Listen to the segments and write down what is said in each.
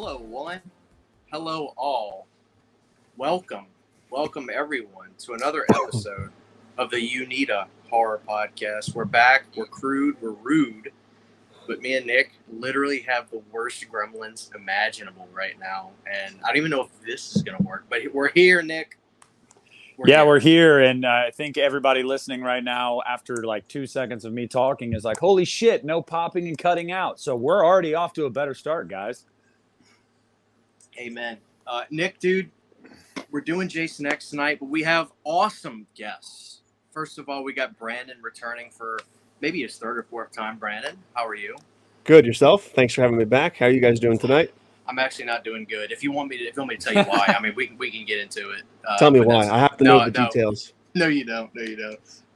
Hello, one. Hello, all. Welcome everyone to another episode of the Uneeda Horror Podcast. We're back. We're crude. We're rude. But me and Nick literally have the worst gremlins imaginable right now, and I don't even know if this is gonna work. But we're here, Nick. We're here, and I think everybody listening right now, after like 2 seconds of me talking, is like, "Holy shit! No popping and cutting out." So we're already off to a better start, guys. Amen. Nick, dude, we're doing Jason X tonight, but we have awesome guests. First of all, we got Brandon returning for maybe his third or fourth time. Brandon, how are you? Good. Yourself? Thanks for having me back. How are you guys doing tonight? I'm actually not doing good. If you want me to tell you why, I mean, we can get into it. Tell me why. I have to know the details. No, you don't.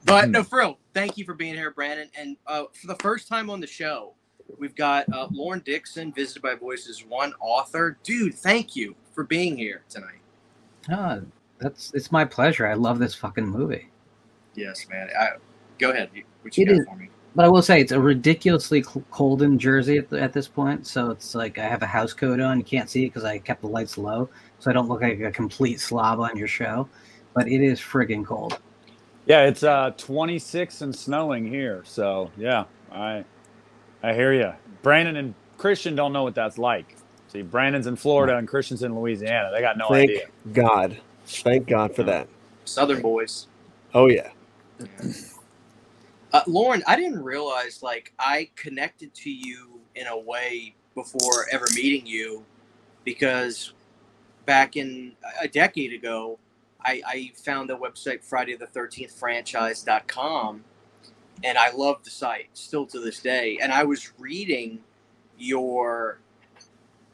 But no, for real, thank you for being here, Brandon. And for the first time on the show, we've got Lauren Dixon, Visited by Voices 1 author. Dude, thank you for being here tonight. It's my pleasure. I love this fucking movie. Yes, man. Go ahead. What you got for me? But I will say it's a ridiculously cold in Jersey at this point. So it's like I have a house coat on. You can't see it because I kept the lights low. So I don't look like a complete slob on your show. But it is friggin' cold. Yeah, it's 26 and snowing here. So, yeah, I hear you. Brandon and Christian don't know what that's like. See, Brandon's in Florida and Christian's in Louisiana. They got no idea. Thank God for that. Southern boys. Oh, yeah. Lauren, I didn't realize, I connected to you in a way before ever meeting you, because back in a decade ago, I found the website FridayThe13thFranchise.com, and I love the site still to this day. And I was reading your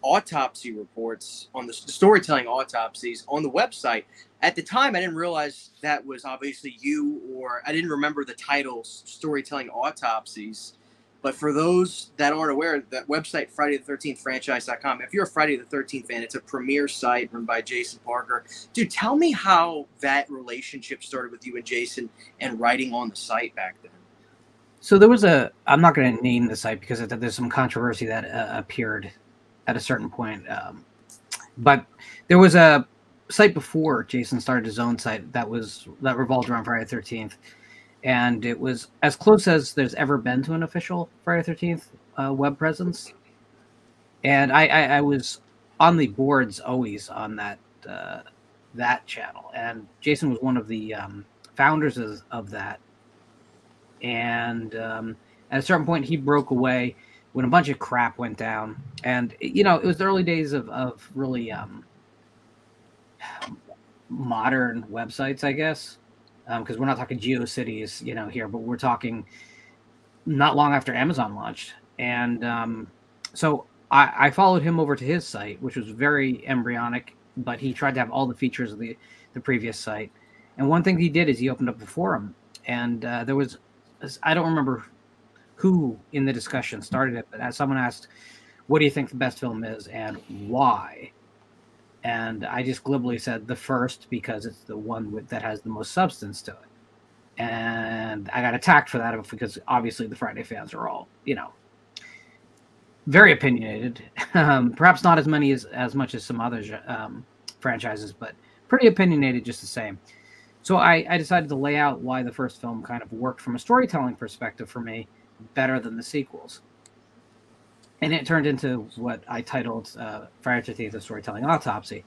autopsy reports on the storytelling autopsies on the website. At the time, I didn't realize that was obviously you, or I didn't remember the title, Storytelling Autopsies. But for those that aren't aware, that website, FridayThe13thFranchise.com, if you're a Friday the 13th fan, it's a premier site run by Jason Parker. Dude, tell me how that relationship started with you and Jason and writing on the site back then. So there was I'm not going to name the site because there's some controversy that appeared at a certain point. But there was a site before Jason started his own site that revolved around Friday the 13th. And it was as close as there's ever been to an official Friday the 13th web presence. And I was on the boards always on that channel. And Jason was one of the founders of that. And at a certain point, he broke away when a bunch of crap went down. And, it was the early days of really modern websites, I guess. Because we're not talking GeoCities, here, but we're talking not long after Amazon launched. And so I followed him over to his site, which was very embryonic, but he tried to have all the features of the previous site. And one thing he did is he opened up a forum. And there was, I don't remember who in the discussion started it, but as someone asked, what do you think the best film is and why? And I just glibly said the first because it's the one that has the most substance to it. And I got attacked for that because obviously the Friday fans are all, very opinionated. Perhaps not as much as some other franchises, but pretty opinionated just the same. So I decided to lay out why the first film kind of worked from a storytelling perspective for me better than the sequels. And it turned into what I titled Friday the 13th, A Storytelling Autopsy.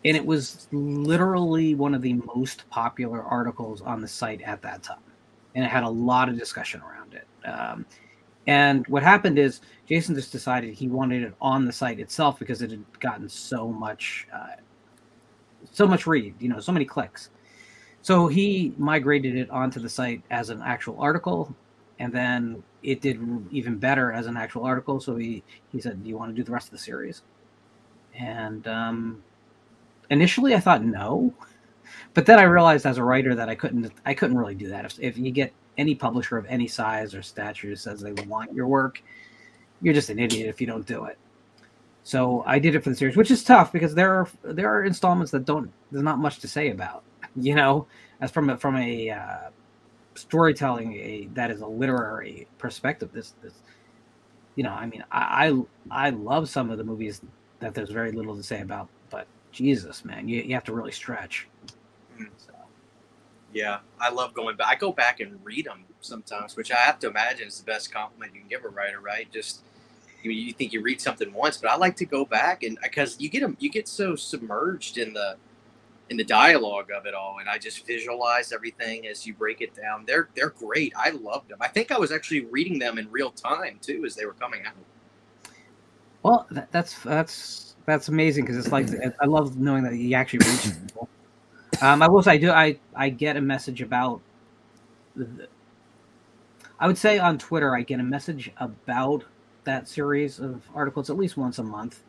And it was literally one of the most popular articles on the site at that time. And it had a lot of discussion around it. And what happened is Jason just decided he wanted it on the site itself because it had gotten so much read, so many clicks. So he migrated it onto the site as an actual article. And then it did even better as an actual article. So he said, do you want to do the rest of the series? And initially I thought no. But then I realized as a writer that I couldn't really do that. If you get any publisher of any size or stature who says they want your work, you're just an idiot if you don't do it. So I did it for the series, which is tough because there are installments that there's not much to say about, as from a storytelling that is a literary perspective. I love some of the movies that there's very little to say about. But Jesus, man, you have to really stretch. So. Yeah, I love going back. I go back and read them sometimes, which I have to imagine is the best compliment you can give a writer, right? Just you think you read something once, but I like to go back and because you get so submerged in the dialogue of it all, and I just visualize everything as you break it down. They're great. I loved them. I think I was actually reading them in real time too as they were coming out. Well, that's amazing because it's like I love knowing that you actually reach people. I will say I get a message about. I would say on Twitter I get a message about that series of articles at least once a month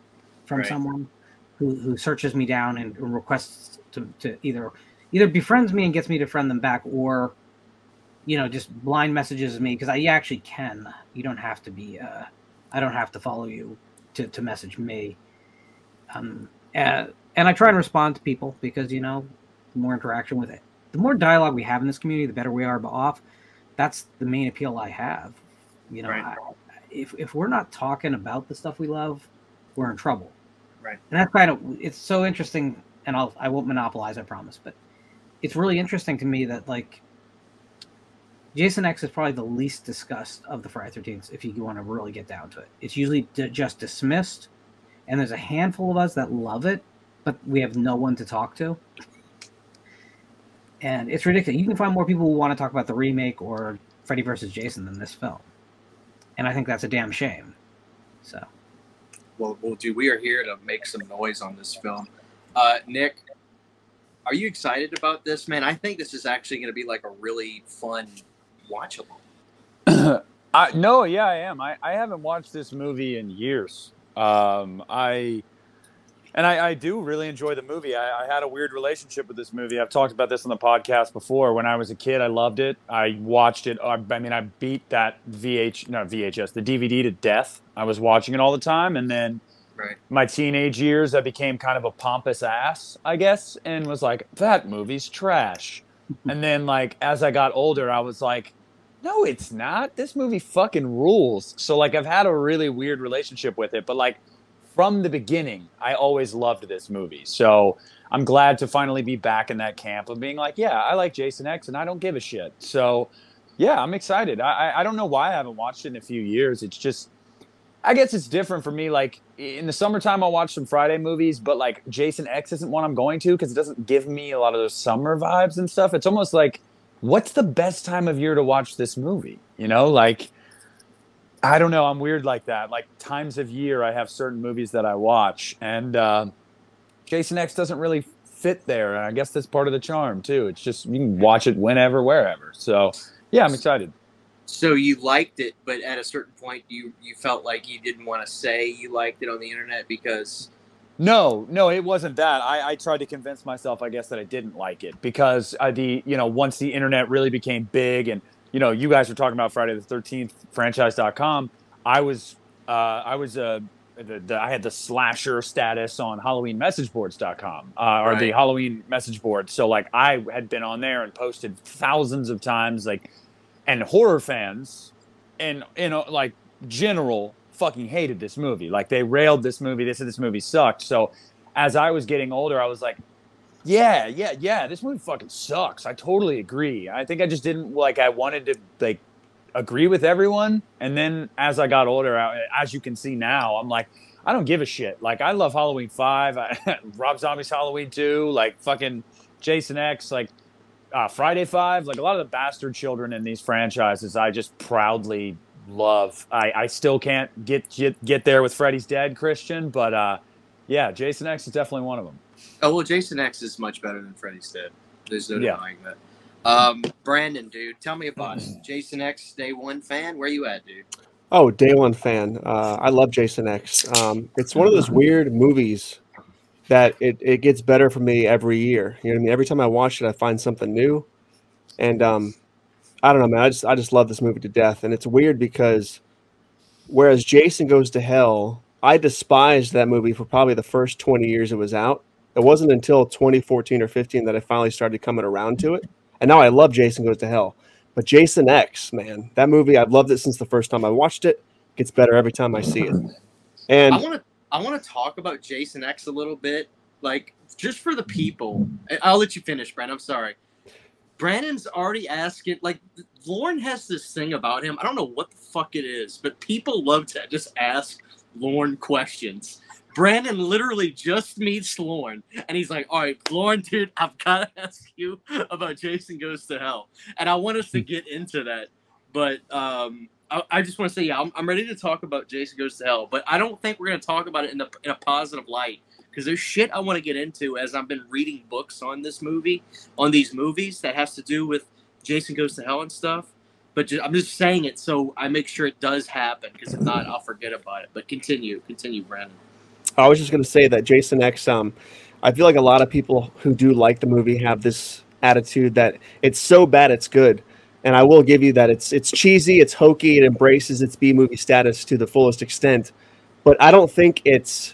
from someone who searches me down and requests to either befriends me and gets me to friend them back, or just blind messages me because I actually can. You don't have to be. I don't have to follow you to message me. And I try and respond to people because the more interaction with it, the more dialogue we have in this community, the better we are off. That's the main appeal I have. If we're not talking about the stuff we love, we're in trouble. Right. And that's kind of, it's so interesting, and I won't monopolize, I promise, but it's really interesting to me that like Jason X is probably the least discussed of the Friday 13th if you want to really get down to it. It's usually just dismissed, and there's a handful of us that love it, but we have no one to talk to. And it's ridiculous. You can find more people who want to talk about the remake or Freddy versus Jason than this film. And I think that's a damn shame. So, well, dude, we are here to make some noise on this film. Nick, are you excited about this, man? I think this is actually going to be like a really fun watchable. No, yeah, I am. I haven't watched this movie in years. I do really enjoy the movie. I had a weird relationship with this movie. I've talked about this on the podcast before. When I was a kid, I loved it. I watched it. I beat that the DVD to death. I was watching it all the time. And then my teenage years, I became kind of a pompous ass, I guess, and was like, that movie's trash. And then, like, as I got older, I was like, no, it's not. This movie fucking rules. So, like, I've had a really weird relationship with it. But, like, from the beginning, I always loved this movie. So I'm glad to finally be back in that camp of being like, yeah, I like Jason X and I don't give a shit. So yeah, I'm excited. I don't know why I haven't watched it in a few years. It's just, I guess it's different for me. Like in the summertime, I'll watch some Friday movies, but like Jason X isn't one I'm going to because it doesn't give me a lot of those summer vibes and stuff. It's almost like, what's the best time of year to watch this movie? Like, I don't know. I'm weird like that. Like times of year, I have certain movies that I watch, and Jason X doesn't really fit there. And I guess that's part of the charm too. It's just you can watch it whenever, wherever. So yeah, I'm excited. So you liked it, but at a certain point, you felt like you didn't want to say you liked it on the internet because. No, it wasn't that. I tried to convince myself, I guess, that I didn't like it because once the internet really became big and. You guys were talking about Friday the 13th franchise.com. I had the slasher status on HalloweenMessageBoards.com or the Halloween message board. So like I had been on there and posted thousands of times, like, and horror fans and like general fucking hated this movie. Like they railed this movie. They said this movie sucked. So as I was getting older, I was like, yeah. This movie fucking sucks. I totally agree. I think I just didn't I wanted to like agree with everyone. And then as I got older, as you can see now, I'm like, I don't give a shit. Like I love Halloween 5, Rob Zombie's Halloween 2, like fucking Jason X, like Friday 5, like a lot of the bastard children in these franchises, I just proudly love. I still can't get there with Freddy's Dead, Christian, but yeah, Jason X is definitely one of them. Oh, well, Jason X is much better than Freddy's Dead. There's no denying that. Brandon, dude, tell me about it. Jason X, day one fan? Where you at, dude? Oh, day one fan. I love Jason X. It's one of those weird movies that it gets better for me every year. You know what I mean? Every time I watch it, I find something new. And I don't know, man. I just love this movie to death. And it's weird because whereas Jason Goes to Hell, I despised that movie for probably the first 20 years it was out. It wasn't until 2014 or 15 that I finally started coming around to it. And now I love Jason Goes to Hell. But Jason X, man, that movie, I've loved it since the first time I watched it. It gets better every time I see it. And I want to talk about Jason X a little bit, like just for the people. I'll let you finish, Brandon. I'm sorry. Brandon's already asking, like, Lauren has this thing about him. I don't know what the fuck it is, but people love to just ask Lauren questions. Brandon literally just meets Lauren, and he's like, all right, Lauren, dude, I've got to ask you about Jason Goes to Hell. And I want us to get into that. But I just want to say, yeah, I'm ready to talk about Jason Goes to Hell, but I don't think we're going to talk about it in a positive light. Because there's shit I want to get into as I've been reading books on this movie, on these movies that has to do with Jason Goes to Hell and stuff. But I'm just saying it so I make sure it does happen, because if not, I'll forget about it. But continue, Brandon. I was just going to say that Jason X, I feel like a lot of people who do like the movie have this attitude that it's so bad it's good. And I will give you that it's cheesy, it's hokey, it embraces its B-movie status to the fullest extent. But I don't think it's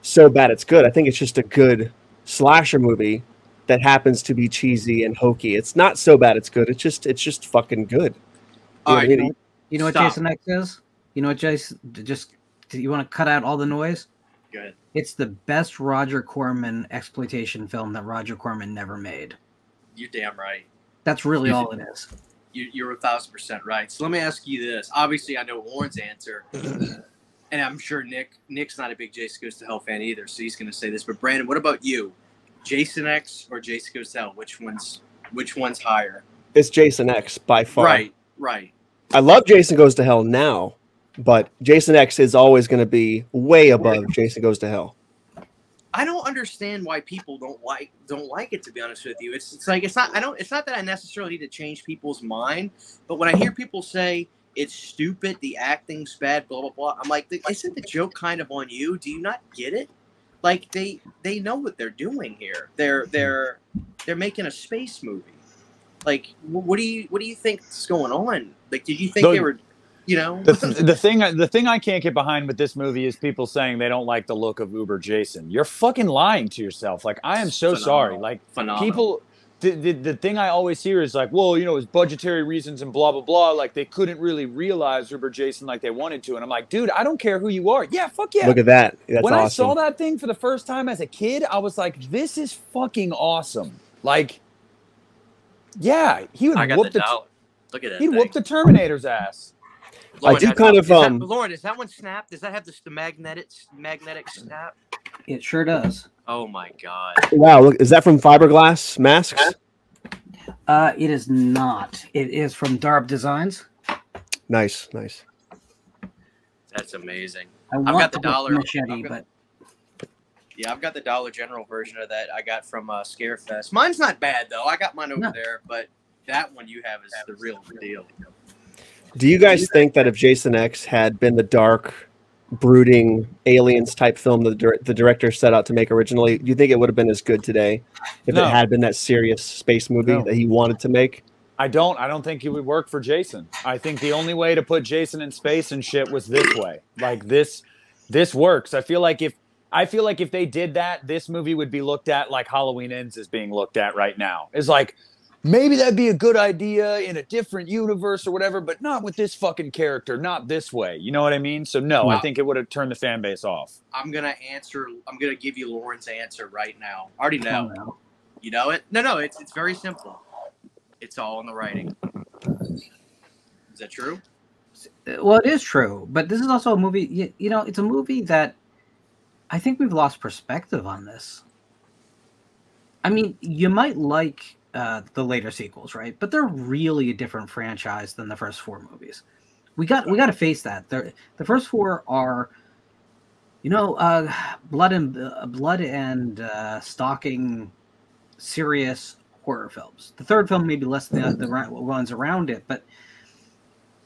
so bad it's good. I think it's just a good slasher movie that happens to be cheesy and hokey. It's not so bad it's good. It's just fucking good. All right, you know what Jason X is? You know what, Jason? Just you want to cut out all the noise? Good. It's the best Roger Corman exploitation film that Roger Corman never made. You're damn right. That's really all it is. You're 1,000% right. So let me ask you this. Obviously, I know Lauren's answer. And I'm sure Nick's not a big Jason Goes to Hell fan either, so he's going to say this. But Brandon, what about you? Jason X or Jason Goes to Hell? Which one's higher? It's Jason X by far. Right. I love Jason Goes to Hell now, but Jason X is always going to be way above Jason Goes to Hell. I don't understand why people don't like it, to be honest with you. It's like it's not that I necessarily need to change people's mind, but when I hear people say it's stupid, the acting's bad, blah blah blah, I'm like, isn't the joke kind of on you? Do you not get it? Like they know what they're doing here. They're making a space movie. Like what do you think is going on? Like did you think they were, you know? The thing I can't get behind with this movie is people saying they don't like the look of Uber Jason. You're fucking lying to yourself. Like I am so sorry. Like people. The thing I always hear is like, well, you know, it's budgetary reasons and blah, blah, blah. Like, they couldn't really realize Uber Jason like they wanted to. And I'm like, dude, I don't care who you are. Yeah, fuck yeah. Look at that. That's when awesome. I saw that thing for the first time as a kid, I was like, this is fucking awesome. Like, yeah, he would whoop Look at that. He'd whoop the Terminator's ass. Lauren, I do kind of Lauren, is that one snap? Does that have the magnetic snap? It sure does. Oh my god! Wow, look, is that from Fiberglass Masks? It is not. It is from Darb Designs. Nice. That's amazing. I've got the dollar machete, yeah, I've got the Dollar General version of that. I got from Scarefest. Mine's not bad though. I got mine over there, but that one you have is the real deal. Do you guys think that if Jason X had been the dark, brooding aliens type film that the director set out to make originally, do you think it would have been as good today if it had been that serious space movie that he wanted to make? I don't think it would work for Jason. I think the only way to put Jason in space and shit was this way. Like this works. I feel like if they did that, this movie would be looked at like Halloween Ends is being looked at right now. It's like, maybe that'd be a good idea in a different universe or whatever, but not with this fucking character, not this way. You know what I mean? So no, I think it would have turned the fan base off. I'm gonna give you Lauren's answer right now. I already know. You know it? No, it's very simple. It's all in the writing. Is that true? Well, it is true, but this is also a movie, you know, it's a movie that I think we've lost perspective on this. I mean, you might like the later sequels, right? But they're really a different franchise than the first four movies. We got to face that. The first four are, you know, blood and stalking, serious horror films. The third film maybe less than the ones around it, but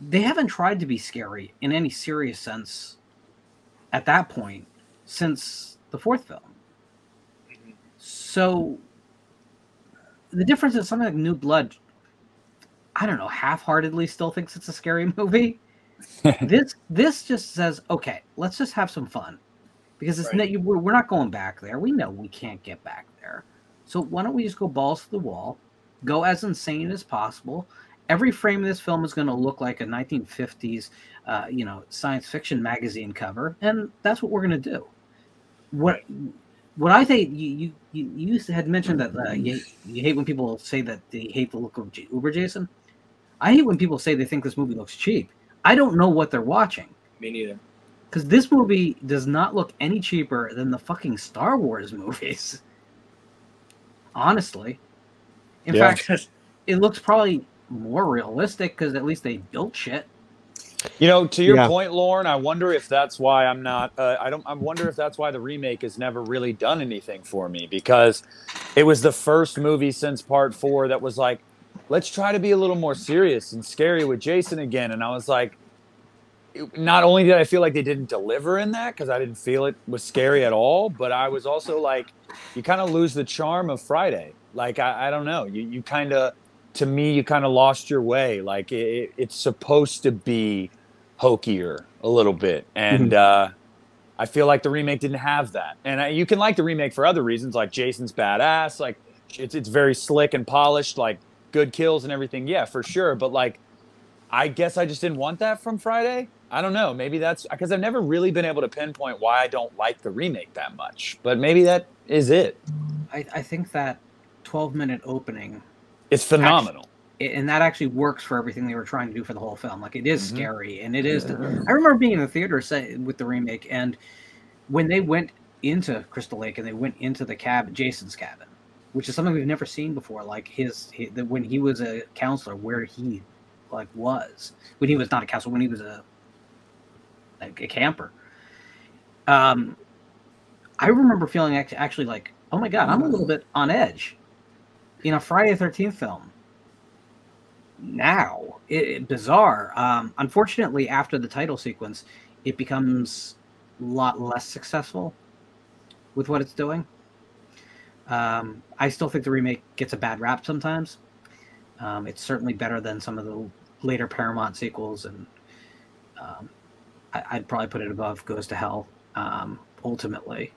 they haven't tried to be scary in any serious sense at that point since the fourth film. So the difference is something like New Blood, I don't know, half-heartedly still thinks it's a scary movie. This just says, okay, let's just have some fun. Because we're not going back there. We know we can't get back there. So why don't we just go balls to the wall, go as insane as possible. Every frame of this film is going to look like a 1950s, science fiction magazine cover, and that's what we're going to do. what what I think you had mentioned that you hate when people say that they hate the look of Uber Jason. I hate when people say they think this movie looks cheap. I don't know what they're watching. Me neither. Because this movie does not look any cheaper than the fucking Star Wars movies. Honestly. In fact, it looks probably more realistic because at least they built shit. You know, to your point, Lauren, I wonder if that's why I'm not. I wonder if that's why the remake has never really done anything for me, because it was the first movie since Part 4 that was like, let's try to be a little more serious and scary with Jason again. And I was like, not only did I feel like they didn't deliver in that because I didn't feel it was scary at all, but I was also like, you kind of lose the charm of Friday. Like, I don't know. You kind of, to me, you kind of lost your way. Like, it's supposed to be hokier a little bit. And I feel like the remake didn't have that. And you can like the remake for other reasons, like Jason's badass. Like, it's very slick and polished, like good kills and everything. Yeah, for sure. But like, I guess I just didn't want that from Friday. I don't know. Maybe that's because I've never really been able to pinpoint why I don't like the remake that much. But maybe that is it. I think that 12-minute opening, it's phenomenal. And that actually works for everything they were trying to do for the whole film. Like, it is scary, and it is. I remember being in the theater with the remake, and when they went into Crystal Lake and they went into the Jason's cabin, which is something we've never seen before. Like when he was a counselor, where he was when he was not a counselor, when he was a camper. I remember feeling actually like, oh my God, I'm a little bit on edge in a Friday the 13th film. Now, bizarre. Unfortunately, after the title sequence, it becomes a lot less successful with what it's doing. I still think the remake gets a bad rap sometimes. It's certainly better than some of the later Paramount sequels, and I'd probably put it above Goes to Hell, ultimately.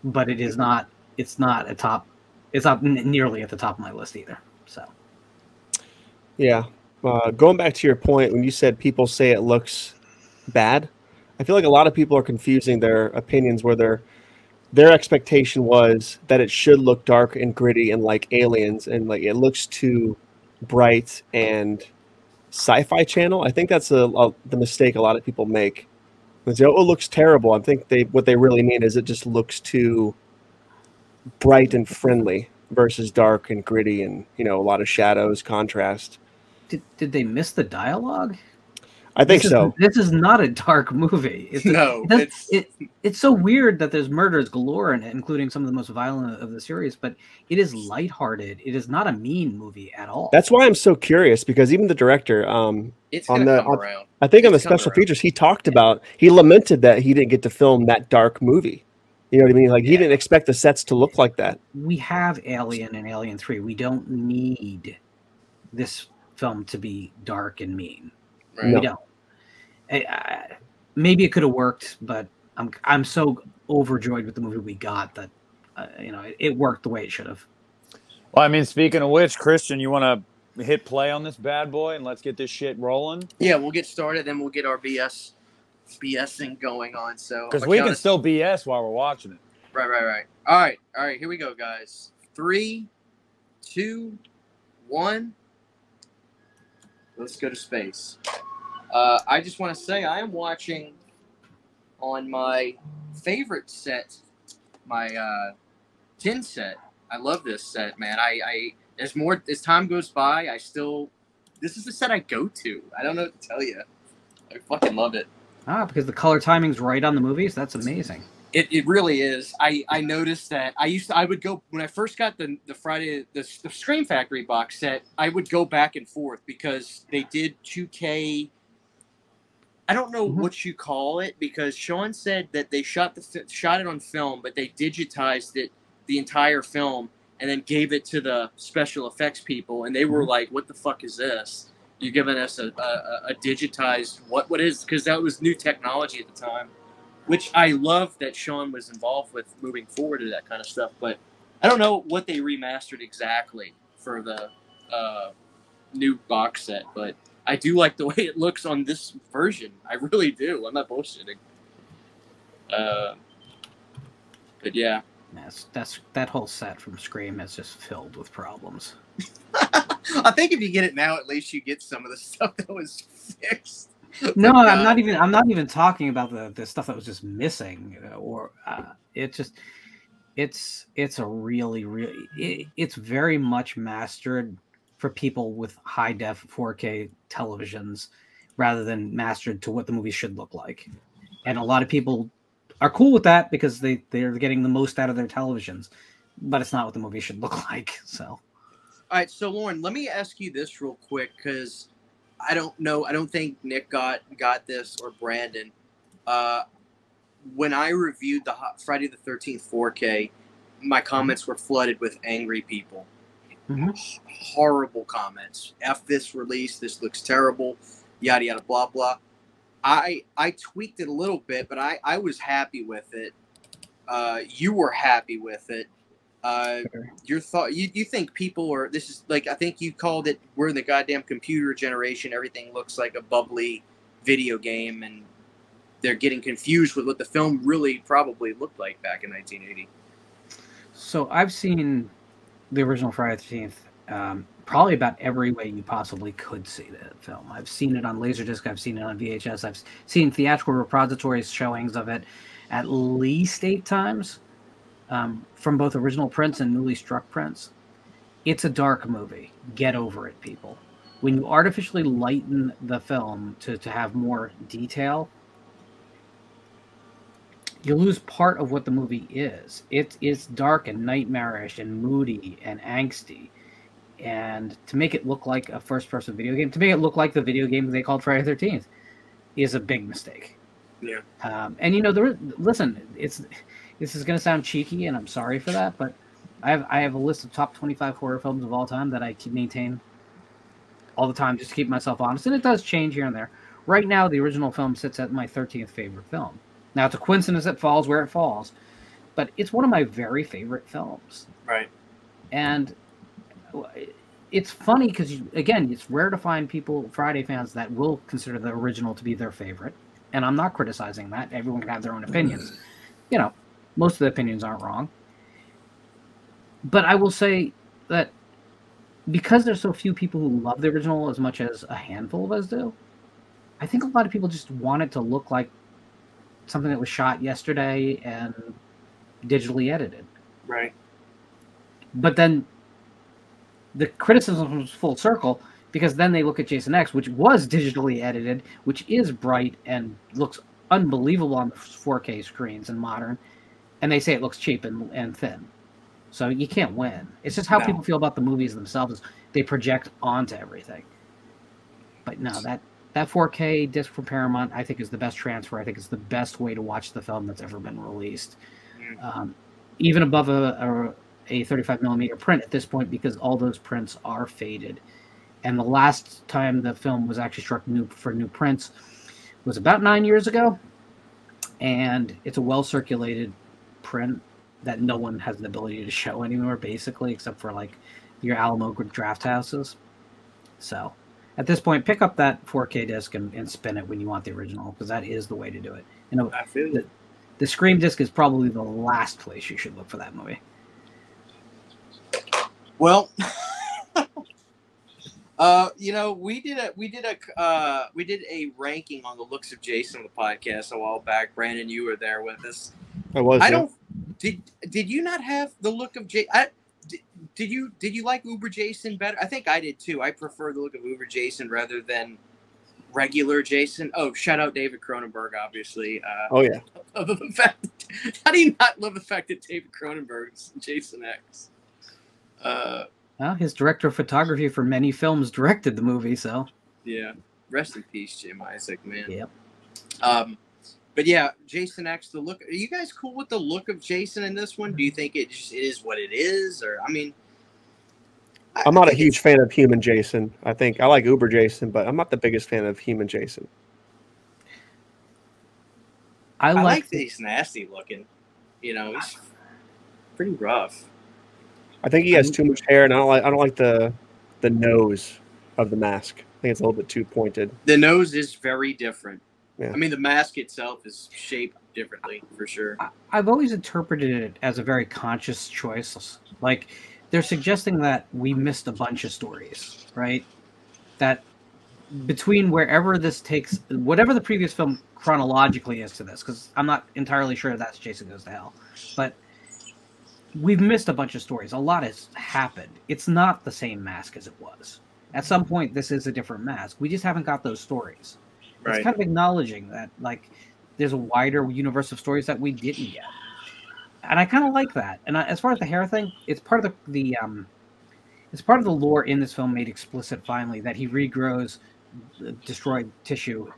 But it is not. It's not a top. It's not nearly at the top of my list either. So. Yeah. Going back to your point, when you said people say it looks bad, I feel like a lot of people are confusing their opinions where their expectation was that it should look dark and gritty and like Aliens, and like it looks too bright and Sci-Fi Channel. I think that's the mistake a lot of people make. They say, oh, it looks terrible. I think what they really mean is it just looks too bright and friendly versus dark and gritty and, a lot of shadows, contrast. Did they miss the dialogue? I think so. This is not a dark movie. It's so weird that there's murders galore in it, including some of the most violent of the series, but it is lighthearted. It is not a mean movie at all. That's why I'm so curious, because even the director, it's going to come around. I think on the special features, he talked about, he lamented that he didn't get to film that dark movie. You know what I mean? Like, he didn't expect the sets to look like that. We have Alien and Alien 3. We don't need this film to be dark and mean. Right. No. We don't. Maybe it could have worked, but I'm so overjoyed with the movie we got that it worked the way it should have. Well, I mean, speaking of which, Christian, you want to hit play on this bad boy and let's get this shit rolling? Yeah, we'll get started, then we'll get our BSing going on. So because we can still BS while we're watching it. Right. All right. Here we go, guys. 3, 2, 1. Let's go to space. I just want to say I am watching on my favorite set, my 10 set. I love this set, man. As time goes by, this is the set I go to. I don't know what to tell you. I fucking love it. Because the color timing's right on the movies? That's amazing. It really is. I noticed that I would go when I first got the Friday the Scream Factory box set. I would go back and forth because they did 2K. I don't know what you call it, because Sean said that they shot it on film, but they digitized it, the entire film, and then gave it to the special effects people, and they were like, "What the fuck is this? You're giving us a digitized what is?" Because that was new technology at the time. Which I love that Sean was involved with moving forward to that kind of stuff. But I don't know what they remastered exactly for the new box set. But I do like the way it looks on this version. I really do. I'm not bullshitting. But yeah. That's that whole set from Scream is just filled with problems. I think if you get it now, at least you get some of the stuff that was fixed. No, But, I'm not even talking about the stuff that was just missing, or it's a really it's very much mastered for people with high def 4K televisions, rather than mastered to what the movie should look like. And a lot of people are cool with that because they're getting the most out of their televisions, but it's not what the movie should look like. So, all right. So Lauren, let me ask you this real quick, because I don't know. I don't think Nick got this, or Brandon. When I reviewed the Friday the 13th 4K, my comments were flooded with angry people. mm-hmm. Horrible comments. F this release. This looks terrible. Yada yada blah blah. I tweaked it a little bit, but I was happy with it. You were happy with it. Your thought? You think people are? This is like, I think you called it, we're in the goddamn computer generation. Everything looks like a bubbly video game, and they're getting confused with what the film really probably looked like back in 1980. So I've seen the original Friday the 13th probably about every way you possibly could see the film. I've seen it on Laserdisc. I've seen it on VHS. I've seen theatrical repositories showings of it at least 8 times, from both original prints and newly struck prints. It's a dark movie. Get over it, people. When you artificially lighten the film to have more detail, you lose part of what the movie is. It's dark and nightmarish and moody and angsty. And to make it look like a first-person video game, to make it look like the video game they called Friday the 13th, is a big mistake. Yeah. And listen, this is going to sound cheeky, and I'm sorry for that, but I have a list of top 25 horror films of all time that I maintain all the time just to keep myself honest, and it does change here and there. Right now, the original film sits at my 13th favorite film. Now, it's a coincidence it falls where it falls, but it's one of my very favorite films. Right. And it's funny because, again, it's rare to find people, Friday fans, that will consider the original to be their favorite. And I'm not criticizing that. Everyone can have their own opinions. Most of the opinions aren't wrong. But I will say that because there's so few people who love the original as much as a handful of us do, I think a lot of people just want it to look like something that was shot yesterday and digitally edited. Right. But then the criticism was full circle, because then they look at Jason X, which was digitally edited, which is bright and looks unbelievable on the 4K screens and modern, and they say it looks cheap and thin. So you can't win. It's just how people feel about the movies themselves. They project onto everything. But no, that 4K disc from Paramount, I think, is the best transfer. I think it's the best way to watch the film that's ever been released. Even above a 35mm print at this point, because all those prints are faded. And the last time the film was actually struck for new prints was about 9 years ago. And it's a well-circulated print that no one has the ability to show anymore, basically, except for like your Alamo draft houses. So at this point, pick up that 4K disc and spin it when you want the original, because that is the way to do it. I feel it. The Scream disc is probably the last place you should look for that movie. Well, we did a ranking on the looks of Jason on the podcast a while back. Brandon, you were there with us. I was. Did you not have the look of Jason? Did you like Uber Jason better? I think I did too. I prefer the look of Uber Jason rather than regular Jason. Oh, shout out David Cronenberg, obviously. Oh yeah. How do you not love the fact that David Cronenberg's Jason X? Well, his director of photography for many films directed the movie, so. Yeah. Rest in peace, Jim Isaac, man. Yep. But yeah, Jason X, the look. Are you guys cool with the look of Jason in this one? Do you think it just is what it is? Or, I mean. I'm not a huge fan of human Jason. I think I like Uber Jason, but I'm not the biggest fan of human Jason. I like that he's nasty looking. He's pretty rough. I think he has too much hair, and I don't like the nose of the mask. I think it's a little bit too pointed. The nose is very different. Yeah. I mean, the mask itself is shaped differently for sure. I've always interpreted it as a very conscious choice. Like they're suggesting that we missed a bunch of stories, right? That between wherever this takes, whatever the previous film chronologically is to this, because I'm not entirely sure that's Jason Goes to Hell, but we've missed a bunch of stories. A lot has happened. It's not the same mask as it was. At some point, this is a different mask. We just haven't got those stories. Right. It's kind of acknowledging that, like, there's a wider universe of stories that we didn't get, and I kind of like that. And as far as the hair thing, it's part of the it's part of the lore in this film made explicit finally that he regrows destroyed tissue.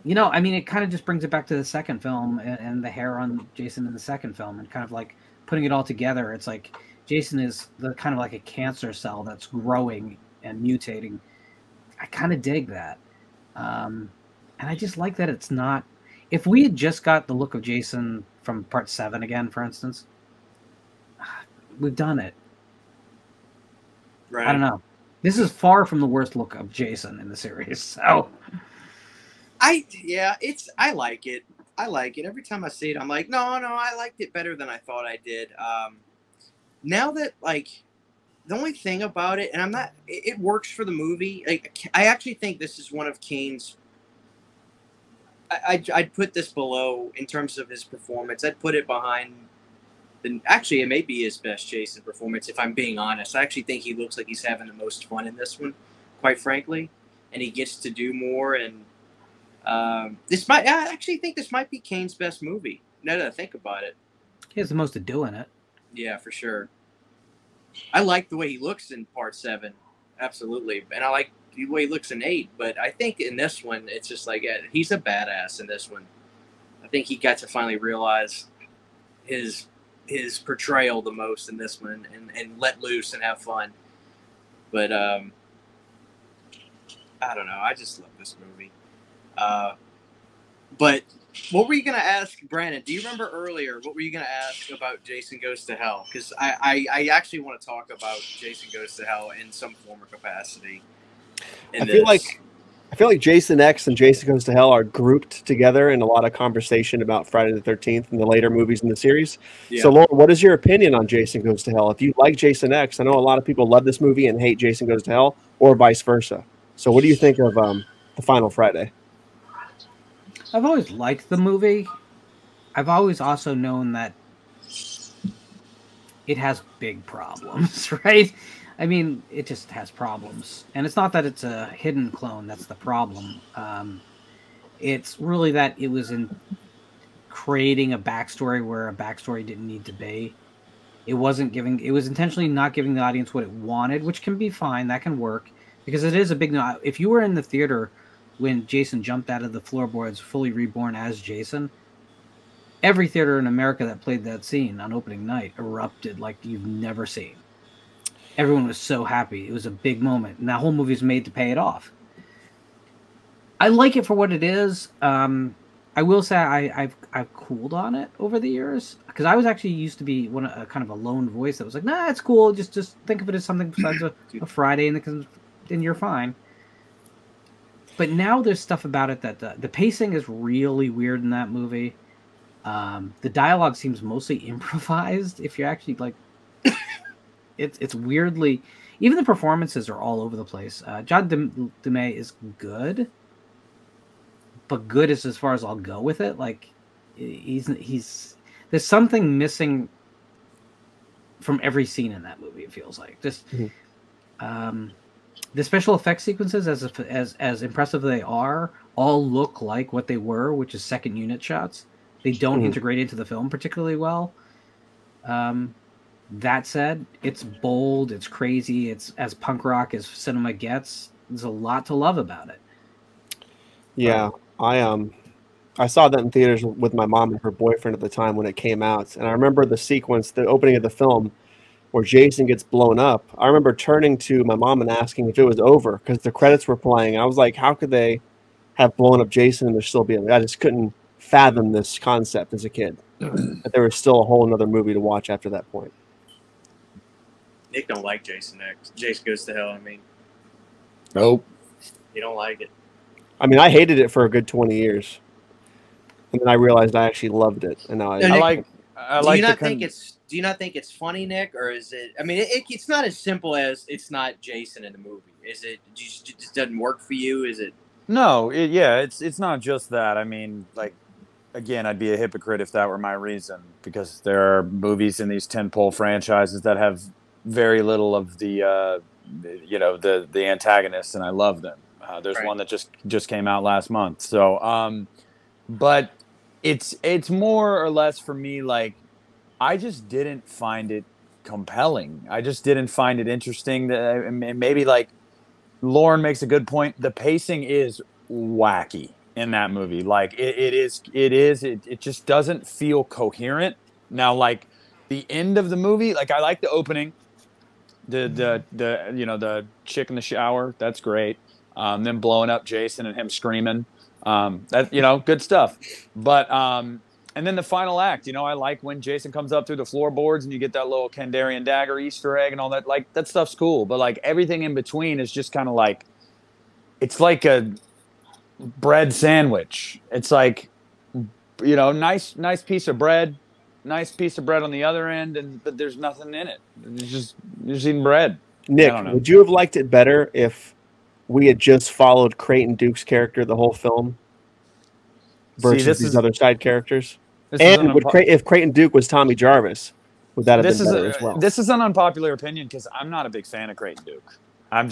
You know, I mean, it kind of just brings it back to the second film and the hair on Jason in the second film, and kind of like putting it all together. It's like Jason is the kind of like a cancer cell that's growing and mutating. I kind of dig that. And I just like that it's not... If we had just got the look of Jason from part 7 again, for instance, we've done it. Right. I don't know. This is far from the worst look of Jason in the series. So I like it. I like it. Every time I see it, I'm like, no, I liked it better than I thought I did. Now that, like, the only thing about it, and I'm not, it works for the movie. Like, I actually think this is one of Kane's. I'd put this below in terms of his performance. I'd put it behind. Actually, it may be his best Jason performance, if I'm being honest. I actually think he looks like he's having the most fun in this one, quite frankly, and he gets to do more. And I actually think this might be Kane's best movie. Now that I think about it, he has the most to do in it. Yeah, for sure. I like the way he looks in part 7, absolutely, and I like the way he looks in 8. But I think in this one, it's just like he's a badass in this one. I think he got to finally realize his portrayal the most in this one, and let loose and have fun. But I don't know. I just love this movie. But what were you going to ask, Brandon? Do you remember earlier, what were you going to ask about Jason Goes to Hell? Because I actually want to talk about Jason Goes to Hell in some form or capacity. I feel like Jason X and Jason Goes to Hell are grouped together in a lot of conversation about Friday the 13th and the later movies in the series. Yeah. So, Lauren, what is your opinion on Jason Goes to Hell? If you like Jason X, I know a lot of people love this movie and hate Jason Goes to Hell, or vice versa. So what do you think of the final Friday? I've always liked the movie. I've always also known that it has big problems, right? I mean, it just has problems. And it's not that it's a hidden clone that's the problem. It's really that it was in creating a backstory where a backstory didn't need to be. It was intentionally not giving the audience what it wanted, which can be fine. That can work. Because it is a big... If you were in the theater when Jason jumped out of the floorboards fully reborn as Jason, every theater in America that played that scene on opening night erupted like you've never seen. Everyone was so happy. It was a big moment. And that whole movie is made to pay it off. I like it for what it is. I will say I've cooled on it over the years. Because I was actually used to be kind of a lone voice that was like, nah, it's cool. Just think of it as something besides a Friday and you're fine. But now there's stuff about it that the pacing is really weird in that movie. The dialogue seems mostly improvised. If you're actually like, it's weirdly, even the performances are all over the place. John DeMay is good, but good is as far as I'll go with it. Like he's there's something missing from every scene in that movie. It feels like just. The special effects sequences, as impressive as they are, all look like what they were, which is second unit shots. They don't integrate into the film particularly well. That said, it's bold, it's crazy, it's as punk rock as cinema gets. There's a lot to love about it. Yeah, I saw that in theaters with my mom and her boyfriend at the time when it came out, and I remember the sequence, the opening of the film, where Jason gets blown up. I remember turning to my mom and asking if it was over because the credits were playing. I was like, how could they have blown up Jason and there still be... I just couldn't fathom this concept as a kid. That there was still a whole another movie to watch after that point. Nick don't like Jason X. Jason Goes to Hell, I mean. Nope. You don't like it. I mean, I hated it for a good 20 years. And then I realized I actually loved it. And now No, I Nick, like do you not think it's funny, Nick, or is it? I mean, it's not as simple as it's not Jason in the movie. Is it? It just doesn't work for you? Is it? No, it's not just that. I mean, like again, I'd be a hypocrite if that were my reason, because there are movies in these tentpole franchises that have very little of the the antagonists, and I love them. There's Right. one that just came out last month. So, but it's more or less for me like I just didn't find it compelling. I just didn't find it interesting. That maybe like Lauren makes a good point. The pacing is wacky in that movie. Like it just doesn't feel coherent. Now, like the end of the movie, like I like the opening, the chick in the shower. That's great. Them blowing up Jason and him screaming. That good stuff. But and then the final act, I like when Jason comes up through the floorboards and you get that little Kandarian dagger Easter egg and all that. Like that stuff's cool. But like everything in between is just kind of like it's like a bread sandwich. It's like nice piece of bread, nice piece of bread on the other end, but there's nothing in it. You're just eating bread. Nick, would you have liked it better if we had just followed Creighton Duke's character the whole film versus these other side characters? And if Creighton Duke was Tommy Jarvis, would that have been better as well? This is an unpopular opinion because I'm not a big fan of Creighton Duke. I'm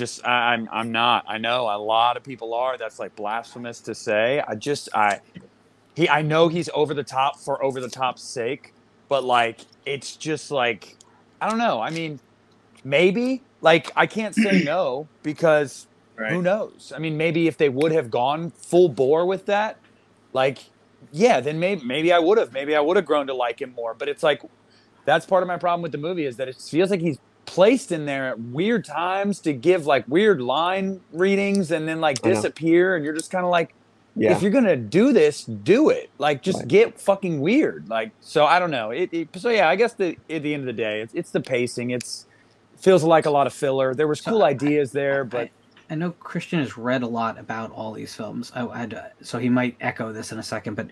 not. I know a lot of people are. That's like blasphemous to say. I know he's over the top for over the top's sake, but like it's just like I don't know. I mean, maybe like I can't say no because who knows? I mean, maybe if they would have gone full bore with that, like yeah, then maybe I would have. Maybe I would have grown to like him more. But it's like that's part of my problem with the movie is that it feels like he's placed in there at weird times to give like weird line readings and then like disappear, and you're just kind of like, if you're gonna do this, do it. Like just get fucking weird. Like so, I don't know. So yeah, I guess at the end of the day, it's the pacing. It feels like a lot of filler. There was cool ideas there, but. I know Christian has read a lot about all these films, so he might echo this in a second. But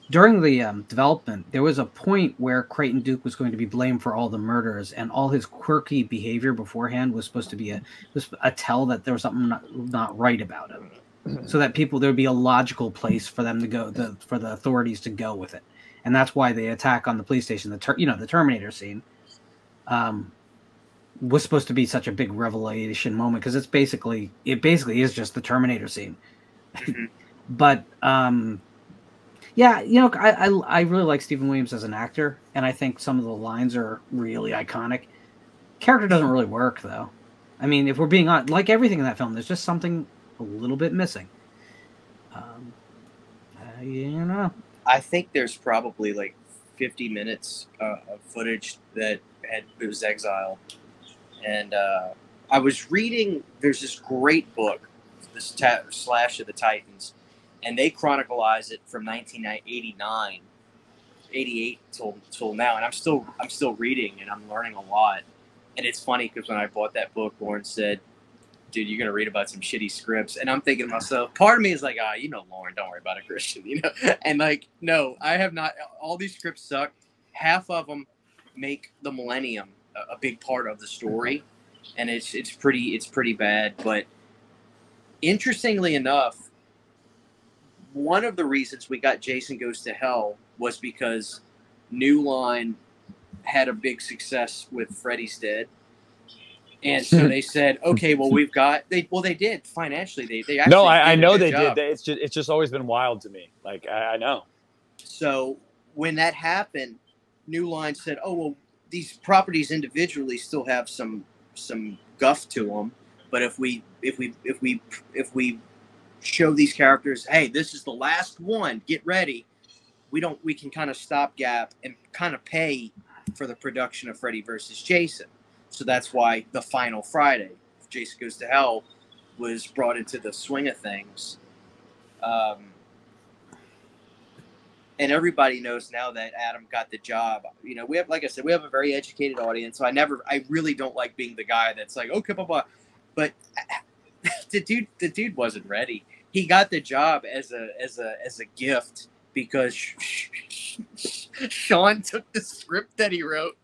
during the development, there was a point where Creighton Duke was going to be blamed for all the murders, and all his quirky behavior beforehand was supposed to be a tell that there was something not right about him, so that there would be a logical place for them to go, for the authorities to go with it, and that's why the attack on the police station, the Terminator scene. Was supposed to be such a big revelation moment because it basically is just the Terminator scene. Mm-hmm. But yeah, I really like Stephen Williams as an actor, and I think some of the lines are really iconic. Character doesn't really work though. I mean, if we're being honest, like everything in that film, there's just something a little bit missing. I think there's probably like 50 minutes of footage that it was exiled. And I was reading, there's this great book, this Slash of the Titans, and they chronicleize it from 1989, 88 till now. And I'm still reading, and I'm learning a lot. And it's funny because when I bought that book, Lauren said, dude, you're going to read about some shitty scripts. And I'm thinking to myself, part of me is like, Lauren, don't worry about it, Christian, And like, no, I have not. All these scripts suck. Half of them make the Millennium a big part of the story, and it's pretty bad. But interestingly enough, one of the reasons we got Jason Goes to Hell was because New Line had a big success with Freddy's Dead, and so they said, okay, well they did financially. They actually I know they did. It's just always been wild to me. Like I know. So when that happened, New Line said, oh well, these properties individually still have some guff to them, but if we show these characters, hey, this is the last one, get ready, we can kind of stopgap and kind of pay for the production of Freddy versus Jason. So that's why the final Friday, Jason Goes to Hell, was brought into the swing of things. And everybody knows now that Adam got the job. We have, like I said, we have a very educated audience. So I really don't like being the guy that's like, okay, blah, blah. But the dude wasn't ready. he got the job as a gift because Sean took the script that he wrote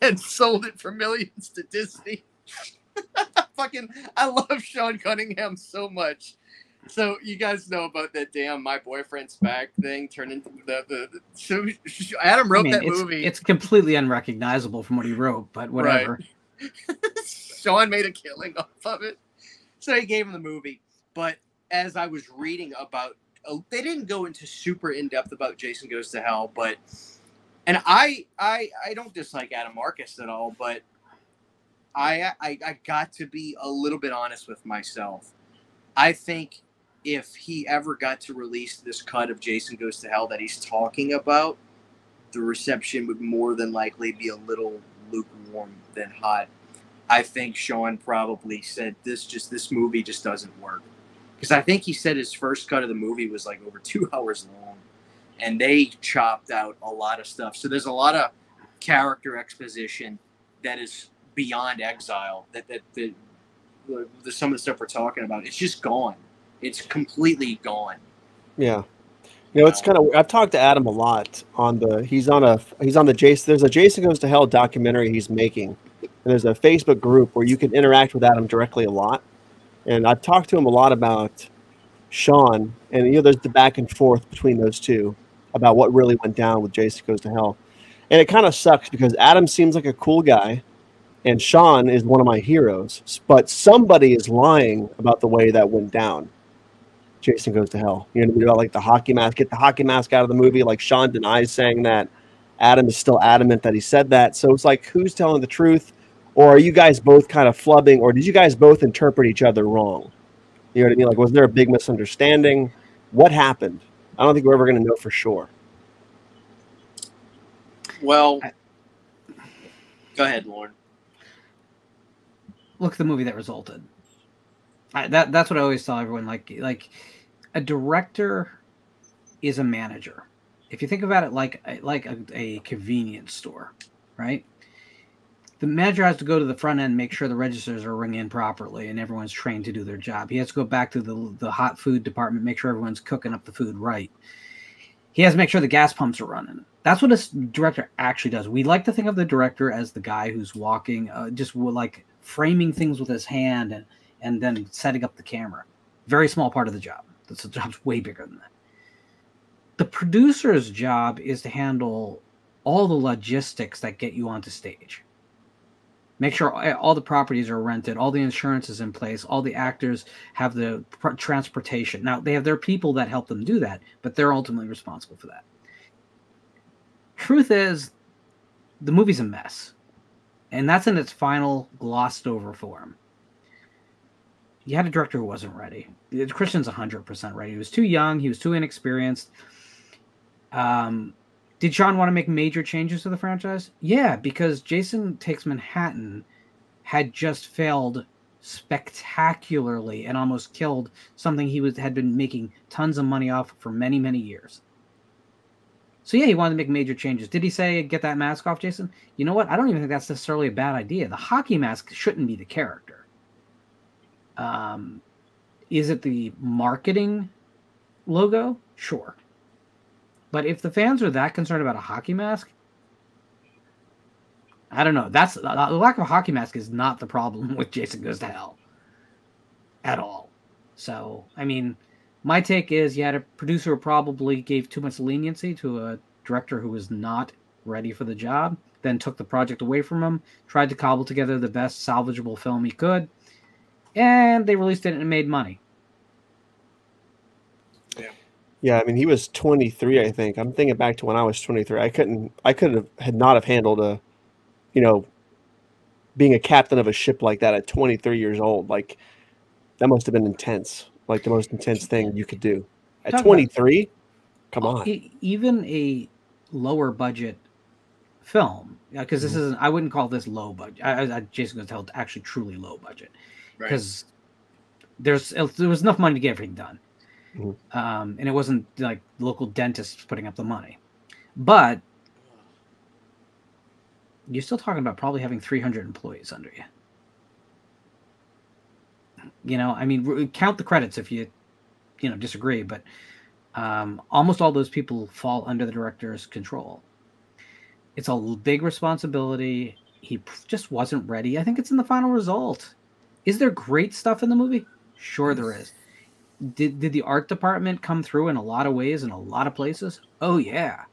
and sold it for millions to Disney. I love Sean Cunningham so much. So you guys know about that damn My Boyfriend's Back thing turned into so Adam wrote that movie. It's completely unrecognizable from what he wrote, but whatever. Right. Sean made a killing off of it. So he gave him the movie. But as I was reading about, they didn't go into super in depth about Jason Goes to Hell, but and I don't dislike Adam Marcus at all, but I got to be a little bit honest with myself. I think if he ever got to release this cut of Jason Goes to Hell that he's talking about, the reception would more than likely be a little lukewarm than hot. I think Sean probably said this movie just doesn't work. Because I think he said his first cut of the movie was like over 2 hours long. And they chopped out a lot of stuff. So there's a lot of character exposition that is beyond Exile. That some of the stuff we're talking about, it's just gone. It's completely gone. Yeah. You know, it's kind of. I've talked to Adam a lot on the. He's on the Jason. There's a Jason Goes to Hell documentary he's making, and there's a Facebook group where you can interact with Adam directly a lot. And I've talked to him a lot about Sean, and there's the back and forth between those two about what really went down with Jason Goes to Hell, and it kind of sucks because Adam seems like a cool guy, and Sean is one of my heroes. But somebody is lying about the way that went down. Jason Goes to Hell. You know what I mean? About like the hockey mask. Get the hockey mask out of the movie. Like Sean denies saying that. Adam is still adamant that he said that. So it's like, who's telling the truth? Or are you guys both kind of flubbing? Or did you guys both interpret each other wrong? You know what I mean? Like, was there a big misunderstanding? What happened? I don't think we're ever going to know for sure. Well, go ahead, Lauren. Look at the movie that resulted. That's what I always tell everyone. Like a director is a manager. If you think about it like a convenience store, right? The manager has to go to the front end, make sure the registers are ringing properly, and everyone's trained to do their job. He has to go back to the hot food department, make sure everyone's cooking up the food right. He has to make sure the gas pumps are running. That's what a director actually does. We like to think of the director as the guy who's walking, just like framing things with his hand and then setting up the camera. Very small part of the job. The job's way bigger than that. The producer's job is to handle all the logistics that get you onto stage. Make sure all the properties are rented, all the insurance is in place, all the actors have the transportation. Now, they have their people that help them do that, but they're ultimately responsible for that. Truth is, the movie's a mess. And that's in its final glossed over form. You had a director who wasn't ready. Christian's 100% ready. He was too young. He was too inexperienced. Did Sean want to make major changes to the franchise? Yeah, because Jason Takes Manhattan had just failed spectacularly and almost killed something he had been making tons of money off for many, many years. So yeah, he wanted to make major changes. Did he say, get that mask off, Jason? You know what? I don't even think that's necessarily a bad idea. The hockey mask shouldn't be the character. Is it the marketing logo? Sure. But if the fans are that concerned about a hockey mask, I don't know. That's the lack of a hockey mask is not the problem with Jason Goes to Hell at all. So, I mean, my take is you had a producer who probably gave too much leniency to a director who was not ready for the job, then took the project away from him, tried to cobble together the best salvageable film he could, and they released it and it made money. Yeah, I mean, he was 23, I think. I'm thinking back to when I was 23. I had not have handled being a captain of a ship like that at 23 years old. Like, that must have been intense. Like, the most intense thing you could do. At 23? Come on. Even a lower budget film, because this isn't, I wouldn't call this low budget. Jason Goes to Hell actually truly low budget. Because there was enough money to get everything done. And it wasn't like local dentists putting up the money. But you're still talking about probably having 300 employees under you. You know, I mean, count the credits if you disagree, but almost all those people fall under the director's control. It's a big responsibility. He just wasn't ready. I think it's in the final result. Is there great stuff in the movie? Sure there is. Did the art department come through in a lot of ways in a lot of places? Oh, yeah.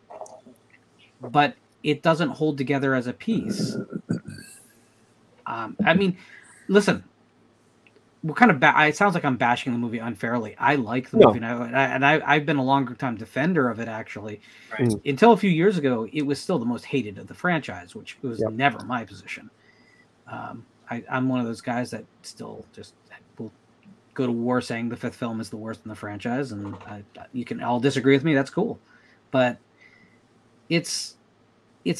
But it doesn't hold together as a piece. I mean, listen, we're kind of it sounds like I'm bashing the movie unfairly. I like the movie, and I've been a longer time defender of it, actually. Right. Until a few years ago, it was still the most hated of the franchise, which was never my position. I'm one of those guys that still just will go to war saying the fifth film is the worst in the franchise, and you can all disagree with me. That's cool, but it's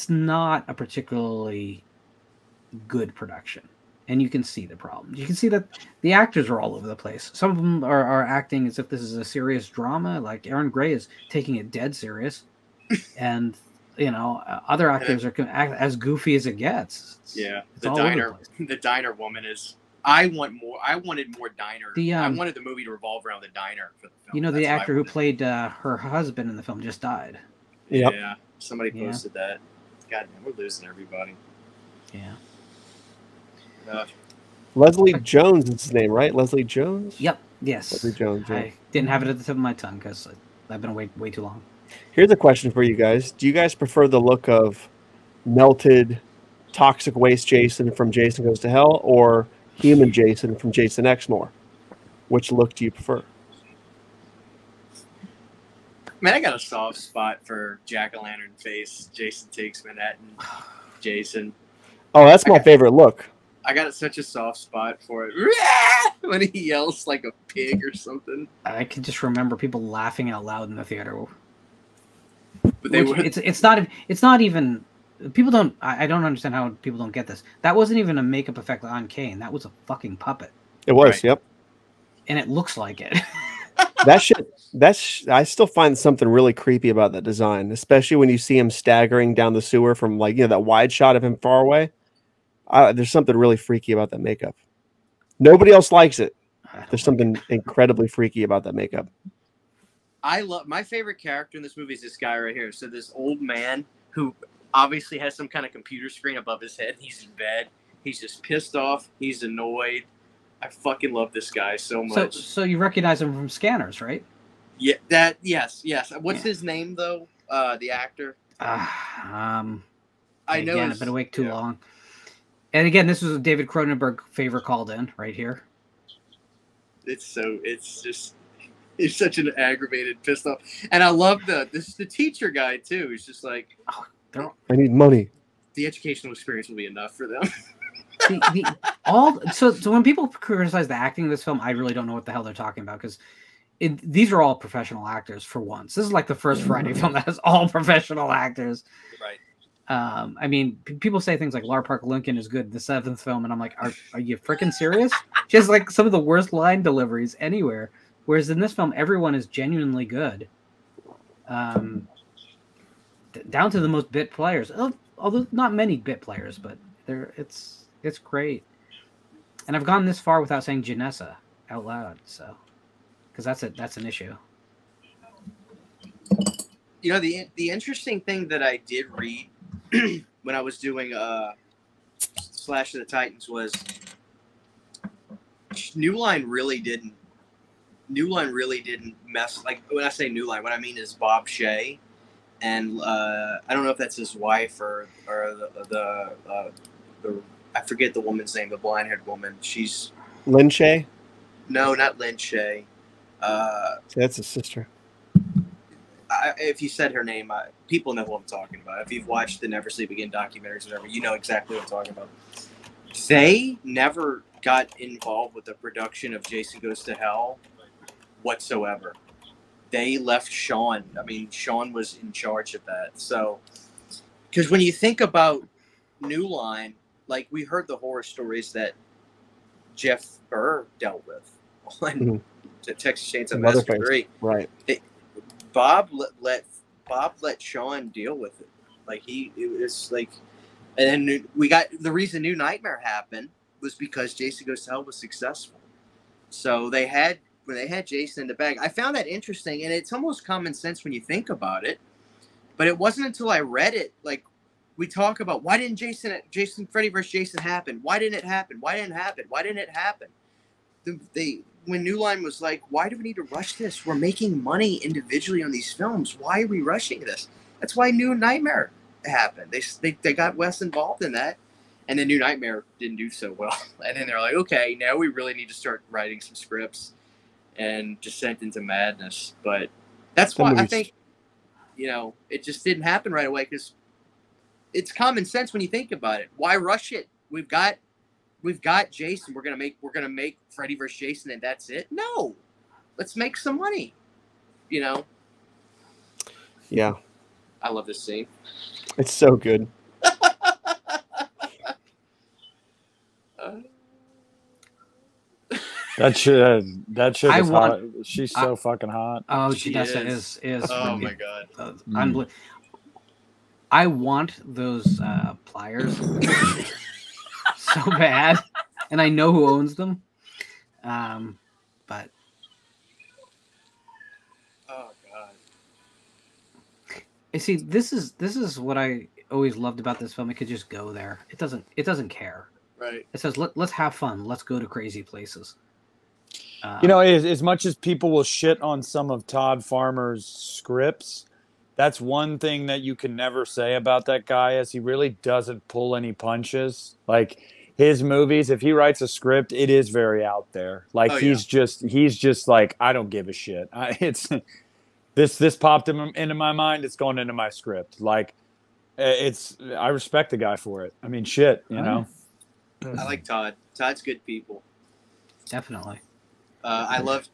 not a particularly good production. And you can see the problems. You can see that the actors are all over the place. Some of them are acting as if this is a serious drama. Like Aaron Gray is taking it dead serious. And, other actors are as goofy as it gets. The diner woman is... I wanted more diner. I wanted the movie to revolve around the diner for the film. The actor who played her husband in the film just died. Yep. Yeah, somebody posted that. God damn, we're losing everybody. Yeah. Leslie Jones is his name, right? Leslie Jones? Yep. Yes. Leslie Jones. Yeah. I didn't have it at the tip of my tongue because I've been away way too long. Here's a question for you guys. Do you guys prefer the look of melted, toxic waste Jason from Jason Goes to Hell or human Jason from Jason X more? Which look do you prefer? Man, I got a soft spot for Jack-o'-lantern face, Jason Takes Manhattan, Jason. Oh, that's my favorite look. I got such a soft spot for it when he yells like a pig or something. I can just remember people laughing out loud in the theater. But it's not even people don't. I don't understand how people don't get this. That wasn't even a makeup effect on Kane. That was a fucking puppet. It was, right. Yep. And it looks like it. I still find something really creepy about that design, especially when you see him staggering down the sewer from that wide shot of him far away. There's something really freaky about that makeup. Nobody else likes it. There's something incredibly freaky about that makeup. My favorite character in this movie is this guy right here. So this old man who obviously has some kind of computer screen above his head. He's in bed. He's just pissed off. He's annoyed. I fucking love this guy so much. So you recognize him from Scanners, right? Yeah. Yes. What's his name though? The actor. I know. Again, I've been awake too long. And again, this was a David Cronenberg favor called in right here. It's such an aggravated, pissed off. And I love the teacher guy too. He's just like, I need money. The educational experience will be enough for them. So when people criticize the acting of this film, I really don't know what the hell they're talking about because these are all professional actors for once. This is like the first Friday film that has all professional actors. Right. I mean, people say things like Lar Park Lincoln is good, the seventh film, and I'm like, are you freaking serious? She has like some of the worst line deliveries anywhere. Whereas in this film, everyone is genuinely good. Down to the most bit players. Although not many bit players, but it's great. And I've gone this far without saying Janessa out loud, so because that's an issue. The interesting thing that I did read when I was doing Slash of the Titans was New Line really didn't mess, like when I say New Line, what I mean is Bob Shea, and I don't know if that's his wife or the I forget the woman's name, the blonde-haired woman. She's Lynn Shea? No, not Lynn Shea. That's his sister. If you said her name, people know who I'm talking about. If you've watched the Never Sleep Again documentaries or whatever, you know exactly what I'm talking about. They never got involved with the production of Jason Goes to Hell whatsoever. They left Sean. I mean, Sean was in charge of that. So, because when you think about New Line, like we heard the horror stories that Jeff Burr dealt with on Texas Chainsaw Massacre 3. Right. Bob let Sean deal with it. Like it was like, and then we got the reason New Nightmare happened was because Jason Goes to Hell was successful. So they had when they had Jason in the bag. I found that interesting, and it's almost common sense when you think about it. But it wasn't until I read it, like, we talk about why didn't Freddy versus Jason happen? Why didn't it happen? Why didn't it happen? Why didn't it happen? When New Line was like, why do we need to rush this? We're making money individually on these films. Why are we rushing this? That's why New Nightmare happened. They got Wes involved in that, and then New Nightmare didn't do so well. And then they're like, okay, now we really need to start writing some scripts and descent into madness. But that's why I think, it just didn't happen right away, because it's common sense when you think about it. Why rush it? We've got Jason. We're gonna make Freddy vs. Jason, and that's it. No, let's make some money. Yeah, I love this scene. It's so good. That shit is hot. She's so fucking hot. Oh, Janessa is. Oh my god, unbelievable. I want those pliers so bad, and I know who owns them. But oh god, you see, this is what I always loved about this film. It could just go there. It doesn't care. Right. It says let's have fun. Let's go to crazy places. As much as people will shit on some of Todd Farmer's scripts, that's one thing that you can never say about that guy, is he really doesn't pull any punches. Like, his movies, if he writes a script, it is very out there. Like, he's just like, I don't give a shit. This popped into my mind. It's going into my script. Like, I respect the guy for it. I mean, shit, I like Todd. Todd's good people. Definitely. I love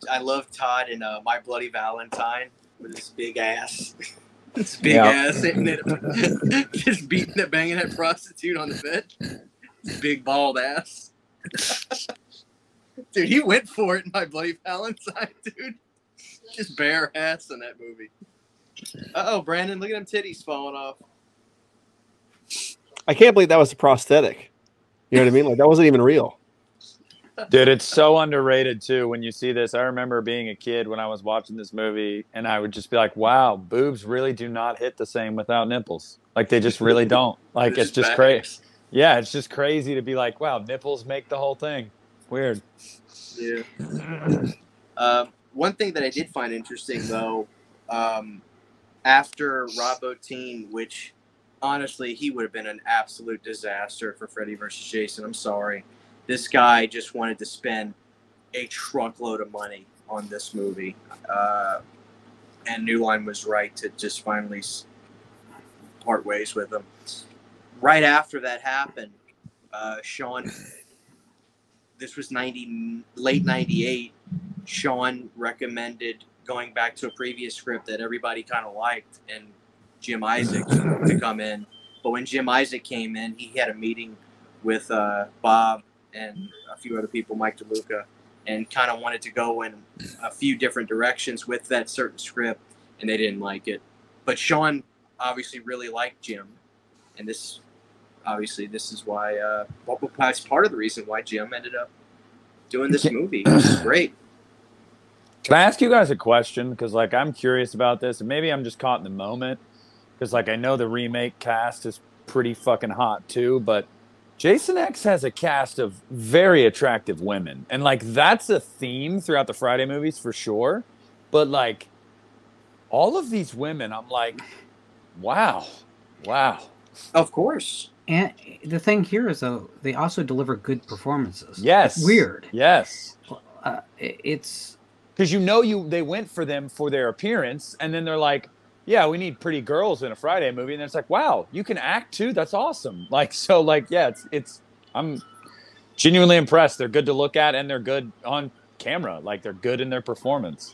Todd in My Bloody Valentine with his big ass. This big ass hitting it, just banging that prostitute on the bed. His big bald ass. Dude, he went for it in My Bloody Valentine, dude. Just bare ass in that movie. Uh-oh, Brandon, look at them titties falling off. I can't believe that was a prosthetic. You know what I mean? Like, that wasn't even real. Dude, it's so underrated, too, when you see this. I remember being a kid when I was watching this movie, and I would just be like, wow, boobs really do not hit the same without nipples. Like, they just really don't. Like, it's just crazy. Yeah, it's just crazy to be like, wow, nipples make the whole thing. Weird. Yeah. One thing that I did find interesting, though, after Rob Bottin, which, honestly, he would have been an absolute disaster for Freddy vs. Jason. I'm sorry. This guy just wanted to spend a truckload of money on this movie. And New Line was right to just finally part ways with him. Right after that happened, Sean, this was late 98, Sean recommended going back to a previous script that everybody kind of liked, and Jim Isaac to come in. But when Jim Isaac came in, he had a meeting with Bob and a few other people, Mike DeLuca, and kind of wanted to go in a few different directions with that certain script, and they didn't like it. But Sean obviously really liked Jim, and this is why, that's part of the reason why Jim ended up doing this movie, which is great. Can I ask you guys a question? Because, like, I'm curious about this, and maybe I'm just caught in the moment, because, like, I know the remake cast is pretty fucking hot, too, but Jason X has a cast of very attractive women. And, like, that's a theme throughout the Friday movies for sure. But, like, all of these women, I'm like, wow. Of course. And the thing here is, though, they also deliver good performances. Yes. It's weird. Yes. It's... Because they went for them for their appearance, and then they're like, yeah, we need pretty girls in a Friday movie, and it's like, wow, you can act too. That's awesome. Like, so, like, yeah, I'm genuinely impressed. They're good to look at, and they're good on camera. Like, they're good in their performance.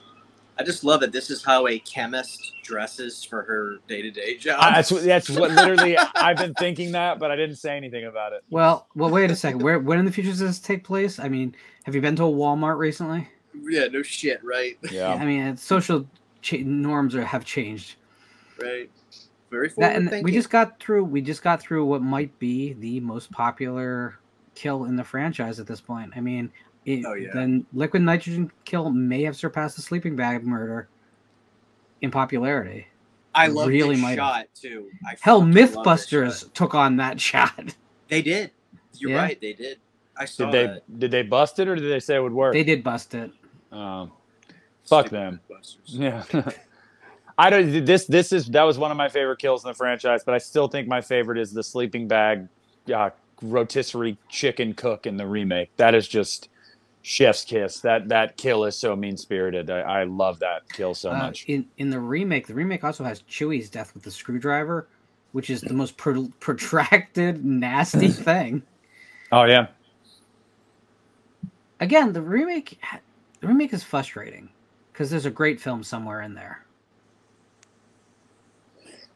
I just love that this is how a chemist dresses for her day-to-day job. That's what literally I've been thinking that, but I didn't say anything about it. Well, wait a second. When in the future does this take place? I mean, have you been to a Walmart recently? Yeah, no shit, right? Yeah. I mean, social norms have changed. Right. Very forward-thinking. We just got through what might be the most popular kill in the franchise at this point. I mean, Oh, yeah. then liquid nitrogen kill may have surpassed the sleeping bag murder in popularity. I love really this might have. shot too. Hell, fucking love this Mythbusters shot. took on that shot. They did. You're Yeah. right. They did. I saw Did that. they bust it or did they say it would work? They did bust it. Fuck Stupid them. Mythbusters. Yeah. I don't. That was one of my favorite kills in the franchise, but I still think my favorite is the sleeping bag, rotisserie chicken cook in the remake. That is just chef's kiss. That kill is so mean spirited. I love that kill so much. In the remake also has Chewie's death with the screwdriver, which is the most protracted, nasty thing. Oh yeah. Again, the remake is frustrating because there's a great film somewhere in there.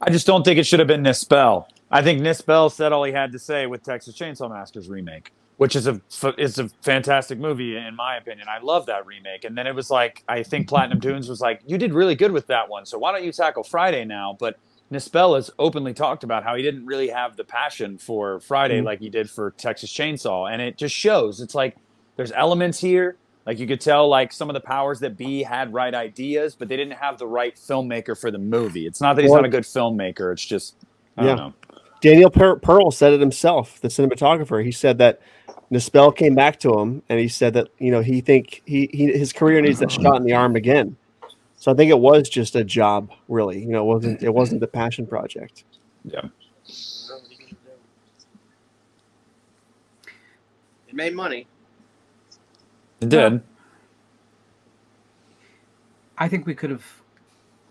I just don't think it should have been Nispel. I think Nispel said all he had to say with Texas Chainsaw Massacre's remake, which is a fantastic movie in my opinion. I love that remake. And then it was like, I think Platinum Dunes was like, you did really good with that one, so why don't you tackle Friday now? But Nispel has openly talked about how he didn't really have the passion for Friday like he did for Texas Chainsaw, and it just shows. It's like there's elements here. Like you could tell, like some of the powers that be had right ideas, but they didn't have the right filmmaker for the movie. It's not that he's not a good filmmaker. It's just, I don't know. Daniel Pearl said it himself, the cinematographer. He said that Nispel came back to him, and he said that he his career needs that shot in the arm again. So I think it was just a job, really. It wasn't the passion project. Yeah. It made money. It did. I think we could have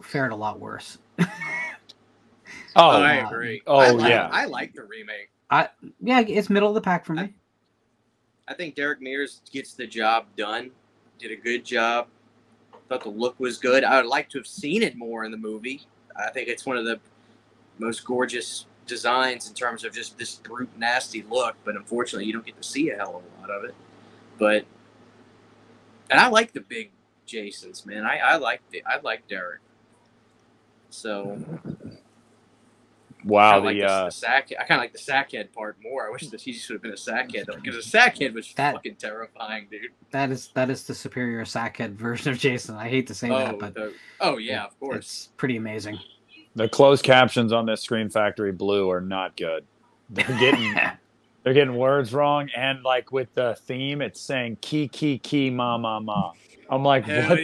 fared a lot worse. I agree. I like the remake. Yeah, it's middle of the pack for me. I think Derek Mears gets the job done. Did a good job. Thought the look was good. I would like to have seen it more in the movie. I think it's one of the most gorgeous designs in terms of just this brute, nasty look. But unfortunately, you don't get to see a hell of a lot of it. And I like the big Jasons, man. I like Derek. So. Wow, I kind of like the sackhead part more. I wish that he just would have been a sackhead, because a sackhead was fucking terrifying, dude. That is the superior sackhead version of Jason. I hate to say that, but yeah, of course, it's pretty amazing. The closed captions on this Scream Factory Blue are not good. They're getting words wrong, and like with the theme, it's saying key ma ma ma. I'm like, what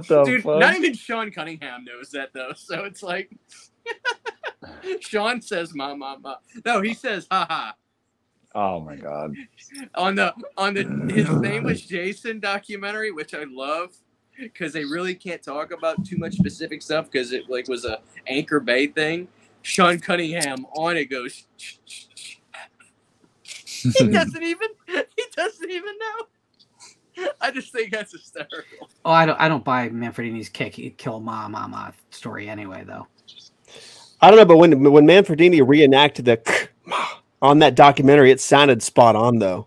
the dude? fuck? Not even Sean Cunningham knows that though, so it's like. Sean says ma ma ma. No, he says ha ha. Oh my god. On the His Name Was Jason documentary, which I love, because they really can't talk about too much specific stuff because it like was a Anchor Bay thing. Sean Cunningham on it goes. He doesn't even know. I just think that's hysterical. Oh, I don't buy Manfredini's kill ma ma ma story anyway though. I don't know, but when Manfredini reenacted the on that documentary, it sounded spot on, though.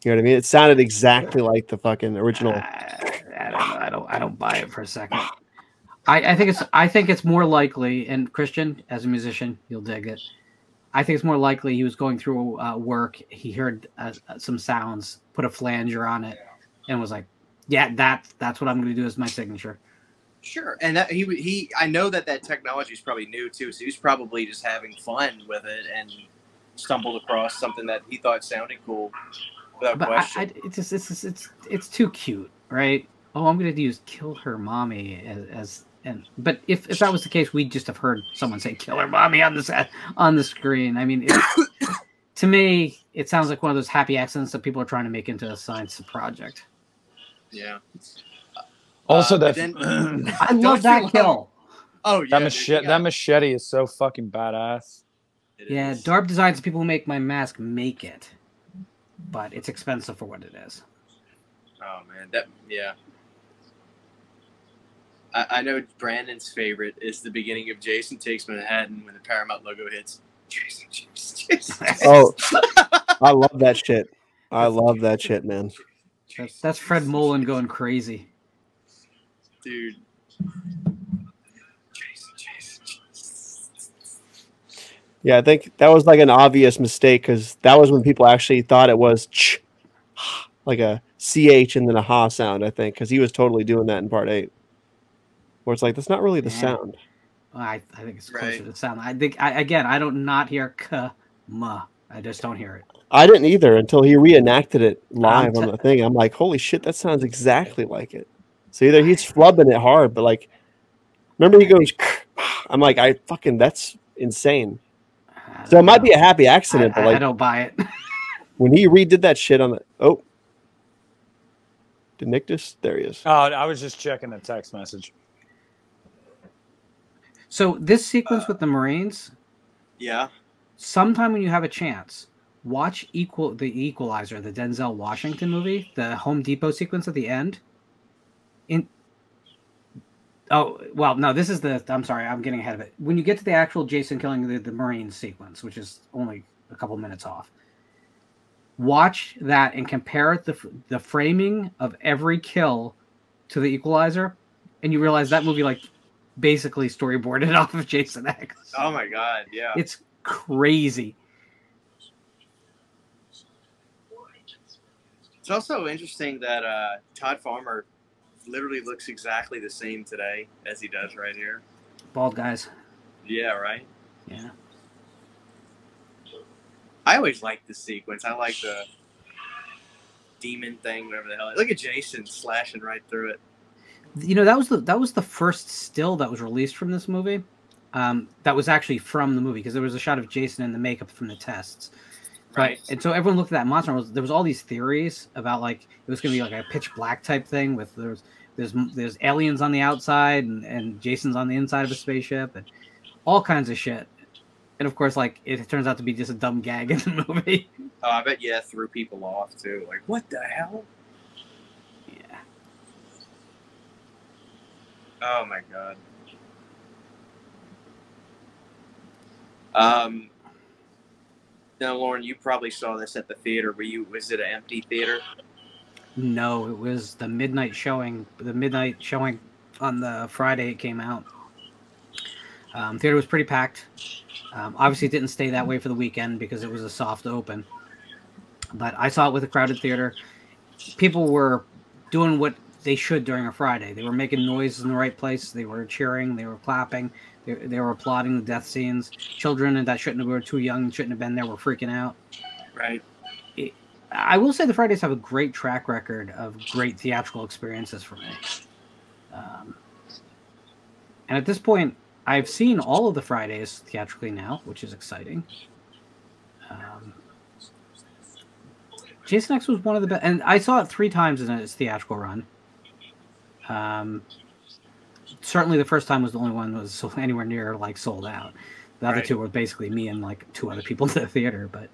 You know what I mean? It sounded exactly like the fucking original. I don't buy it for a second. I think it's more likely, and Christian, as a musician, you'll dig it. I think it's more likely he was going through work. He heard some sounds, put a flanger on it, and was like, "Yeah, that's what I'm going to do as my signature." Sure, and that he I know that technology is probably new too, so he was probably just having fun with it and stumbled across something that he thought sounded cool without question. It's too cute, right? Oh, I'm going to use "kill her mommy" but if that was the case, we'd just have heard someone say "kill her mommy" on the screen. I mean, to me, it sounds like one of those happy accidents that people are trying to make into a science project. Yeah. Also, I love that kill. Oh yeah, that machete is so fucking badass. Yeah, Darb Designs, people who make my mask make it, but it's expensive for what it is. Oh man, I know Brandon's favorite is the beginning of Jason Takes Manhattan when the Paramount logo hits. Jason. Oh, I love that shit. I love that shit, man. That's Fred Mullen going crazy. Dude. Yeah, I think that was like an obvious mistake because that was when people actually thought it was like a ch and then a ha sound. I think because he was totally doing that in part 8, where it's like that's not really the sound. I think it's closer to sound. I think I don't not hear k ma. I just don't hear it. I didn't either until he reenacted it live on the thing. I'm like, holy shit, that sounds exactly like it. So either he's flubbing it hard, but like, remember he goes, I'm like, that's insane. So it might be a happy accident, but like, I don't buy it. when he redid that shit on the, did Nick just, there he is. Oh, I was just checking the text message. So this sequence with the Marines, Yeah. sometime when you have a chance, watch the Equalizer, the Denzel Washington movie, the Home Depot sequence at the end. This is I'm sorry, I'm getting ahead of it. When you get to the actual Jason killing the Marines sequence, which is only a couple minutes off, watch that and compare the framing of every kill to the Equalizer, and you realize that movie like basically storyboarded off of Jason X. Oh my god, yeah. It's crazy. It's also interesting that Todd Farmer literally looks exactly the same today as he does right here. Bald guys. Yeah, right? Yeah. I always liked this sequence. I like the demon thing, whatever the hell. Look at Jason slashing right through it. You know, that was the first still that was released from this movie. That was actually from the movie because there was a shot of Jason in the makeup from the tests. Right. And so everyone looked at that monster. There was all these theories about like it was going to be like a pitch black type thing with there's aliens on the outside and Jason's on the inside of a spaceship and all kinds of shit. And of course, like it turns out to be just a dumb gag in the movie. Oh, I bet that threw people off too. Like, what the hell? Yeah. Oh my god. Now, Lauren, you probably saw this at the theater. Was it an empty theater? No, it was the midnight showing. The midnight showing on the Friday it came out. Theater was pretty packed. Obviously, it didn't stay that way for the weekend because it was a soft open. But I saw it with a crowded theater. People were doing what they should during a Friday. They were making noises in the right place. They were cheering. They were clapping. They were applauding the death scenes. Children that were too young, shouldn't have been there, were freaking out. Right. I will say the Fridays have a great track record of great theatrical experiences for me. And at this point, I've seen all of the Fridays theatrically now, which is exciting. Jason X was one of the best, and I saw it 3 times in its theatrical run. Certainly the first time was the only one that was anywhere near like sold out. The other 2 were basically me and like 2 other people in the theater, but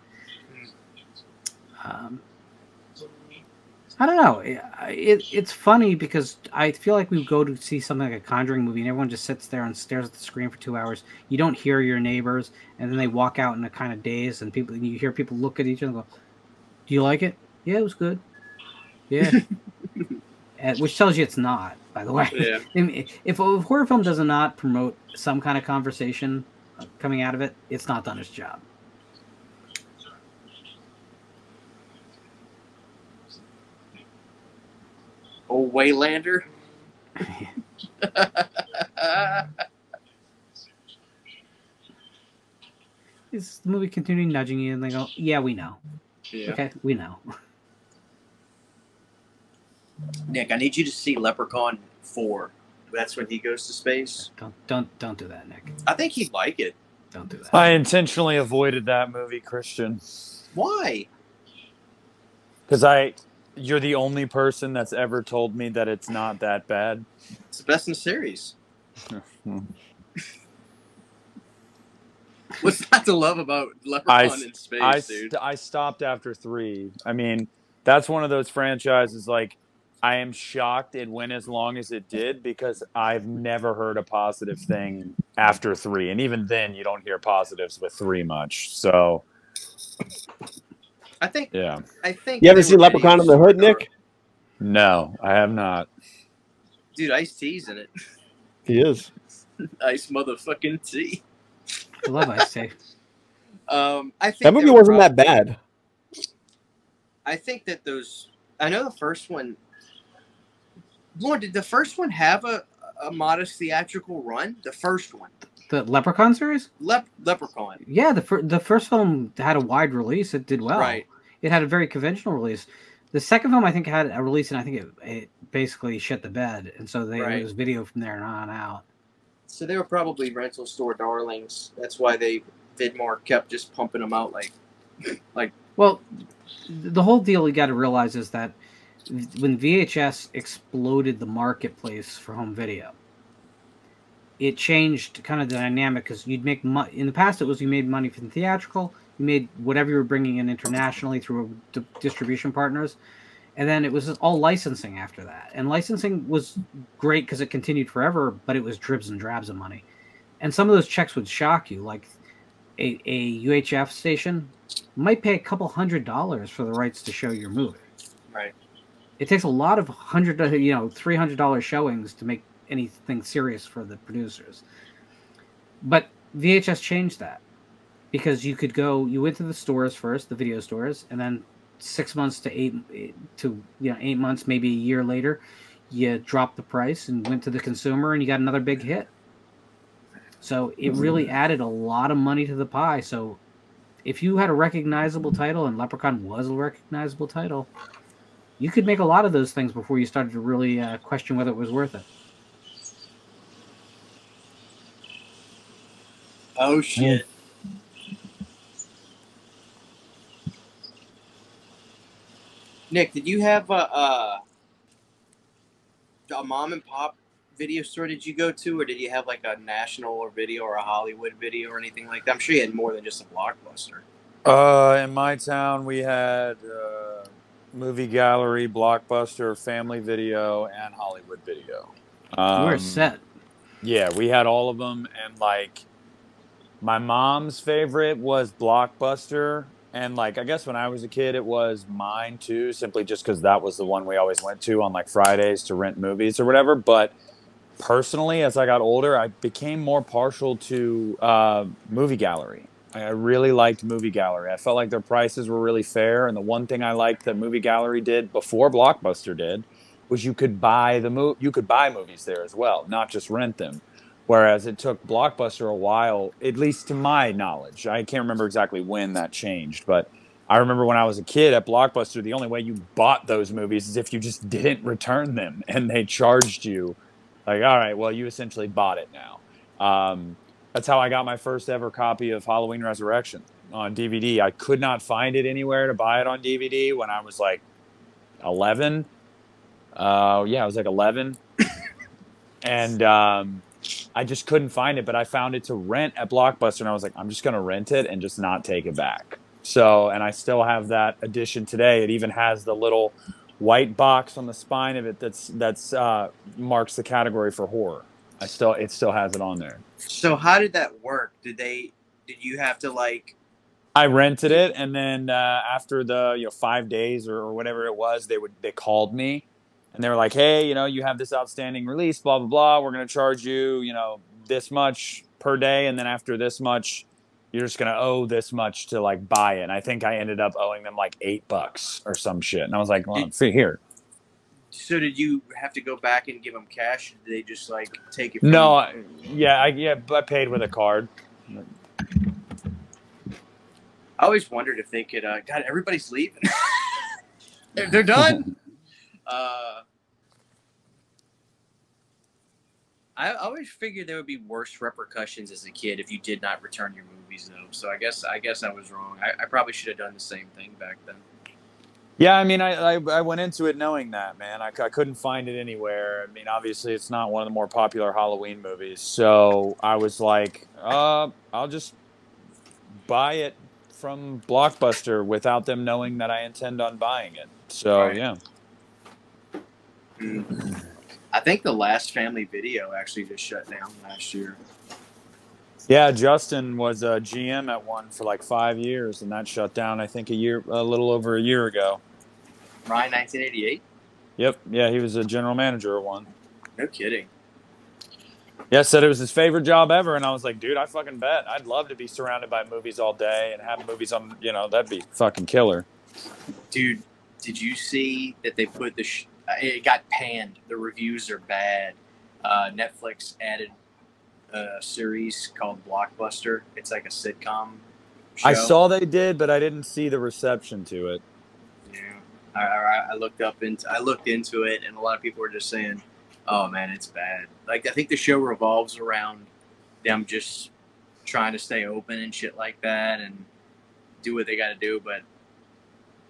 I don't know. It's funny because I feel like we go to see something like a Conjuring movie and everyone just sits there and stares at the screen for 2 hours. You don't hear your neighbors, and then they walk out in a kind of daze, and you hear people look at each other and go, "Do you like it?" "Yeah, it was good." "Yeah." Which tells you it's not, by the way. Yeah. If a horror film does not promote some kind of conversation coming out of it, it's not done its job. Old Waylander. Is the movie continuing nudging you and they go, "Yeah, we know." Yeah. Okay, we know. Nick, I need you to see Leprechaun 4. That's when he goes to space. Don't do that, Nick. I think he'd like it. Don't do that. I intentionally avoided that movie, Christian. Why? Because you're the only person that's ever told me that it's not that bad. It's the best in the series. What's not to love about Leprechaun in space, dude? I stopped after 3. I mean, that's one of those franchises, like, I am shocked it went as long as it did because I've never heard a positive thing after 3. And even then, you don't hear positives with 3 much. So, I think. Yeah. You haven't seen Leprechaun in the Hood, Nick? No, I have not. Dude, Ice-T's in it. He is. Ice motherfucking T. I love Ice-T. I think that movie wasn't that bad. I think that those I know the first one. Lord, did the first one have a modest theatrical run? The first one. The Leprechaun series? Leprechaun. Yeah, the first film had a wide release. It did well. Right. It had a very conventional release. The second film, I think, had a release, and I think it basically shit the bed. And so it was video from there on out. So they were probably rental store darlings. That's why Vidmar kept just pumping them out like. Well, the whole deal you got to realize is that when VHS exploded the marketplace for home video, it changed kind of the dynamic, because you'd make money. In the past, it was you made money from theatrical, you made whatever you were bringing in internationally through distribution partners, and then it was all licensing after that. And licensing was great because it continued forever, but it was dribs and drabs of money. And some of those checks would shock you, like a UHF station might pay a couple $100 for the rights to show your movie. Right. It takes a lot of $300 showings to make anything serious for the producers. But VHS changed that, because you went to the stores first, the video stores, and then 6 months to 8 months, maybe a year later, you dropped the price and went to the consumer, and you got another big hit. So it really added a lot of money to the pie. So if you had a recognizable title, and Leprechaun was a recognizable title, you could make a lot of those things before you started to really question whether it was worth it. Oh shit! Nick, did you have a mom and pop video store did you go to, or did you have like a national or video or a Hollywood video or anything like that? I'm sure you had more than just a Blockbuster. In my town, we had Movie Gallery, Blockbuster, Family Video, and Hollywood Video. You were set. Yeah, we had all of them, and like my mom's favorite was Blockbuster, and like I guess when I was a kid, it was mine too, simply just because that was the one we always went to on like Fridays to rent movies or whatever. But personally, as I got older, I became more partial to Movie Gallery. I really liked Movie Gallery. I felt like their prices were really fair, and the one thing I liked that Movie Gallery did before Blockbuster did was you could buy movies there as well, not just rent them. Whereas it took Blockbuster a while, at least to my knowledge. I can't remember exactly when that changed, but I remember when I was a kid at Blockbuster, the only way you bought those movies is if you just didn't return them, and they charged you. Like, all right, well, you essentially bought it now. That's how I got my first ever copy of Halloween Resurrection on DVD. I could not find it anywhere to buy it on DVD when I was like 11. I was like 11. And I just couldn't find it, but I found it to rent at Blockbuster, and I was like, I'm just going to rent it and just not take it back. So, and I still have that edition today. It even has the little white box on the spine of it that's marks the category for horror. It still has it on there. So how did that work? Did you have to like? I rented it, and then after the 5 days or whatever it was, they called me, and they were like, hey, you have this outstanding release, blah blah blah. We're gonna charge you, this much per day, and then after this much, you're just gonna owe this much to like buy it. And I think I ended up owing them like $8 or some shit, and I was like, well, here. So did you have to go back and give them cash? Did they just like take it? No, I paid with a card. I always wondered if they could. God, everybody's leaving. They're done. I always figured there would be worse repercussions as a kid if you did not return your movies, though. So I guess I was wrong. I probably should have done the same thing back then. Yeah, I mean, I went into it knowing that, man. I couldn't find it anywhere. I mean, obviously, it's not one of the more popular Halloween movies. So I was like, I'll just buy it from Blockbuster without them knowing that I intend on buying it. So, right. Yeah. I think the last Family Video actually just shut down last year. Yeah, Justin was a GM at one for like 5 years, and that shut down, I think, a little over a year ago. Ryan, 1988? Yep. Yeah, he was a general manager at one. No kidding. Yeah, said it was his favorite job ever, and I was like, dude, I fucking bet. I'd love to be surrounded by movies all day and have movies on, that'd be fucking killer. Dude, Did you see that they put it got panned? The reviews are bad. Netflix added a series called Blockbuster. It's like a sitcom show. I saw they did, but I didn't see the reception to it. Yeah, I looked into it, and a lot of people were just saying, "Oh man, it's bad." Like I think the show revolves around them just trying to stay open and shit like that, and do what they got to do. But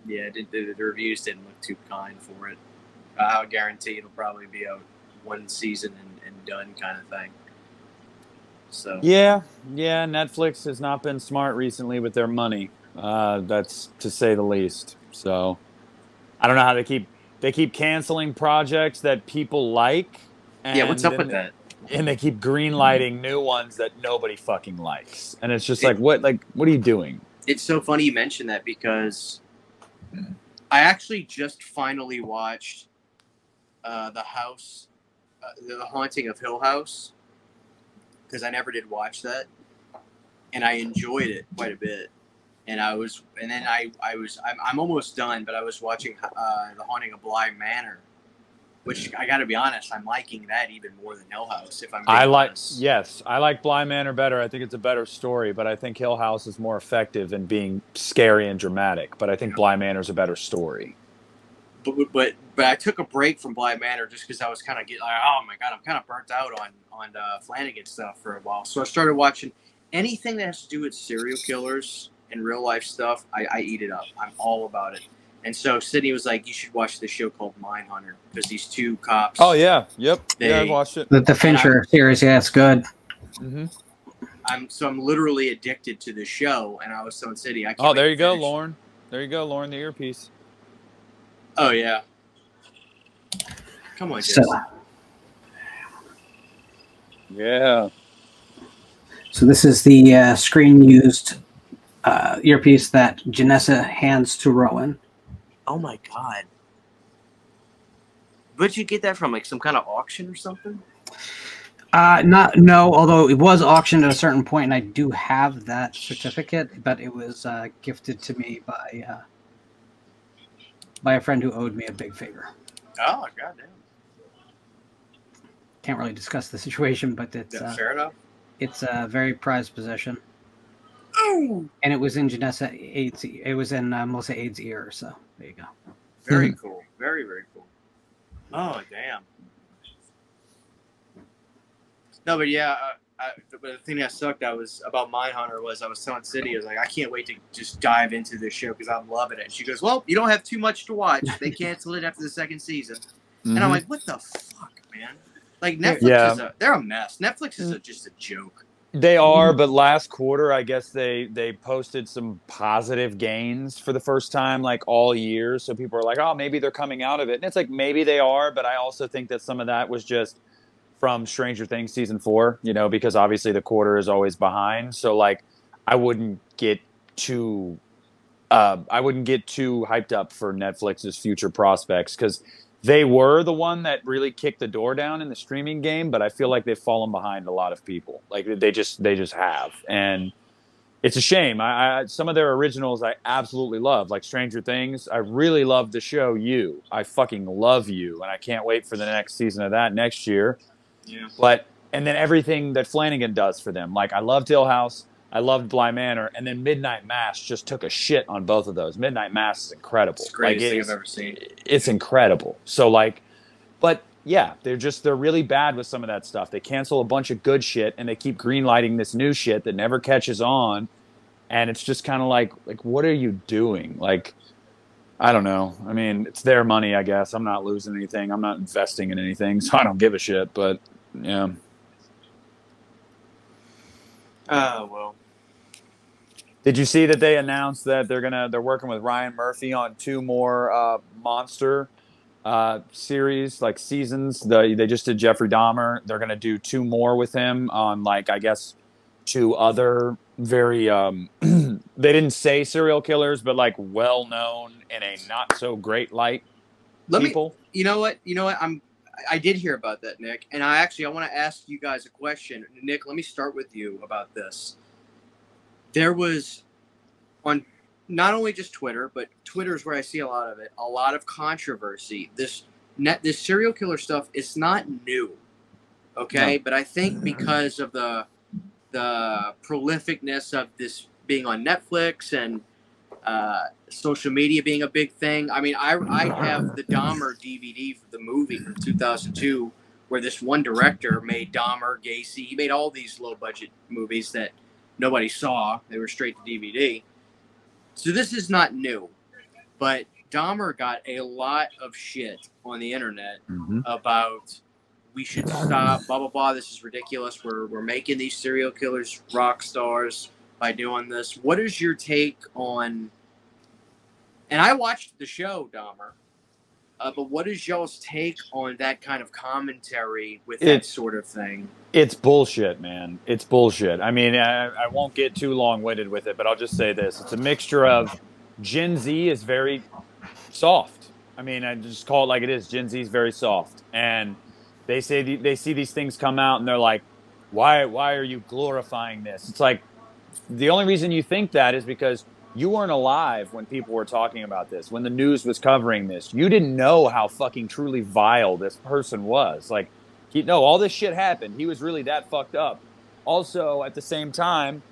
yeah, the reviews didn't look too kind for it. I would guarantee it'll probably be a one season and done kind of thing. So yeah, Netflix has not been smart recently with their money. That's to say the least. So I don't know how they keep canceling projects that people like. And yeah, what's up with that? And they keep greenlighting new ones that nobody fucking likes. And it's just what are you doing? It's so funny you mentioned that because I actually just finally watched The Haunting of Hill House, because I never did watch that, and I enjoyed it quite a bit. And I'm almost done, but I was watching The Haunting of Bly Manor, which I got to be honest, I'm liking that even more than Hill House. If I'm being honest. Yes, I like Bly Manor better. I think it's a better story, but I think Hill House is more effective in being scary and dramatic. But I think Bly Manor is a better story. But I took a break from Bly Manor just because I was kind of getting like, oh my god, I'm kind of burnt out on Flanagan stuff for a while. So I started watching anything that has to do with serial killers and real life stuff. I eat it up. I'm all about it. And so Sydney was like, you should watch this show called Mindhunter, because these two cops. Oh yeah, yep, I watched it. The Fincher series, yeah, it's good. Mm-hmm. I'm literally addicted to the show, and I was telling Sydney, I can't. Oh, there you go, Lauren. There you go, Lauren, the earpiece. Oh yeah. Come on, Jason. Yeah. So this is the screen-used earpiece that Janessa hands to Rowan. Oh my god. Where'd you get that from? Like some kind of auction or something? No, although it was auctioned at a certain point, and I do have that certificate, but it was gifted to me by a friend who owed me a big favor. Oh, goddamn. Can't really discuss the situation, but it's fair enough. It's a very prized possession. Oh! And it was in Janessa Aids. It was in Melissa Aids' ear, so there you go. Very cool. Very, very cool. Oh, damn. No, but yeah, but the thing that sucked about Mindhunter was I was telling City, I was like, I can't wait to just dive into this show because I'm loving it. And she goes, well, you don't have too much to watch. They canceled it after the second season. Mm-hmm. And I'm like, what the fuck, man? Like, Netflix they're a mess. Netflix is just a joke. They are, but last quarter, I guess they posted some positive gains for the first time, like all year. So people are like, oh, maybe they're coming out of it. And it's like, maybe they are, but I also think that some of that was just from Stranger Things season 4, because obviously the quarter is always behind. So like, I wouldn't get too hyped up for Netflix's future prospects, because they were the one that really kicked the door down in the streaming game, but I feel like they've fallen behind a lot of people. Like they just have, and it's a shame. I some of their originals I absolutely love, like Stranger Things. I really love the show You. I fucking love You, and I can't wait for the next season of that next year. Yeah. And then everything that Flanagan does for them, like I loved Hill House, I loved Bly Manor, and then Midnight Mass just took a shit on both of those. Midnight Mass is incredible. It's the greatest thing I've ever seen. It's incredible. So but yeah, they're really bad with some of that stuff. They cancel a bunch of good shit, and they keep greenlighting this new shit that never catches on, and it's just kind of like what are you doing? Like, I don't know. I mean, it's their money, I guess. I'm not losing anything. I'm not investing in anything, so I don't give a shit. But yeah. Well. Did you see that they announced that they're working with Ryan Murphy on 2 more monster series, like seasons? They just did Jeffrey Dahmer. They're gonna do 2 more with him on, like, I guess 2 other very they didn't say serial killers, but like well known in a not so great light people. You know what? I did hear about that, Nick, and I want to ask you guys a question. Nick, let me start with you about this. There was on not only just Twitter, but Twitter is where I see a lot of it. A lot of controversy. This serial killer stuff is not new, okay? No. But I think because of the prolificness of this being on Netflix and social media being a big thing. I mean, I have the Dahmer DVD for the movie from 2002, where this one director made Dahmer, Gacy. He made all these low-budget movies that nobody saw. They were straight to DVD. So this is not new. But Dahmer got a lot of shit on the internet about we should stop, blah, blah, blah. This is ridiculous. We're making these serial killers rock stars by doing this. What is your take on... And I watched the show, Dahmer, but what is y'all's take on that kind of commentary with that sort of thing? It's bullshit, man. It's bullshit. I mean, I won't get too long-winded with it, but I'll just say this. It's a mixture of Gen Z is very soft. I mean, I just call it like it is. Gen Z is very soft. And they say they see these things come out, and they're like, why are you glorifying this? It's like, the only reason you think that is because you weren't alive when people were talking about this, when the news was covering this. You didn't know how fucking truly vile this person was. Like, no, all this shit happened. He was really that fucked up. Also, at the same time,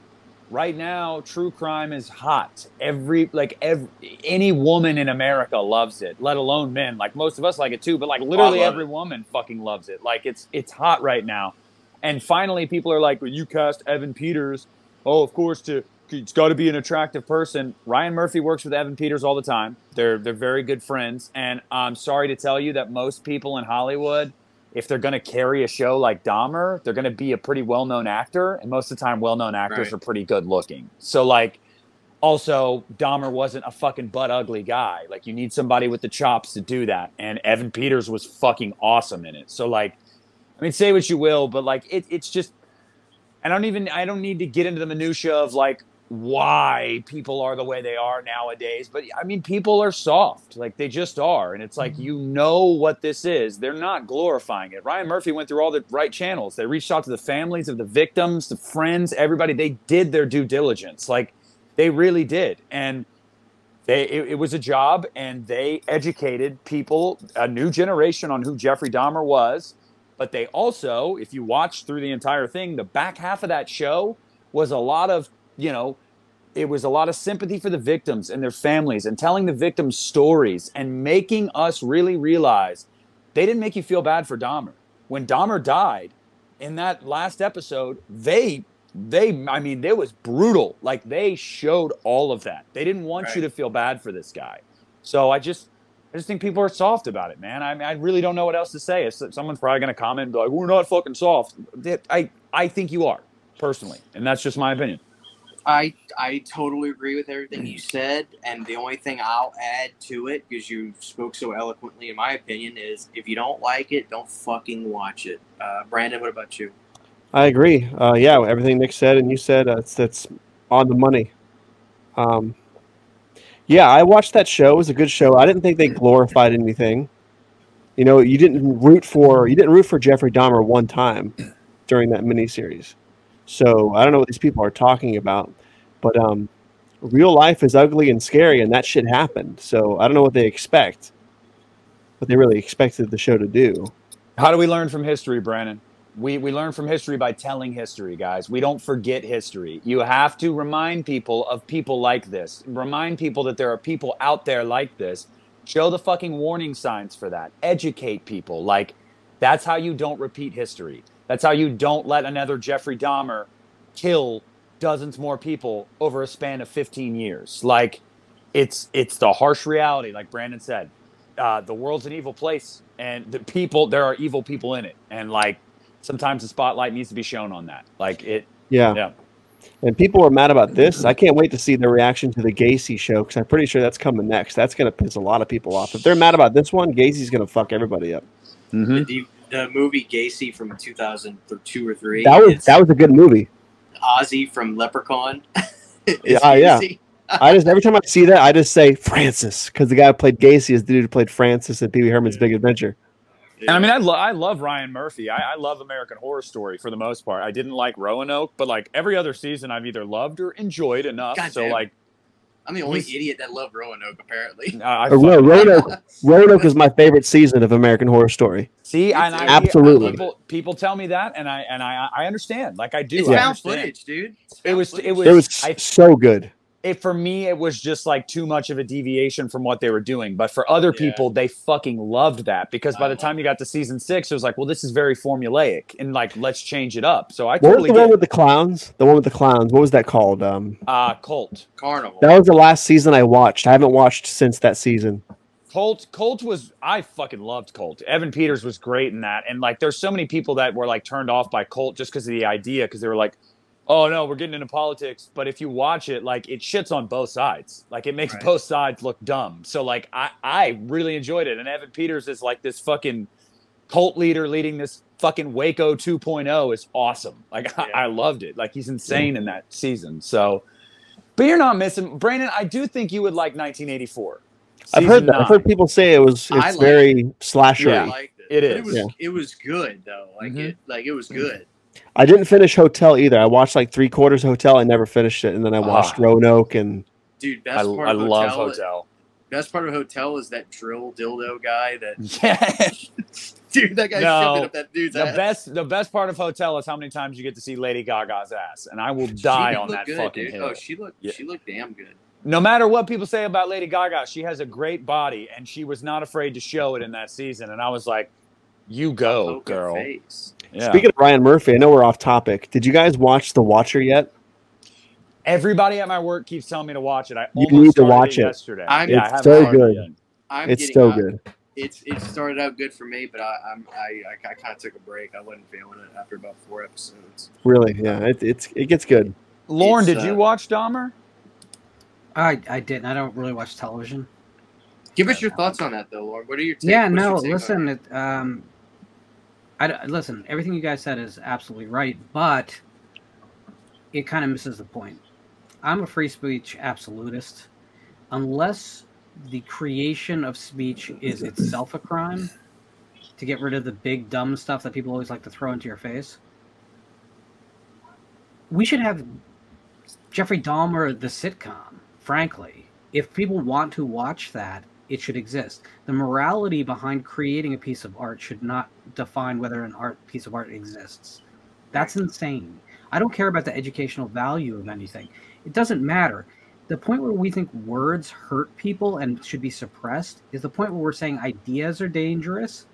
right now, true crime is hot. Any woman in America loves it, let alone men. Like, most of us like it too, but like literally every woman fucking loves it. Like, it's hot right now. And finally, people are like, well, you cast Evan Peters. Oh, of course, it's got to be an attractive person. Ryan Murphy works with Evan Peters all the time. They're very good friends. And I'm sorry to tell you that most people in Hollywood, if they're going to carry a show like Dahmer, they're going to be a pretty well-known actor. And most of the time, well-known actors are pretty good looking. So, like, also, Dahmer wasn't a fucking butt-ugly guy. Like, you need somebody with the chops to do that. And Evan Peters was fucking awesome in it. So, like, I mean, say what you will, but, like, it's just... I don't need to get into the minutia of, like, why people are the way they are nowadays. But, I mean, people are soft. Like, they just are. And it's like, you know what this is. They're not glorifying it. Ryan Murphy went through all the right channels. They reached out to the families of the victims, the friends, everybody. They did their due diligence. Like, they really did. And it was a job, and they educated people, a new generation, on who Jeffrey Dahmer was. But they also, if you watch through the entire thing, the back half of that show was a lot of, it was a lot of sympathy for the victims and their families, and telling the victims' stories and making us really realize they didn't make you feel bad for Dahmer. When Dahmer died in that last episode, I mean, it was brutal. Like, they showed all of that. They didn't want you to feel bad for this guy. So I just think people are soft about it, man. I mean, I really don't know what else to say. Someone's probably going to comment and be like, we're not fucking soft. I think you are, personally. And that's just my opinion. I totally agree with everything you said. And the only thing I'll add to it, because you spoke so eloquently, in my opinion, is if you don't like it, don't fucking watch it. Brandon, what about you? I agree. Yeah, everything Nick said and you said, that's on the money. Yeah, I watched that show. It was a good show. I didn't think they glorified anything. You didn't root for Jeffrey Dahmer one time during that miniseries. So I don't know what these people are talking about. But real life is ugly and scary, and that shit happened. So I don't know what they expect, what they really expected the show to do. How do we learn from history, Brandon? We learn from history by telling history, guys. We don't forget history. You have to remind people of people like this. Remind people that there are people out there like this. Show the fucking warning signs for that. Educate people. Like, that's how you don't repeat history. That's how you don't let another Jeffrey Dahmer kill dozens more people over a span of 15 years. Like, it's the harsh reality, like Brandon said. The world's an evil place, and there are evil people in it. And, like, sometimes the spotlight needs to be shown on that. Like, yeah. And people are mad about this. I can't wait to see the reaction to the Gacy show, because I'm pretty sure that's coming next. That's going to piss a lot of people off. If they're mad about this one, Gacy's going to fuck everybody up. The movie Gacy from 2002 or 3. That was a good movie. Ozzy from Leprechaun. Yeah. Every time I see that, I just say Francis, because the guy who played Gacy is the dude who played Francis in Pee Wee Herman's Big Adventure. And I mean, I love Ryan Murphy. I love American Horror Story for the most part. I didn't like Roanoke, but like every other season, I've either loved or enjoyed enough. So like, I'm the only idiot that loved Roanoke, apparently. Roanoke is my favorite season of American Horror Story. See, absolutely. People tell me that, and I understand. Like I do. It's found footage, dude. It was so good. For me, it was just like too much of a deviation from what they were doing. But for other people, they fucking loved that because by the time you got to season 6, it was like, well, this is very formulaic and like, let's change it up. So I totally What was the one with the clowns? The one with the clowns. What was that called? Cult. Carnival. That was the last season I watched. I haven't watched since that season. Colt was, I fucking loved Colt. Evan Peters was great in that. And like, there's so many people that were like turned off by Colt just because of the idea. Because they were like, oh no, we're getting into politics. But if you watch it, like it shits on both sides. Like it makes both sides look dumb. So like I really enjoyed it. And Evan Peters is like this fucking cult leader leading this fucking Waco 2.0 is awesome. Like I loved it. Like he's insane in that season. So, but you're not missing Brandon. I do think you would like 1984. I've heard that. I've heard people say it's very slashery. Yeah, I liked it. It is. It was good though. Like it was good. I didn't finish Hotel either. I watched like 3/4 of Hotel. I never finished it, and then I watched Roanoke. And dude, I love Hotel. Best part of Hotel is that drill dildo guy. Dude, that guy's shoving up that dude's ass. The best part of Hotel is how many times you get to see Lady Gaga's ass, and I will die on that fucking hill. Oh, she looked damn good. No matter what people say about Lady Gaga, she has a great body, and she was not afraid to show it in that season. And I was like, "You go, girl." Yeah. Speaking of Ryan Murphy, I know we're off topic. Did you guys watch The Watcher yet? Everybody at my work keeps telling me to watch it. You need to watch it yesterday. It's so good. It's so good. It started out good for me, but I kind of took a break. I wasn't feeling it after about 4 episodes. Really? Yeah, it gets good. Lauren, did you watch Dahmer? I didn't. I don't really watch television. Give us your thoughts on that, though, Lauren. What are your takes? Yeah, no, listen. Listen, everything you guys said is absolutely right, but it kind of misses the point. I'm a free speech absolutist. Unless the creation of speech is itself a crime, to get rid of the big dumb stuff that people always like to throw into your face, we should have Jeffrey Dahmer, the sitcom, frankly. If people want to watch that, it should exist. The morality behind creating a piece of art should not define whether an piece of art exists. That's insane. I don't care about the educational value of anything. It doesn't matter. The point where we think words hurt people and should be suppressed is the point where we're saying ideas are dangerous.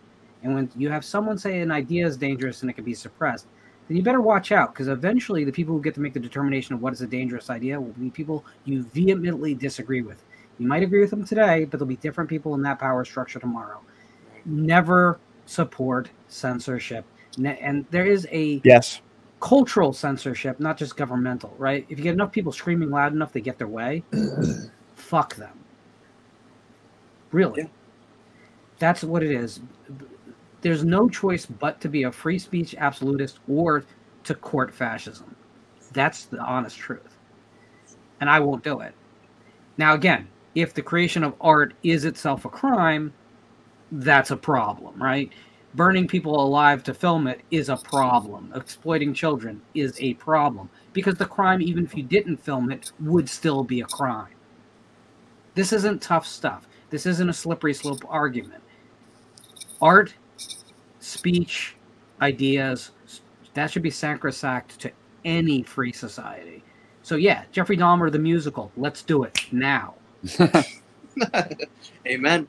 And when you have someone say an idea is dangerous and it can be suppressed, then you better watch out, because eventually the people who get to make the determination of what is a dangerous idea will be people you vehemently disagree with. You might agree with them today, but there'll be different people in that power structure tomorrow. Never support censorship. And there is a cultural censorship, not just governmental, right? If you get enough people screaming loud enough, they get their way. Fuck them. Really. Yeah. That's what it is. There's no choice but to be a free speech absolutist or to court fascism. That's the honest truth. And I won't do it. Now, again, if the creation of art is itself a crime, that's a problem, right? Burning people alive to film it is a problem. Exploiting children is a problem. Because the crime, even if you didn't film it, would still be a crime. This isn't tough stuff. This isn't a slippery slope argument. Art, speech, ideas, that should be sacrosanct to any free society. So yeah, Jeffrey Dahmer, the musical, let's do it now. Amen.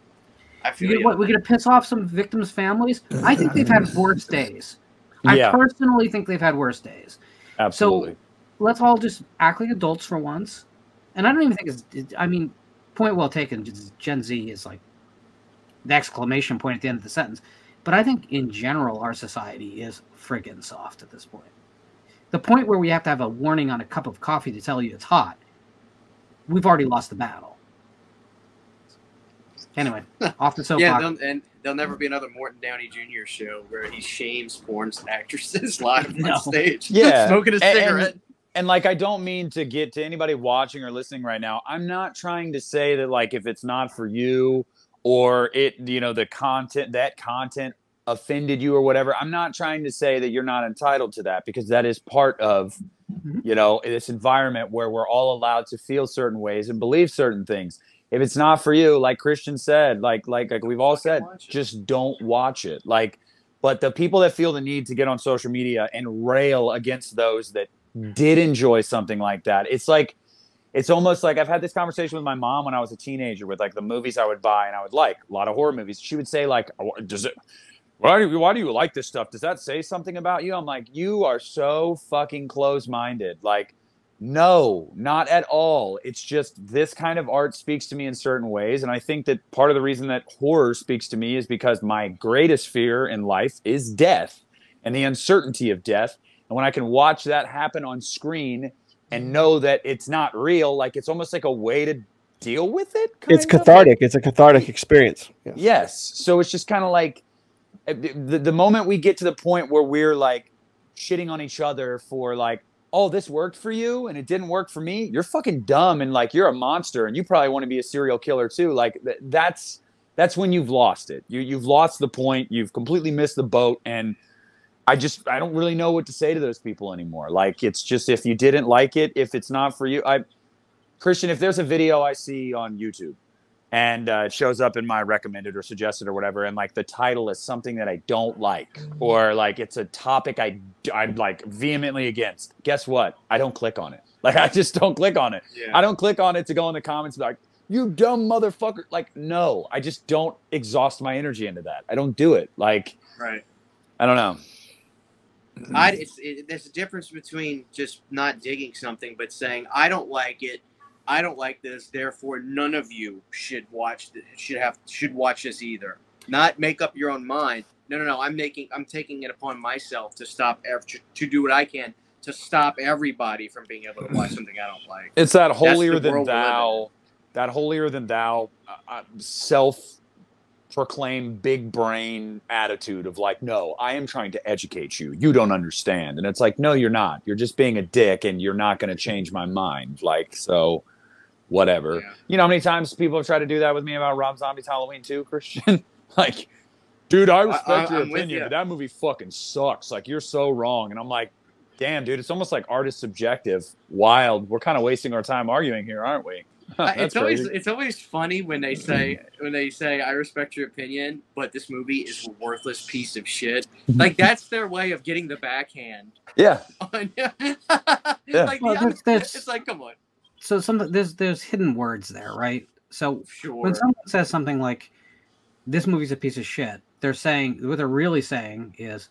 I feel you know what? We're going to piss off some victims' families. I think they've had worse days. I personally think they've had worse days. Absolutely. So let's all just act like adults for once. And I don't even think I mean, point well taken. Gen Z is like the exclamation point at the end of the sentence. But I think in general, our society is friggin' soft at this point. The point where we have to have a warning on a cup of coffee to tell you it's hot, we've already lost the battle. Anyway, off the soapbox. Yeah, there'll never be another Morton Downey Jr. show where he shames porn actresses live on stage. Yeah, smoking a cigarette. And like, I don't mean to get to anybody watching or listening right now. I'm not trying to say that like if it's not for you or it, you know, that content offended you or whatever. I'm not trying to say that you're not entitled to that, because that is part of You know, in this environment where we're all allowed to feel certain ways and believe certain things. If it's not for you, like Christian said, like we've all said, just don't watch it. Like, but the people that feel the need to get on social media and rail against those that did enjoy something like that, it's like, it's almost like I've had this conversation with my mom when I was a teenager with like the movies I would buy and I would like a lot of horror movies. She would say like, does it, why do you like this stuff? Does that say something about you? I'm like, you are so fucking close-minded. Like, no, not at all. It's just this kind of art speaks to me in certain ways. And I think that part of the reason that horror speaks to me is because my greatest fear in life is death and the uncertainty of death. And when I can watch that happen on screen and know that it's not real, like it's almost like a way to deal with it. It's cathartic. It's a cathartic experience. Yes. So it's just kind of like, the moment we get to the point where we're like shitting on each other for like, oh, this worked for you and it didn't work for me, you're fucking dumb and like you're a monster and you probably want to be a serial killer too. Like that's when you've lost it. You've lost the point. You've completely missed the boat. And I don't really know what to say to those people anymore. Like, it's just, if you didn't like it, if it's not for you, Christian, if there's a video I see on YouTube and it shows up in my recommended or suggested or whatever, and like the title is something that I don't like, or like it's a topic I'm like vehemently against, guess what? I don't click on it. Like, I just don't click on it. Yeah. I don't click on it to go in the comments and be like, you dumb motherfucker. Like, no, I just don't exhaust my energy into that. I don't do it. Like, right. I don't know. There's a difference between just not digging something, but saying, I don't like it. I don't like this, therefore none of you should watch this either. Not make up your own mind. No. I'm taking it upon myself to to do what I can to stop everybody from being able to watch something I don't like. It's that holier than thou, self-proclaimed big brain attitude of like, no, I am trying to educate you. You don't understand. And it's like, no, you're not. You're just being a dick and you're not going to change my mind. Like, so whatever. Yeah. You know how many times people have tried to do that with me about Rob Zombie's Halloween 2, Christian? Like, dude, I respect your opinion, but that movie fucking sucks. Like, you're so wrong. And I'm like, damn, dude, it's almost like art is subjective. Wild. We're kind of wasting our time arguing here, aren't we? It's always funny when they say I respect your opinion, but this movie is a worthless piece of shit. Like, that's their way of getting the backhand. Yeah. Yeah. Like, well, it's like, come on. So there's hidden words there, right? So when someone says something like, this movie's a piece of shit, they're saying, what they're really saying is,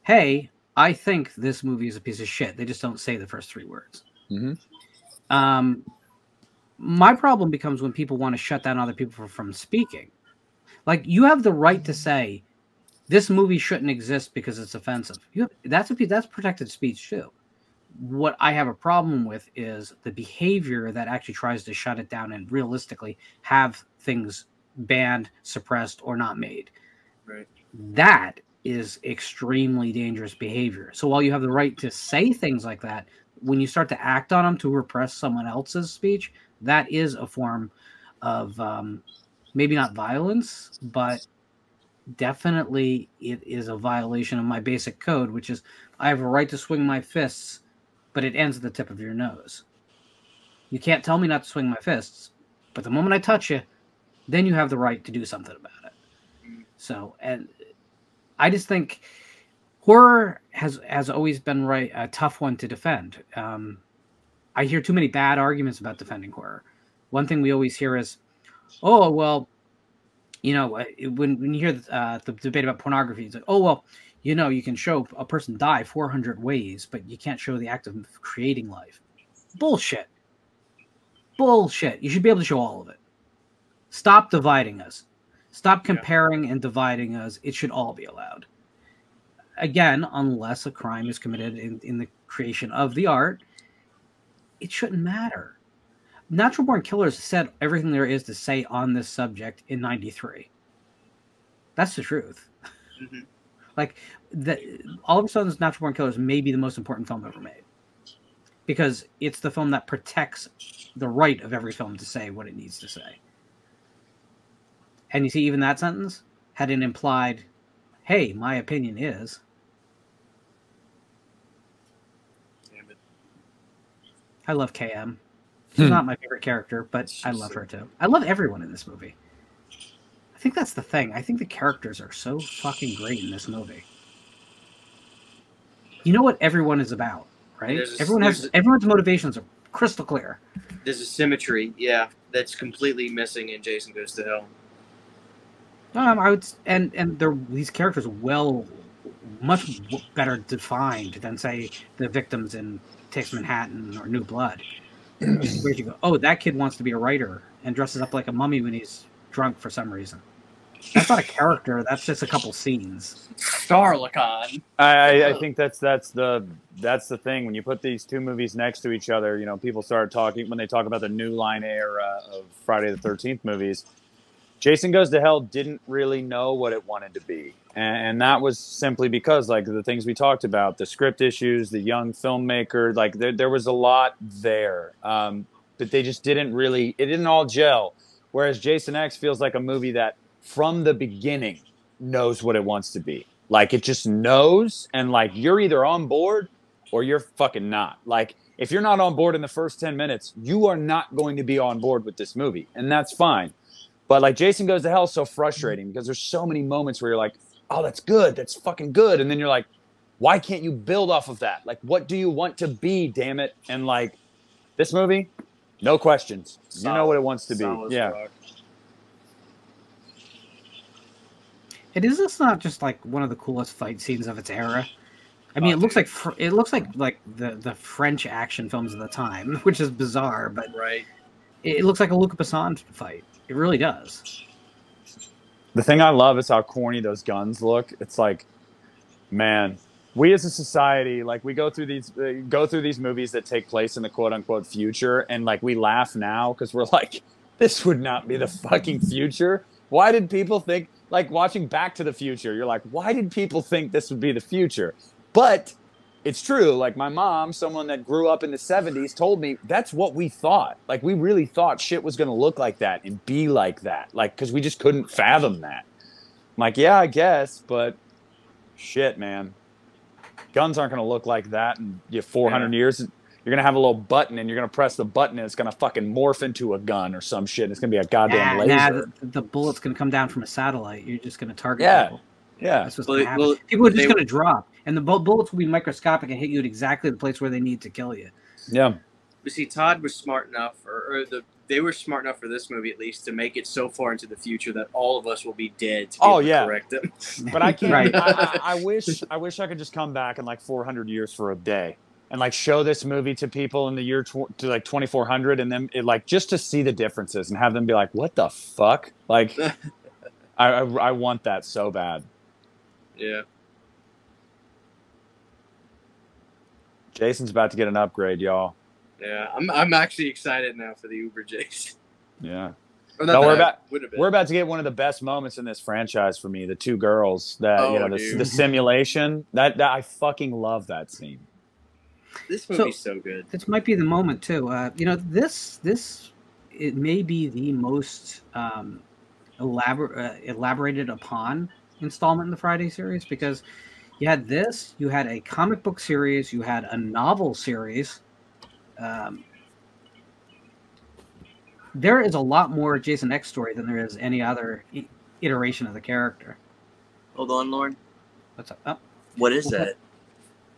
hey, I think this movie is a piece of shit. They just don't say the first three words. Mm-hmm. My problem becomes when people want to shut down other people from speaking. Like, you have the right to say, this movie shouldn't exist because it's offensive. That's protected speech too. What I have a problem with is the behavior that actually tries to shut it down and realistically have things banned, suppressed, or not made. Right. That is extremely dangerous behavior. So while you have the right to say things like that, when you start to act on them to repress someone else's speech, that is a form of maybe not violence, but definitely it is a violation of my basic code, which is I have a right to swing my fists, but it ends at the tip of your nose. You can't tell me not to swing my fists, but the moment I touch you, then you have the right to do something about it. So, and I just think horror has always been a tough one to defend. I hear too many bad arguments about defending horror. One thing we always hear is, oh, well, you know, when you hear the debate about pornography, it's like, oh, well, you know, you can show a person die 400 ways, but you can't show the act of creating life. Bullshit. Bullshit. You should be able to show all of it. Stop dividing us. Stop comparing and dividing us. It should all be allowed. Again, unless a crime is committed in the creation of the art, it shouldn't matter. Natural Born Killers said everything there is to say on this subject in '93. That's the truth. Mm-hmm. Like, Oliver Stone's Natural Born Killers may be the most important film ever made, because it's the film that protects the right of every film to say what it needs to say. And you see, even that sentence had an implied, hey, my opinion is. I love KM. She's not my favorite character, but I love her too. I love everyone in this movie. I think that's the thing. I think the characters are so fucking great in this movie. You know what everyone is about, right? Everyone's motivations are crystal clear. There's a symmetry, yeah, that's completely missing in Jason Goes to Hell. I would, and these characters much better defined than say the victims in Takes Manhattan or New Blood. Where you go, oh, that kid wants to be a writer and dresses up like a mummy when he's drunk for some reason. That's not a character. That's just a couple scenes. Starlicon. I think that's the thing. When you put these two movies next to each other, you know, people start talking when they talk about the New Line era of Friday the 13th movies. Jason Goes to Hell didn't really know what it wanted to be. And that was simply because, like, the things we talked about, the script issues, the young filmmaker, like, there was a lot there. But they just it didn't all gel. Whereas Jason X feels like a movie that, from the beginning, knows what it wants to be. Like, it just knows, and, like, you're either on board or you're fucking not. Like, if you're not on board in the first 10 minutes, you are not going to be on board with this movie. And that's fine. But, like, Jason Goes to Hell is so frustrating because there's so many moments where you're like, oh, that's good. That's fucking good. And then you're like, why can't you build off of that? Like, what do you want to be, damn it? And, like, this movie, no questions. You know what it wants to be. Yeah. Rock. It is just not just like one of the coolest fight scenes of its era. I mean, it looks like the French action films of the time, which is bizarre, but right. It looks like a Luc Besson fight. It really does. The thing I love is how corny those guns look. It's like, man, we as a society, like, we go through these movies that take place in the quote unquote future, and like we laugh now because we're like, this would not be the fucking future. Why did people think? Like, watching Back to the Future, you're like, why did people think this would be the future? But it's true. Like, my mom, someone that grew up in the 70s, told me that's what we thought. Like, we really thought shit was going to look like that and be like that. Like, because we just couldn't fathom that. I'm like, yeah, I guess, but shit, man. Guns aren't going to look like that in 400 years. You're going to have a little button, and you're going to press the button, and it's going to fucking morph into a gun or some shit. It's going to be a goddamn laser. The bullet's going to come down from a satellite. You're just going to target people. Yeah. That's what's going to happen. People are just going to drop, and the bullets will be microscopic and hit you at exactly the place where they need to kill you. Yeah. But see, Todd was smart enough, they were smart enough for this movie, at least, to make it so far into the future that all of us will be dead to be able to correct them. But I can't. Right. I wish I could just come back in like 400 years for a day and like show this movie to people in the year to like 2400, and then like just to see the differences and have them be like, "What the fuck?" Like, I want that so bad. Yeah. Jason's about to get an upgrade, y'all. Yeah, I'm actually excited now for the Uber Jason. Yeah. No, we're about to get one of the best moments in this franchise for me. The two girls that the simulation that I fucking love that scene. This movie's so good. This might be the moment too. This it may be the most elaborated upon installment in the Friday series, because you had this, you had a comic book series, you had a novel series. There is a lot more Jason X story than there is any other iteration of the character. Hold on, Lauren. What's up? Oh. What is that?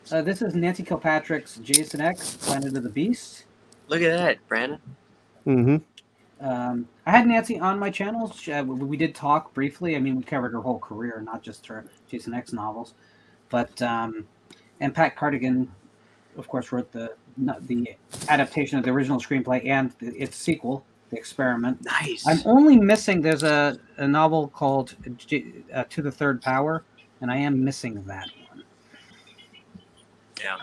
This is Nancy Kilpatrick's Jason X, Planet of the Beast. Look at that, Brandon. Mm-hmm. I had Nancy on my channel. We did talk briefly. I mean, we covered her whole career, not just her Jason X novels. But and Pat Cardigan, of course, wrote the adaptation of the original screenplay and its sequel, The Experiment. Nice. I'm only missing. There's a novel called To the Third Power, and I am missing that one. Yeah,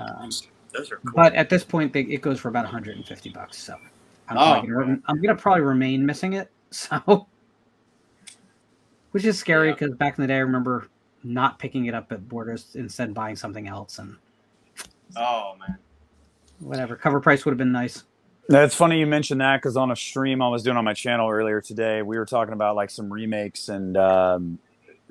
those are cool. But at this point, it goes for about $150. So I'm gonna probably remain missing it. So, which is scary because back in the day, I remember not picking it up at Borders, instead buying something else, and oh man, whatever, cover price would have been nice. That's funny you mentioned that, because on a stream I was doing on my channel earlier today, we were talking about like some remakes and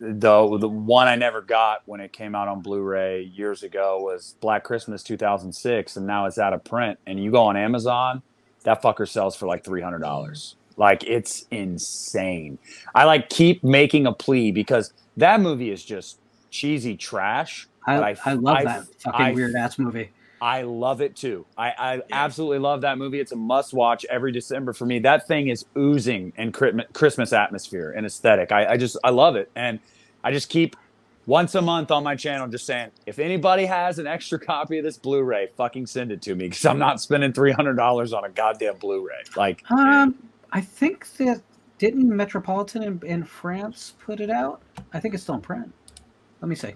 the one I never got when it came out on Blu-ray years ago was Black Christmas 2006, and now it's out of print. And you go on Amazon, that fucker sells for like $300. Like, it's insane. I like keep making a plea because that movie is just cheesy trash. I love that fucking weird ass movie. I love it too. I absolutely love that movie. It's a must watch every December for me. That thing is oozing in Christmas atmosphere and aesthetic. I love it. And I just keep once a month on my channel just saying, if anybody has an extra copy of this Blu-ray, fucking send it to me because I'm not spending $300 on a goddamn Blu-ray. Like, I think that didn't Metropolitan in France put it out? I think it's still in print. Let me see.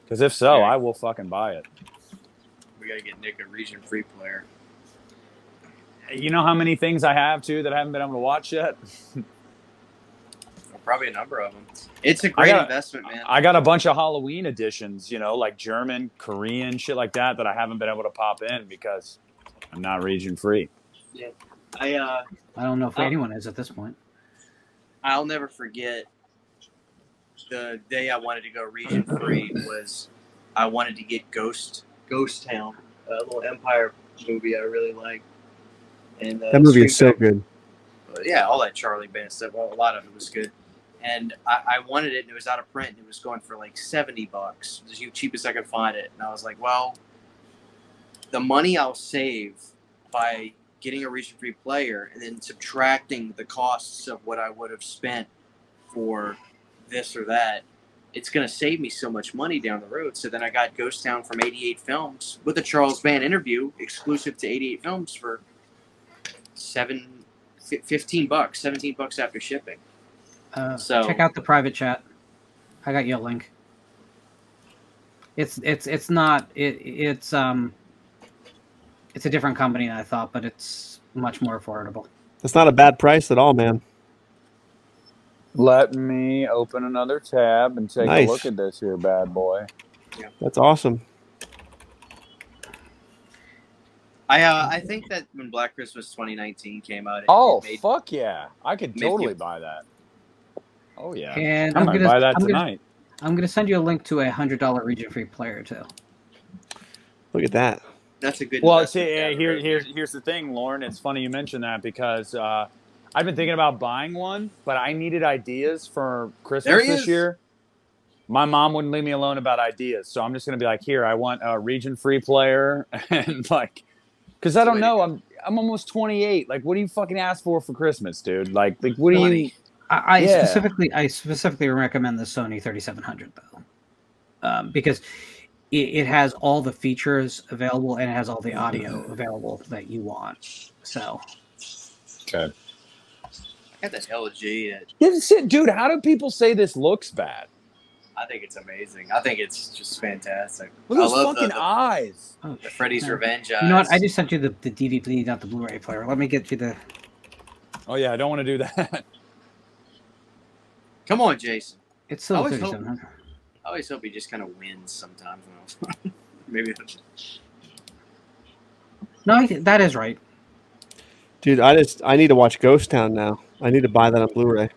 Because if so, I will fucking buy it. We gotta get Nick a region-free player. You know how many things I have too that I haven't been able to watch yet? Probably a number of them. It's a great investment, man. I got a bunch of Halloween editions, you know, like German, Korean, shit like that I haven't been able to pop in because I'm not region-free. Yeah. I don't know if anyone is at this point. I'll never forget the day I wanted to go region free was I wanted to get Ghost Town, a little Empire movie I really like. And that movie is so good. Yeah, all that Charlie Band stuff. Well, a lot of it was good. And I wanted it, and it was out of print, and it was going for like $70. It was the cheapest I could find it. And I was like, well, the money I'll save by getting a region-free player and then subtracting the costs of what I would have spent for this or that, it's going to save me so much money down the road. So then I got Ghost Town from 88 Films with a Charles Band interview exclusive to 88 Films for $15, $17 after shipping. So check out the private chat. I got you a link. It's a different company than I thought, but it's much more affordable. That's not a bad price at all, man. Let me open another tab and take a look at this here bad boy. Yeah. That's awesome. I think that when Black Christmas 2019 came out, fuck yeah, I could totally buy that. Oh yeah, and I might buy that tonight. I'm gonna send you a link to a $100 region-free player too. Look at that. That's a good. Well, see, here's the thing, Lauren. It's funny you mentioned that because I've been thinking about buying one, but I needed ideas for Christmas this year. My mom wouldn't leave me alone about ideas, so I'm just gonna be like, here, I want a region-free player, and like, because I don't know, I'm almost 28. Like, what do you fucking ask for Christmas, dude? Like what do you? I specifically recommend the Sony 3700 though, because it has all the features available and it has all the audio available that you want. So, okay. I got that LG. Dude, how do people say this looks bad? I think it's amazing. I think it's just fantastic. Look at those fucking eyes. The Freddy's Revenge eyes. You know what? I just sent you the DVD, not the Blu-ray player. Let me get you the. Oh yeah, I don't want to do that. Come on, Jason. It's still 3700. I always hope he just kind of wins sometimes. Maybe. No, that is right. Dude, I need to watch Ghost Town now. I need to buy that on Blu-ray.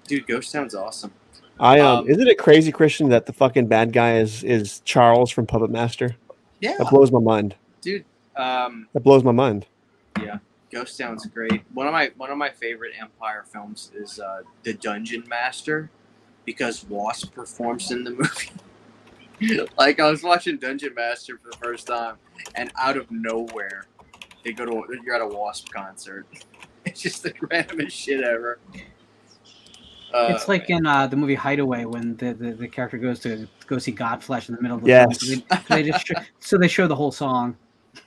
Dude, Ghost Town's awesome. Isn't it crazy, Christian, that the fucking bad guy is Charles from Puppet Master? Yeah. That blows my mind. Dude. That blows my mind. Yeah. Ghost Town's great. One of my favorite Empire films is The Dungeon Master, because Wasp performs in the movie. Like, I was watching Dungeon Master for the first time, and out of nowhere, you're at a Wasp concert. It's just the randomest shit ever. It's like in the movie Hideaway when the character goes to go see Godflesh in the middle of the film. They show the whole song.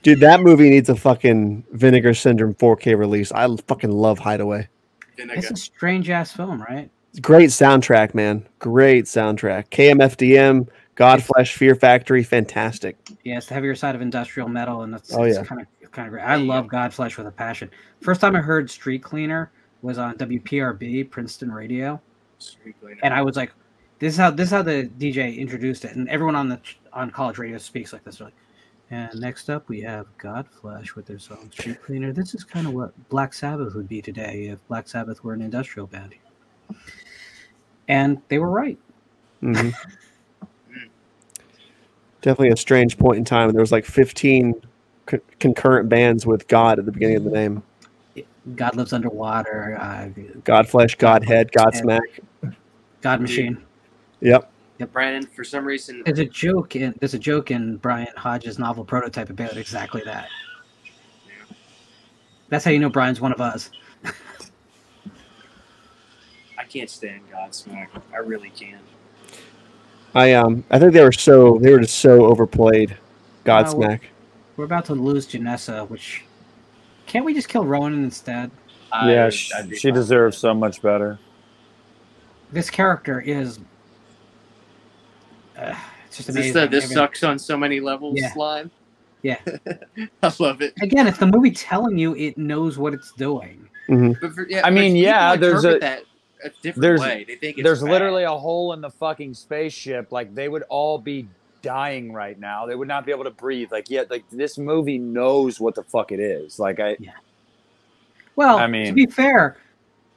Dude, that movie needs a fucking Vinegar Syndrome 4K release. I fucking love Hideaway. It's a strange ass film, right? Great soundtrack, man. Great soundtrack. KMFDM, Godflesh, Fear Factory, fantastic. Yeah, it's the heavier side of industrial metal, and it's kind of great. I love Godflesh with a passion. First time I heard Street Cleaner was on WPRB, Princeton Radio, and I was like, "This is how the DJ introduced it." And everyone on college radio speaks like this. They're like, and next up we have Godflesh with their song Street Cleaner. This is kind of what Black Sabbath would be today if Black Sabbath were an industrial band. And they were right. Mm-hmm. Definitely a strange point in time. There was like 15 concurrent bands with God at the beginning of the name. God Lives Underwater. Godflesh, Godhead, Godsmack. God Machine. Yep. Brandon, for some reason, There's a joke in Brian Hodges' novel Prototype about exactly that. That's how you know Brian's one of us. I can't stand Godsmack. I really can't. I think they were just so overplayed. Godsmack. We're about to lose Janessa, which can't we just kill Ronan instead? Yeah, she deserves so much better. This character is it's just amazing. This sucks on so many levels, Yeah. Slime. Yeah. I love it. Again, it's the movie telling you it knows what it's doing. Mm-hmm. But there's that a different way. They think it's there's bad. literally a hole in the fucking spaceship. Like, they would all be dying right now. They would not be able to breathe. Like, this movie knows what the fuck it is. Like, Well, I mean, to be fair,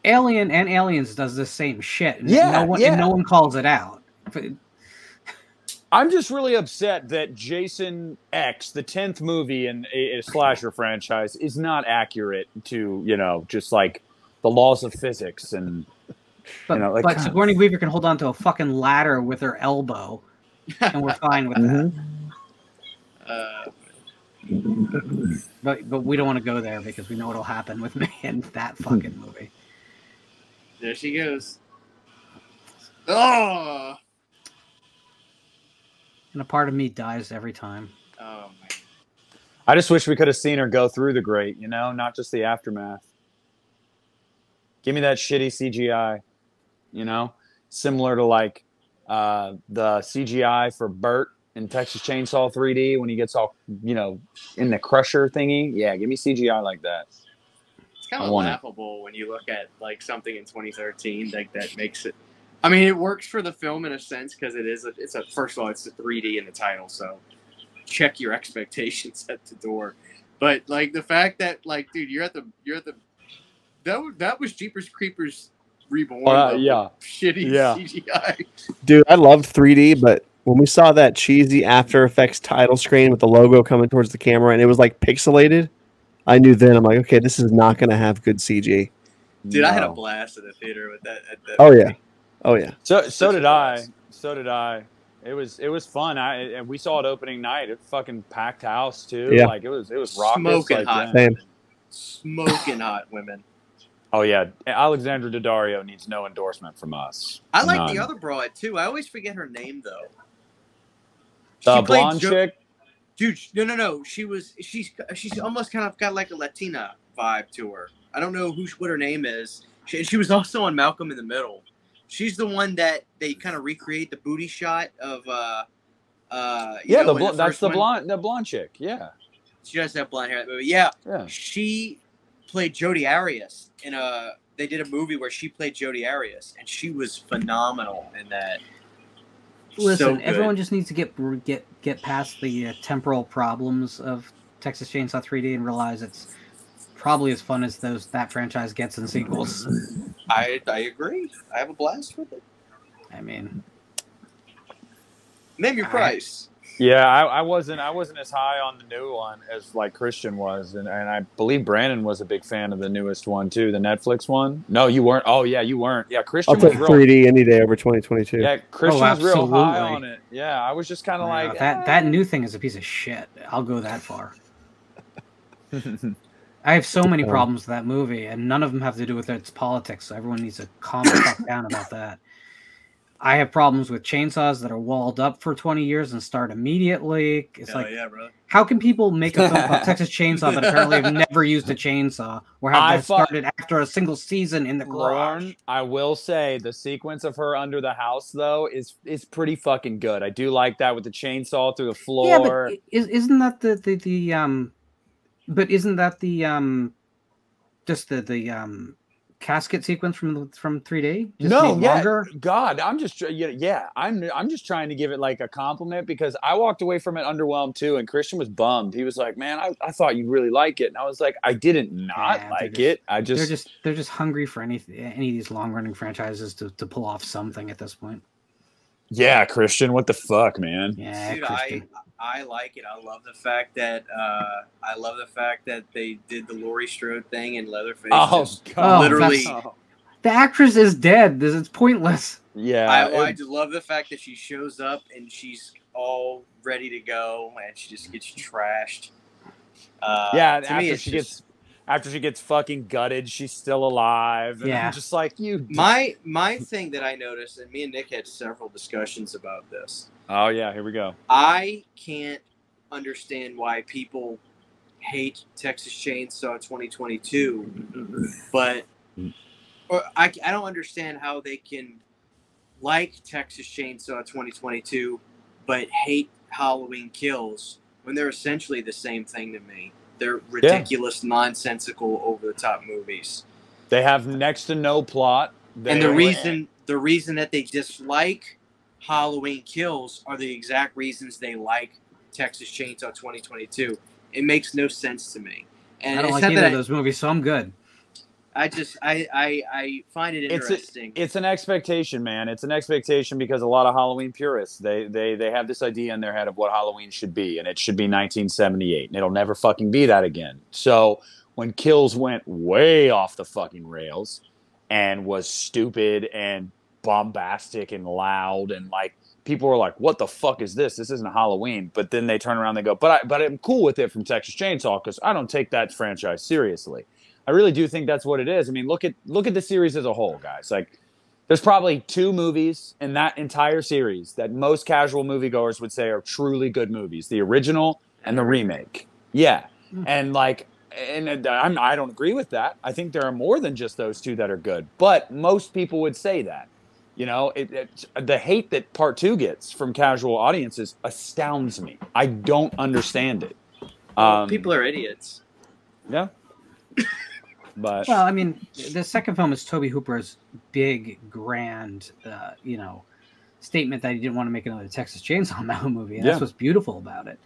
Alien and Aliens does the same shit. And no one calls it out. I'm just really upset that Jason X, the 10th movie in a slasher franchise, is not accurate to, just like the laws of physics and. But Sigourney Weaver can hold on to a fucking ladder with her elbow, and we're fine with that. But we don't want to go there because we know what'll happen with me in that fucking movie. There she goes. Oh. And a part of me dies every time. Oh man. I just wish we could have seen her go through the grate, not just the aftermath. Give me that shitty CGI, similar to like the CGI for Bert in Texas Chainsaw 3D when he gets all, in the crusher thingy. Yeah, give me CGI like that. It's kind of laughable when you look at like something in 2013 like that makes it. I mean, it works for the film in a sense because first of all, it's a 3D in the title, so check your expectations at the door. But like the fact that like, dude, you're at the that was Jeepers Creepers Reborn. Shitty CGI. Dude, I loved 3D, but when we saw that cheesy After Effects title screen with the logo coming towards the camera and it was like pixelated, I knew then, I'm like, okay, this is not going to have good CG. Dude, I had a blast in the theater with that. Oh yeah. So did I. It was fun. And we saw it opening night. It fucking packed house too. Yeah. Like it was raucous. Smoking hot. Same. Smoking hot women. Oh yeah, Alexandra Daddario needs no endorsement from us. I like the other broad too. I always forget her name though. The blonde chick. Dude, no. She's almost kind of got like a Latina vibe to her. I don't know what her name is. She was also on Malcolm in the Middle. She's the one that they kind of recreate the booty shot of. That's the blonde chick. Yeah. She does have blonde hair. Yeah. She played Jodi Arias in they did a movie where she played Jodi Arias and she was phenomenal in that. Listen, everyone just needs to get past the temporal problems of Texas Chainsaw 3D and realize it's probably as fun as that franchise gets in sequels. I agree. I have a blast with it. I mean, name your price. Yeah, I wasn't as high on the new one as like Christian was, and I believe Brandon was a big fan of the newest one too, the Netflix one. No, you weren't. Oh yeah, you weren't. Yeah, Christian. I'll take 3D any day over 2022. Yeah, Christian's real high on it. Yeah, I was just kind of like that new thing is a piece of shit. I'll go that far. I have so many problems with that movie, and none of them have to do with its politics. So everyone needs to calm the fuck down about that. I have problems with chainsaws that are walled up for 20 years and start immediately. It's how can people make a film about Texas Chainsaw that apparently have never used a chainsaw or have started after a single season in the garage? I will say the sequence of her under the house though is pretty fucking good. I do like that with the chainsaw through the floor. Yeah, but isn't that the casket sequence from 3D? Just No, made yeah, longer? God, I'm just I'm just trying to give it like a compliment because I walked away from it underwhelmed too, and Christian was bummed. He was like, "Man, I thought you'd really like it," and I was like, "I didn't not Yeah, like it. I just they're just hungry for any of these long running franchises to pull off something at this point. yeah, Christian, what the fuck, man? Yeah, Dude, Christian. I like it. I love the fact that they did the Laurie Strode thing and Leatherface. Oh, just God. literally. The actress is dead. It's pointless. Yeah, I just love the fact that she shows up and she's all ready to go and she just gets trashed. yeah. To me, After she gets fucking gutted, she's still alive. And Yeah. I'm just like you. my thing that I noticed, and me and Nick had several discussions about this. Oh yeah, here we go. I can't understand why people hate Texas Chainsaw 2022, but I don't understand how they can like Texas Chainsaw 2022, but hate Halloween Kills when they're essentially the same thing to me. They're ridiculous, nonsensical, over-the-top movies. They have next to no plot. And the reason that they dislike Halloween Kills are the exact reasons they like Texas Chainsaw 2022. It makes no sense to me. And I don't like either of those movies, so I'm good. I find it interesting. It's an expectation, man. It's an expectation because a lot of Halloween purists, they have this idea in their head of what Halloween should be, and it should be 1978, and it'll never fucking be that again. So when Kills went way off the fucking rails and was stupid and bombastic and loud and like people were like, what the fuck is this? This isn't Halloween. But then they turn around and they go, but I'm cool with it from Texas Chainsaw because I don't take that franchise seriously. I really do think that's what it is. I mean, look at the series as a whole, guys. Like, there's probably 2 movies in that entire series that most casual moviegoers would say are truly good movies: the original and the remake. Yeah, and like, and I don't agree with that. I think there are more than just those 2 that are good, but most people would say that. You know, the hate that Part 2 gets from casual audiences astounds me. I don't understand it. People are idiots. Yeah. But well, I mean, the second film is Tobe Hooper's big, grand, statement that he didn't want to make another Texas Chainsaw movie. And that's what's beautiful about it.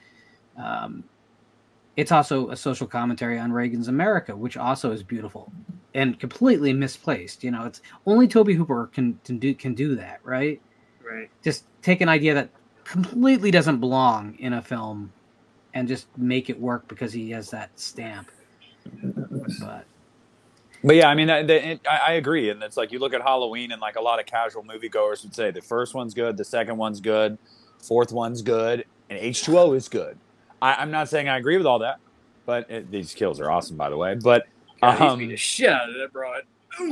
It's also a social commentary on Reagan's America, which also is beautiful and completely misplaced. You know, it's only Tobe Hooper can do that, right? Right. Just take an idea that completely doesn't belong in a film and just make it work because he has that stamp. But yeah, I mean, I agree. And it's like you look at Halloween and like a lot of casual moviegoers would say the first one's good, the second one's good, fourth one's good, and H2O is good. I'm not saying I agree with all that, but these kills are awesome, by the way. But he's beat the shit out of that broad.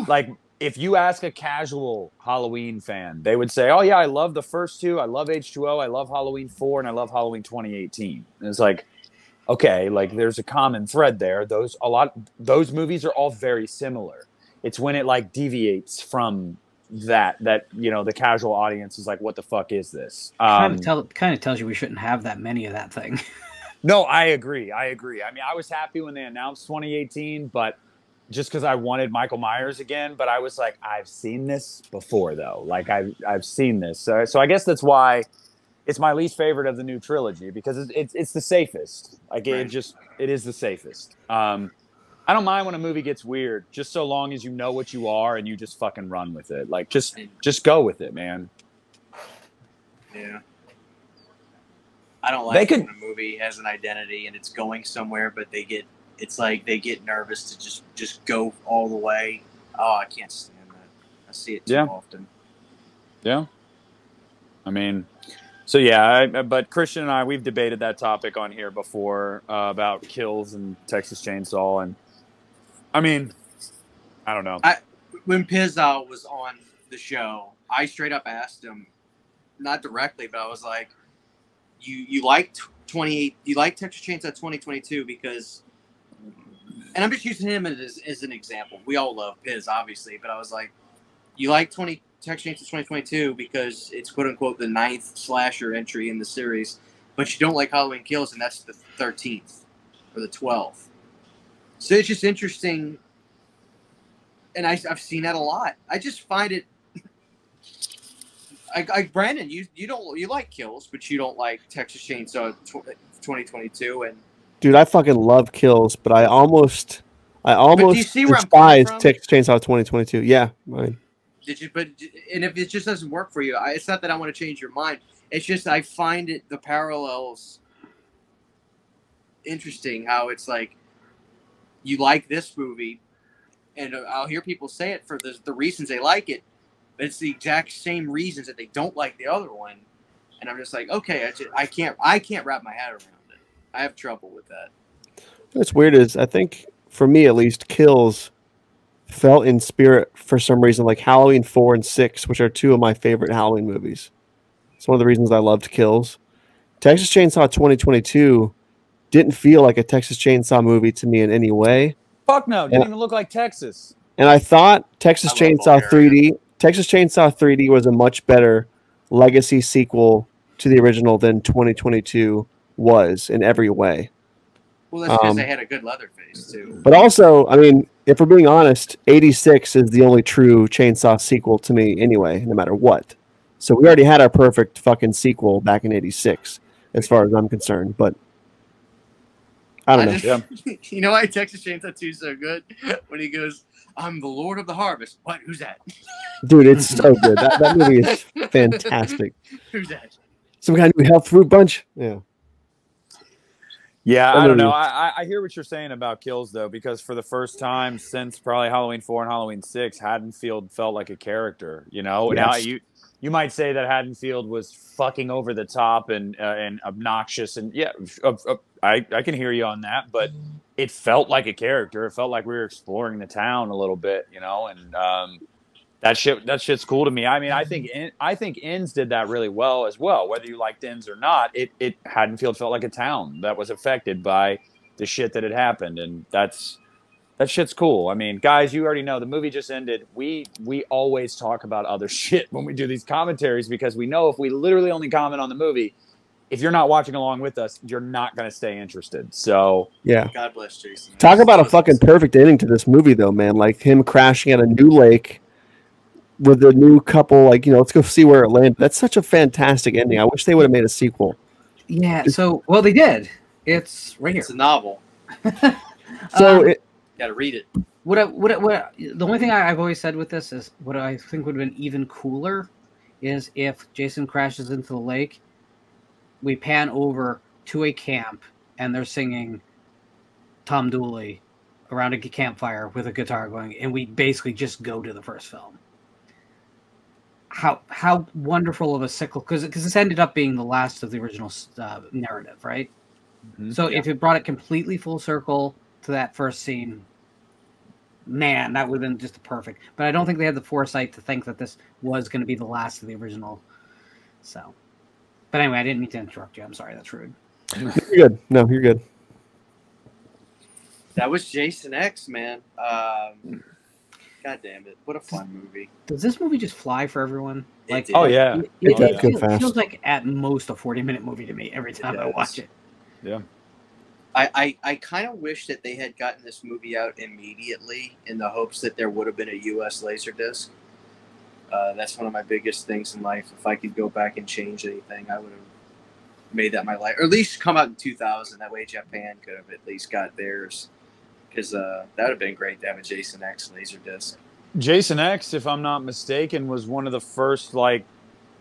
Like, if you ask a casual Halloween fan, they would say, oh yeah, I love the first 2. I love H2O. I love Halloween 4 and I love Halloween 2018. And it's like, okay, like there's a common thread there. Those movies are all very similar. It's when it like deviates from that the casual audience is like, what the fuck is this? Kind of tells you we shouldn't have that many of that thing. No, I agree. I mean, I was happy when they announced 2018, but just because I wanted Michael Myers again. But I was like, I've seen this before though. Like I've seen this. So I guess that's why it's my least favorite of the new trilogy, because it's the safest. Like it is the safest. I don't mind when a movie gets weird, just so long as you know what you are and you just fucking run with it. Like just go with it, man. Yeah. I don't like when a movie has an identity and it's going somewhere, but they get nervous to just go all the way. Oh, I can't stand that. I see it too often. Yeah. I mean, so yeah, but Christian and I, we've debated that topic on here before about Kills and Texas Chainsaw, and I mean, I don't know. When Pizzal was on the show, I straight up asked him, not directly, but I was like, "You like Texas Chainsaw 2022 because," and I'm just using him as an example. We all love Piz, obviously, but I was like, "You like Texas Chainsaw 2022 because it's quote unquote the 9th slasher entry in the series, but you don't like Halloween Kills, and that's the 13th or the 12th." So it's just interesting and I've seen that a lot. I just find it. Brandon, you like Kills, but you don't like Texas Chainsaw 2022, and dude, I fucking love Kills, but I almost But do you see where I'm despise coming from? Texas Chainsaw 2022. Yeah, I mean, and if it just doesn't work for you, it's not that I want to change your mind. It's just I find the parallels interesting. How it's like you like this movie, and I'll hear people say it for the reasons they like it, but it's the exact same reasons that they don't like the other one. And I'm just like, okay, I can't wrap my head around it. I have trouble with that. what's weird is I think for me at least, Kills felt in spirit for some reason, like Halloween 4 and 6, which are two of my favorite Halloween movies. It's one of the reasons I loved Kills. Texas Chainsaw 2022 didn't feel like a Texas Chainsaw movie to me in any way. Fuck no, didn't even look like Texas. And I thought Texas Chainsaw 3D was a much better legacy sequel to the original than 2022 was in every way. Well, that's because they had a good Leatherface too. But also, I mean, if we're being honest, 86 is the only true Chainsaw sequel to me anyway, no matter what. So we already had our perfect fucking sequel back in 86, as far as I'm concerned. But I don't know. You know why Texas Chainsaw 2 is so good? When he goes, I'm the Lord of the Harvest. What? Who's that? Dude, it's so good. That movie is fantastic. Who's that? Some kind of health fruit bunch? Yeah. Yeah, I don't know. I hear what you're saying about Kills, though, because for the first time since probably Halloween 4 and Halloween 6, Haddonfield felt like a character, you know? Yes. Now, you might say that Haddonfield was fucking over the top and obnoxious, and yeah, I can hear you on that, but it felt like a character. It felt like we were exploring the town a little bit, you know, and that shit's cool to me. I mean, I think Inns did that really well as well. Whether you liked Inns or not, it Haddonfield felt like a town that was affected by the shit that had happened, and that shit's cool. I mean, guys, you already know the movie just ended. We always talk about other shit when we do these commentaries because we know if we literally only comment on the movie, if you're not watching along with us, you're not going to stay interested. So yeah, God bless Jason. Talk about a fucking perfect ending to this movie, though, man. Like him crashing at a new lake with a new couple. Like, you know, let's go see where it landed. That's such a fantastic ending. I wish they would have made a sequel. Yeah. So, well, they did. It's right here. It's a novel. So got to read it. The only thing I've always said with this is what I think would have been even cooler is if Jason crashes into the lake, we pan over to a camp and they're singing Tom Dooley around a campfire with a guitar going, and we basically just go to the first film. How wonderful of a cycle, because this ended up being the last of the original narrative, right? Mm-hmm. So if it brought it completely full circle to that first scene, man, that would have been just perfect. But I don't think they had the foresight to think that this was going to be the last of the original. So, but anyway, I didn't mean to interrupt you. I'm sorry. That's rude. You're good. No, you're good. That was Jason X, man. God damn it. What a fun movie. Does this movie just fly for everyone? Like, oh, yeah. It feels like at most a 40-minute movie to me every time I watch it. Yeah. I kind of wish that they had gotten this movie out immediately in the hopes that there would have been a U.S. Laserdisc. That's one of my biggest things in life. If I could go back and change anything, I would have made that my life. Or at least come out in 2000. That way Japan could have at least got theirs. Because that would have been great to have a Jason X Laserdisc. Jason X, if I'm not mistaken, was one of the first, like,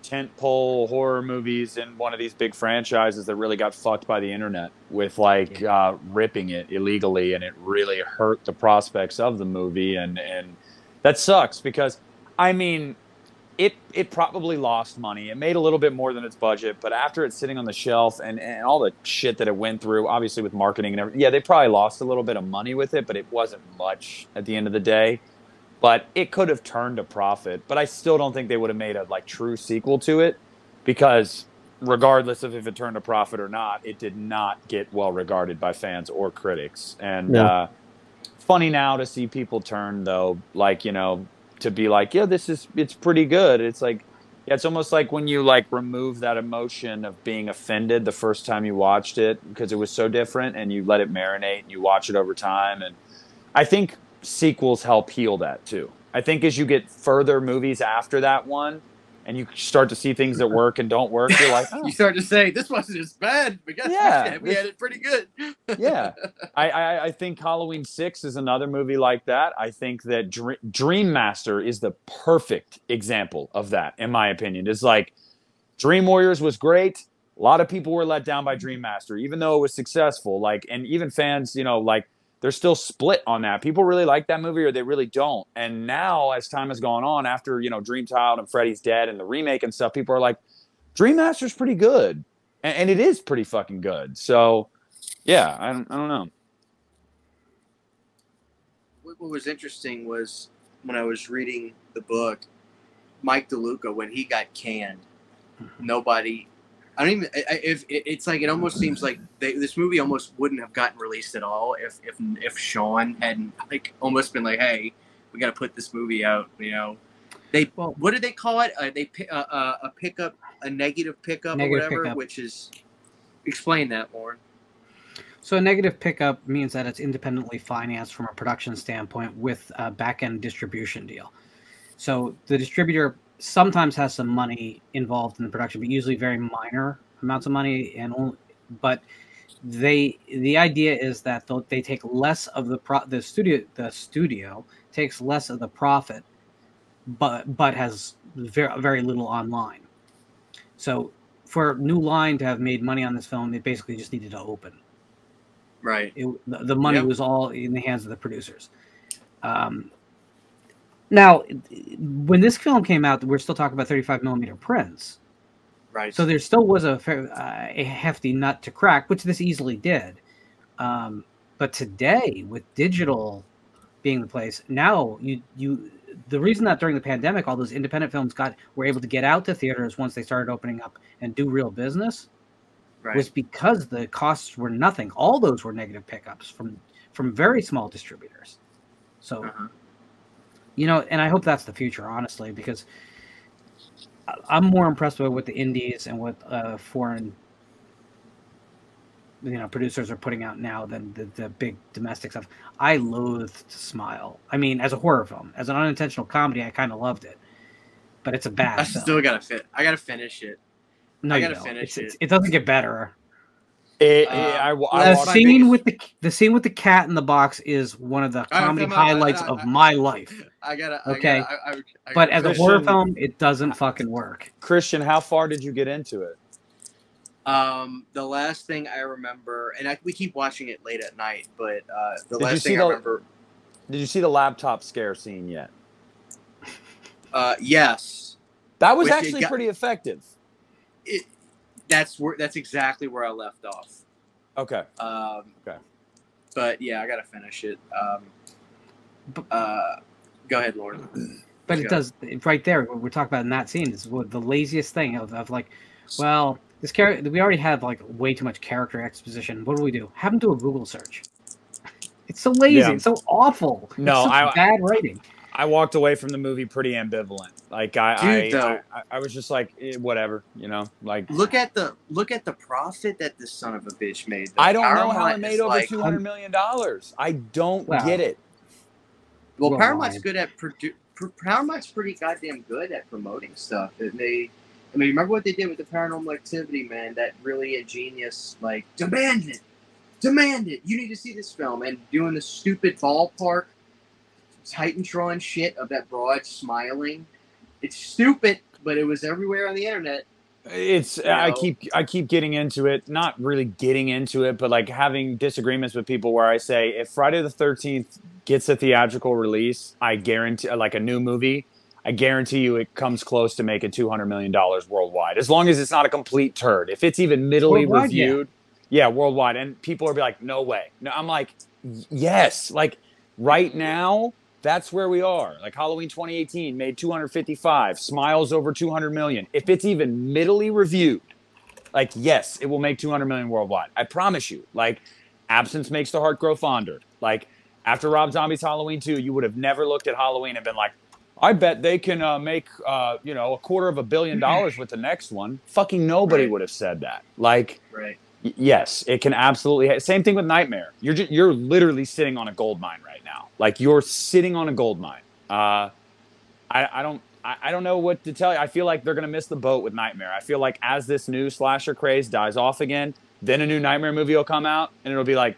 tentpole horror movies in one of these big franchises that really got fucked by the internet with like ripping it illegally, and it really hurt the prospects of the movie, and that sucks because I mean it probably lost money. It made a little bit more than its budget, but after it's sitting on the shelf and all the shit that it went through, obviously with marketing and everything, yeah, they probably lost a little bit of money with it, but it wasn't much at the end of the day. But it could have turned a profit. But I still don't think they would have made a like true sequel to it, because regardless of if it turned a profit or not, it did not get well regarded by fans or critics. And funny now to see people turn, though, like, you know, to be like, yeah, it's pretty good. It's like, yeah, it's almost like when you like remove that emotion of being offended the first time you watched it because it was so different, and you let it marinate and you watch it over time. And I think sequels help heal that too. I think as you get further movies after that one, and you start to see things that work and don't work, you're like, oh. You start to say this wasn't as bad, but guess we had it pretty good. Yeah, I think Halloween 6 is another movie like that. I think that Dream Master is the perfect example of that, in my opinion. It's like Dream Warriors was great. A lot of people were let down by Dream Master, even though it was successful. Like, and even fans, you know, like they're still split on that. People really like that movie or they really don't. And now, as time has gone on, after, you know, Dream Child and Freddy's Dead and the remake and stuff, people are like, Dream Master's pretty good. And it is pretty fucking good. So, yeah, I don't know. What was interesting was when I was reading the book, Mike DeLuca, when he got canned, nobody... I don't even. It's like it almost seems like this movie almost wouldn't have gotten released at all if Sean hadn't like almost been like, hey, we got to put this movie out. You know, what do they call it? They a pickup, a negative pickup or whatever, pickup. Which is explain that more. So a negative pickup means that it's independently financed from a production standpoint with a back-end distribution deal. So the distributor sometimes has some money involved in the production, but usually very minor amounts of money. But the idea is that they take less of the studio takes less of the profit, but has very little online. So for New Line to have made money on this film, it basically just needed to open. Right. The money was all in the hands of the producers. Now, when this film came out, we're still talking about 35 millimeter prints. Right. So there still was a hefty nut to crack, which this easily did. But today, with digital being the place, now the reason that during the pandemic, all those independent films were able to get out to theaters once they started opening up and do real business, was because the costs were nothing. All those were negative pickups from very small distributors. So. You know, and I hope that's the future, honestly, because I'm more impressed with what the indies and what foreign, producers are putting out now than the big domestic stuff. I loathed Smile. I mean, as a horror film, as an unintentional comedy, I kind of loved it, but it's a bad. I still gotta I gotta finish it. No, I gotta finish it. It doesn't get better. The scene with the cat in the box is one of the comedy highlights of my life. But as a horror film, it doesn't fucking work. Christian, how far did you get into it? The last thing I remember, and we keep watching it late at night, but the last thing I remember. Did you see the laptop scare scene yet? Yes. That was actually pretty effective. That's exactly where I left off. Okay. Okay. But yeah, I gotta finish it. Go ahead, Lauren. But it does right there. What we're talking about in that scene is the laziest thing of like, well, this character we already have like way too much character exposition. What do? Have them do a Google search. It's so lazy. Yeah. It's so awful. No, it's bad writing. I walked away from the movie pretty ambivalent. Like I was just like, whatever, like look at the profit that this son of a bitch made. I don't know how it made over $200 million. I don't get it. Well, Paramount's good at Paramount's pretty goddamn good at promoting stuff. Remember what they did with the Paranormal Activity, man? That really ingenious, like, demand it. You need to see this film, and doing the stupid ballpark Titantron shit of that broad smiling. It's stupid, but it was everywhere on the internet. I keep getting into it, not really getting into it, but like having disagreements with people where I say if Friday the 13th gets a theatrical release, I guarantee, like a new movie, I guarantee you it comes close to making $200 million worldwide, as long as it's not a complete turd. If it's even middly reviewed, worldwide, and people will be like, no way. No, I'm like, yes, like right now. That's where we are. Like Halloween 2018 made 255, Smiles over 200 million. If it's even middly reviewed, like, yes, it will make 200 million worldwide. I promise you. Like, absence makes the heart grow fonder. Like, after Rob Zombie's Halloween 2, you would have never looked at Halloween and been like, I bet they can make, $250 million with the next one. Fucking nobody would have said that. Like, Yes, it can absolutely. Same thing with Nightmare. You're literally sitting on a gold mine right now. Like you're sitting on a gold mine. I don't know what to tell you. I feel like they're gonna miss the boat with Nightmare. I feel like as this new slasher craze dies off again, then a new Nightmare movie will come out, and it'll be like,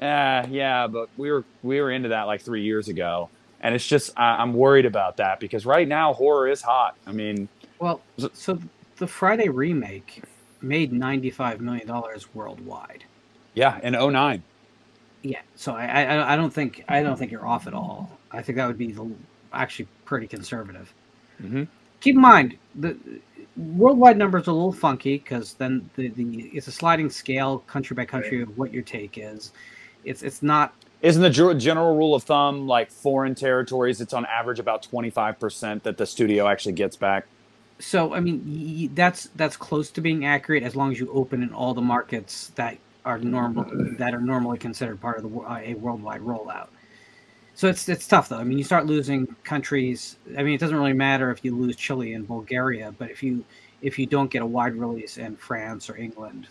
yeah, but we were into that like 3 years ago, and it's just I'm worried about that because right now horror is hot. I mean, well, so the Friday remake made $95 million worldwide. Yeah, in 2009. Yeah, so I don't think you're off at all. I think that would be actually pretty conservative. Mm-hmm. Keep in mind the worldwide numbers are a little funky because then it's a sliding scale country by country of what your take is. It's not. Isn't the general rule of thumb like foreign territories? It's on average about 25% that the studio actually gets back. So I mean that's close to being accurate as long as you open in all the markets that are normally considered part of a worldwide rollout. So it's tough though. I mean, you start losing countries. I mean, it doesn't really matter if you lose Chile and Bulgaria, but if you don't get a wide release in France or England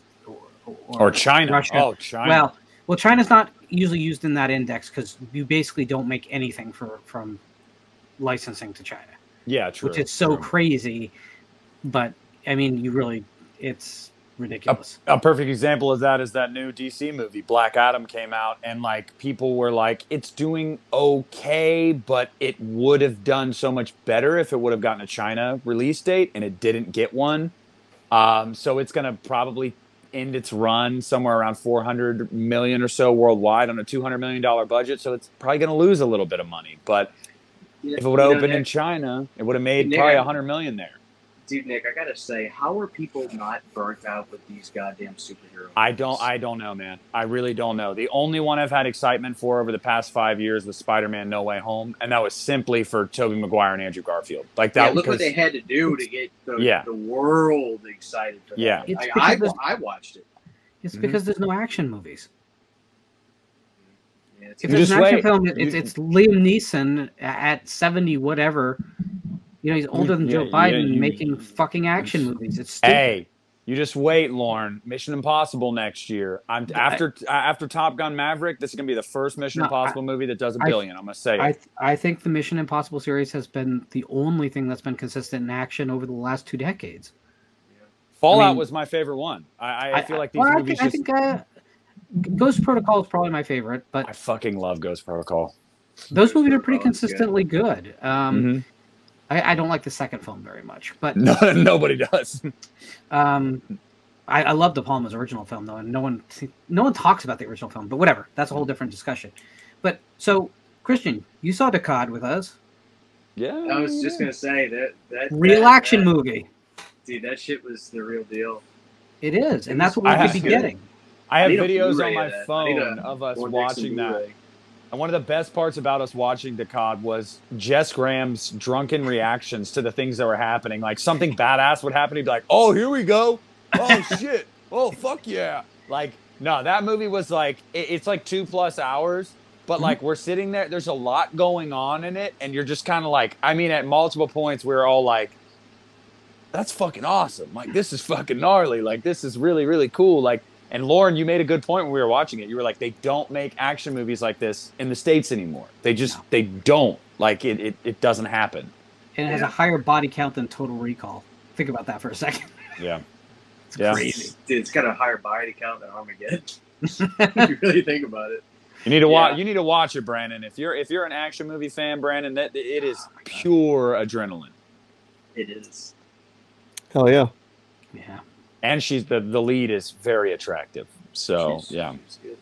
or China, Russia, China. Well, China's not usually used in that index because you basically don't make anything from licensing to China. Yeah, true. Which is so crazy, but I mean, it's ridiculous. A perfect example of that is that new DC movie, Black Adam, came out, and like people were like, it's doing okay, but it would have done so much better if it would have gotten a China release date, and it didn't get one. So it's gonna probably end its run somewhere around 400 million or so worldwide on a $200 million budget. So it's probably gonna lose a little bit of money, but if it would have opened in China, it would have made probably 100 million there. Dude, Nick, I gotta say, how are people not burnt out with these goddamn superheroes? I don't know, man. I really don't know. The only one I've had excitement for over the past 5 years was Spider-Man: No Way Home, and that was simply for Tobey Maguire and Andrew Garfield. Like that. Yeah, look what they had to do to get the world excited for that. Yeah, I watched it. It's because there's no action movies. Yeah, if there's an action film, it's Liam Neeson at 70 whatever. You know, he's older than Joe Biden making fucking action movies. It's stupid. Hey, you just wait, Lauren. Mission Impossible next year. After Top Gun Maverick, this is gonna be the first Mission Impossible movie that does $1 billion. I'm gonna say I think the Mission Impossible series has been the only thing that's been consistent in action over the last 2 decades. Fallout was my favorite one. I feel like these movies. I think Ghost Protocol is probably my favorite, but I fucking love Ghost Protocol. Those movies are pretty consistently good. I don't like the second film very much, but no, nobody does. I love De Palma's original film though, and no one talks about the original film. But whatever, that's a whole different discussion. But so, Christian, you saw Decad with us. Yeah, I was just gonna say that real action movie. Dude, that shit was the real deal. It is, and that's what we could be getting. I have videos on my phone of us watching that. And one of the best parts about us watching Decad was Jess Graham's drunken reactions to the things that were happening. Like something badass would happen, he'd be like, "Oh, here we go! Oh shit! Oh fuck yeah!" Like, no, that movie was like it's like 2+ hours, but like we're sitting there. There's a lot going on in it, and you're just kind of like, I mean, at multiple points we were all like, "That's fucking awesome! Like this is fucking gnarly! Like this is really really cool!" Like. And Lauren, you made a good point when we were watching it. You were like, they don't make action movies like this in the States anymore. They just, they don't. Like, it doesn't happen. And it has a higher body count than Total Recall. Think about that for a second. Yeah. It's crazy. Dude, it's got a higher body count than Armageddon. If you really think about it. You need to watch. You need to watch it, Brandon. If you're an action movie fan, Brandon, it is pure adrenaline. It is. Hell yeah. Yeah. And she's the lead is very attractive. So She's good.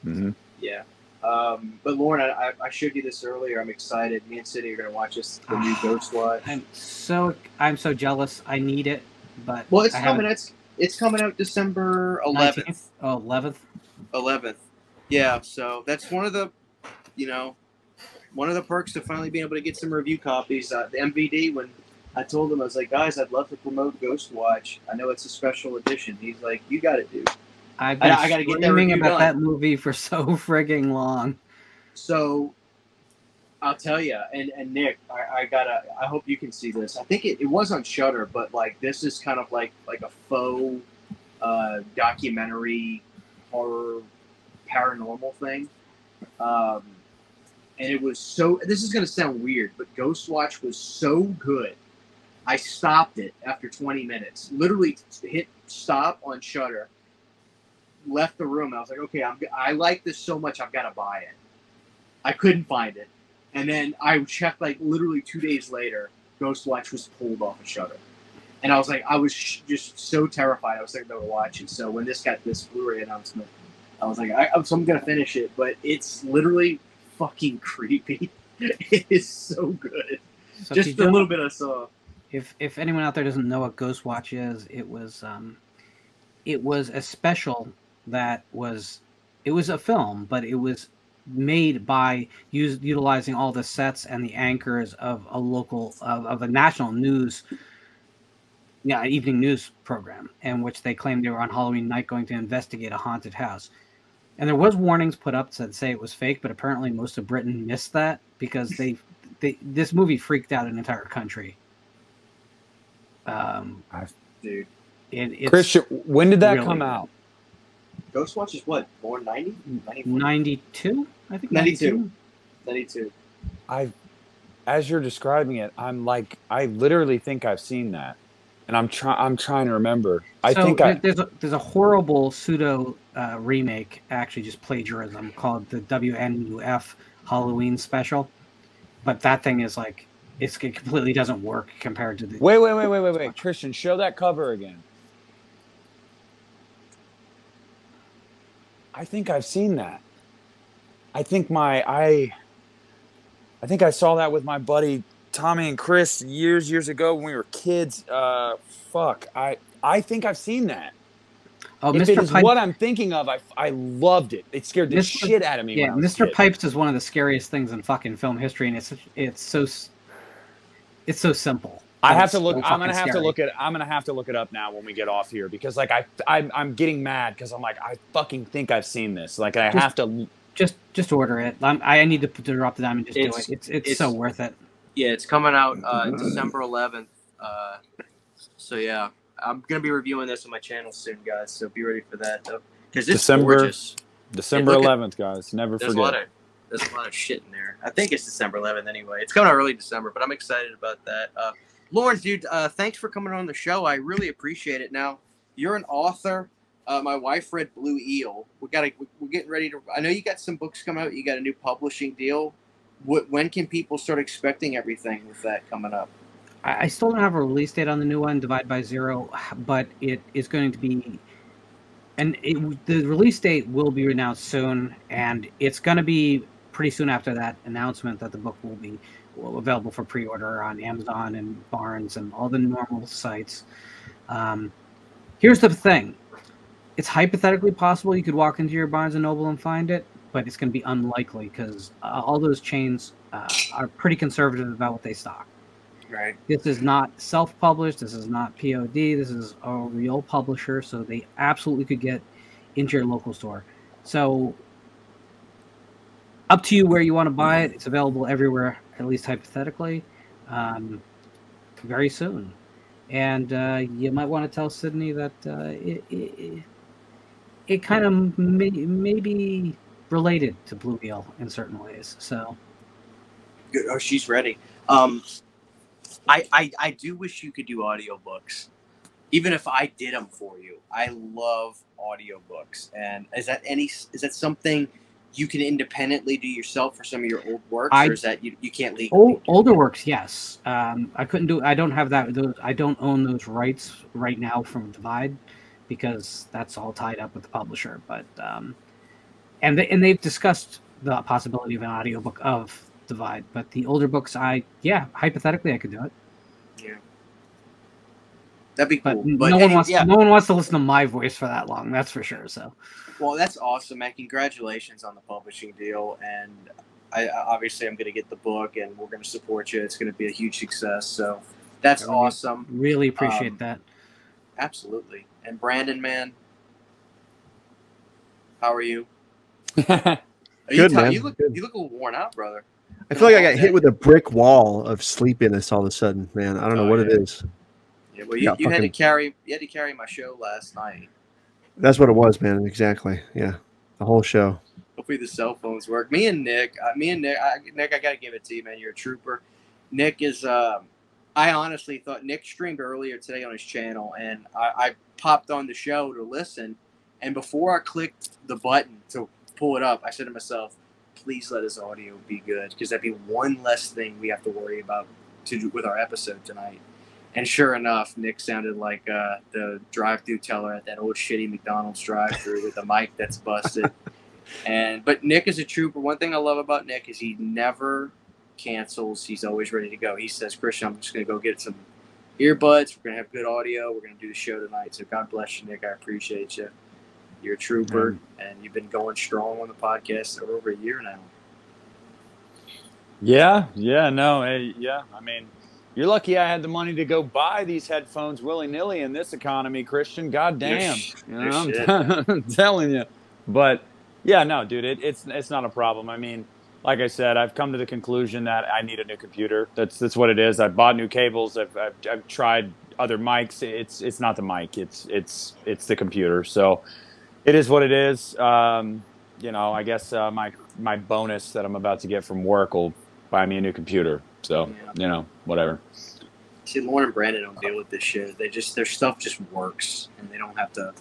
Mm-hmm. Yeah. But Lauren, I showed you this earlier. I'm excited. Me and Cindy are gonna watch the new Ghost Watch. I'm so jealous. I need it, but it's coming. It's coming out December 11th. Oh, 11th. 11th. Yeah. So that's one of the perks to finally being able to get some review copies. The MVD when. I told him, I was like, guys, I'd love to promote Ghost Watch. I know it's a special edition. He's like, you got it, dude. I've been screaming about that movie for so frigging long. So, I'll tell you, and Nick, I hope you can see this. I think it was on Shudder, but like this is kind of like a faux documentary horror paranormal thing. And it was so, this is going to sound weird, but Ghostwatch was so good. I stopped it after 20 minutes. Literally hit stop on Shudder. Left the room. I was like, okay, I like this so much, I've got to buy it. I couldn't find it. And then I checked like literally 2 days later, Ghostwatch was pulled off of Shudder. And I was like, I was just so terrified. I was thinking about to watch it. So when this got this Blu-ray announcement, I was like, I'm going to finish it. But it's literally fucking creepy. It is so good. So just a little bit I saw. If anyone out there doesn't know what Ghostwatch is, it was a special that was, it was a film, but it was made by utilizing all the sets and the anchors of a local of a national news evening news program, in which they claimed they were on Halloween night going to investigate a haunted house. And there was warnings put up that say it was fake, but apparently most of Britain missed that because this movie freaked out an entire country. Dude, Christian, when did that come out? Ghostwatch is what, born 90? 92? I think 92. As you're describing it, I'm like, I literally think I've seen that. And I'm trying to remember. There's a horrible pseudo remake, actually just plagiarism, called the WNUF Halloween special. But that thing is like, it completely doesn't work compared to the... Wait. Christian, show that cover again. I think I've seen that. I think I saw that with my buddy Tommy and Chris years ago when we were kids. I think I've seen that. Oh, if Mr. it is Pipes, what I'm thinking of, I loved it. It scared the shit out of me. Yeah, Mr. Pipes is one of the scariest things in fucking film history, and it's so simple. I have to look. I'm gonna have to look it up now when we get off here, because like I'm getting mad because I'm like, I fucking think I've seen this. Like I have to just order it. I need to drop the dime and just do it. It's so worth it. Yeah, it's coming out December 11th. So yeah, I'm gonna be reviewing this on my channel soon, guys. So be ready for that, because it's gorgeous. December 11th, guys. Never forget. There's a lot of shit in there. I think it's December 11th anyway. It's coming out early December, but I'm excited about that. Lawrence, dude, thanks for coming on the show. I really appreciate it. Now, you're an author. My wife read Blue Eel. We're getting ready to. I know you got some books coming out. You got a new publishing deal. When can people start expecting everything with that coming up? I still don't have a release date on the new one, Divide by Zero, but it is going to be, and the release date will be announced soon, and it's going to be pretty soon after that announcement that the book will be available for pre-order on Amazon and Barnes and all the normal sites. Here's the thing. It's hypothetically possible you could walk into your Barnes & Noble and find it, but it's going to be unlikely because all those chains are pretty conservative about what they stock. Right. This is not self-published. This is not POD. This is a real publisher, so they absolutely could get into your local store. So up to you where you want to buy it. It's available everywhere, at least hypothetically, very soon. And you might want to tell Sydney that it kind of may be related to Blue Eel in certain ways. So, good. Oh, she's ready. I do wish you could do audiobooks, even if I did them for you. I love audiobooks. And is that something you can independently do yourself for some of your old works, or is that you can't legally? Older works, yes. I couldn't do. I don't have that. I don't own those rights right now from Divide because that's all tied up with the publisher. But and they've discussed the possibility of an audiobook of Divide. But the older books, hypothetically, I could do it. Yeah, that'd be cool. But no one wants to listen to my voice for that long. That's for sure. So. Well, that's awesome, man. Congratulations on the publishing deal. And obviously I'm going to get the book and we're going to support you. It's going to be a huge success. So that's awesome. Really appreciate that. Absolutely. And Brandon, man, how are you? Good, man. You look a little worn out, brother. I feel like I got hit with a brick wall of sleepiness all of a sudden, man. I don't know what it is. Yeah, well, you had to carry my show last night. That's what it was, man. Exactly. Yeah. The whole show. Hopefully the cell phones work. Nick, I gotta give it to you, man. You're a trooper. Nick is. I honestly thought Nick streamed earlier today on his channel, and I popped on the show to listen. And before I clicked the button to pull it up, I said to myself, "Please let his audio be good, because that'd be one less thing we have to worry about to do with our episode tonight." And sure enough, Nick sounded like the drive-through teller at that old shitty McDonald's drive-through with the mic that's busted. But Nick is a trooper. One thing I love about Nick is he never cancels. He's always ready to go. He says, "Christian, I'm just going to go get some earbuds. We're going to have good audio. We're going to do the show tonight." So God bless you, Nick. I appreciate you. You're a trooper, and you've been going strong on the podcast for over a year now. Yeah. I mean, you're lucky I had the money to go buy these headphones willy-nilly in this economy, Christian. God damn. I'm telling you. But yeah, no, dude, it's not a problem. I mean, like I said, I've come to the conclusion that I need a new computer. That's what it is. I've bought new cables. I've tried other mics. It's not the mic. It's the computer. So it is what it is. I guess my bonus that I'm about to get from work will buy me a new computer. So whatever. See, Lauren and Brandon don't deal with this shit. Their stuff just works, and they don't have to.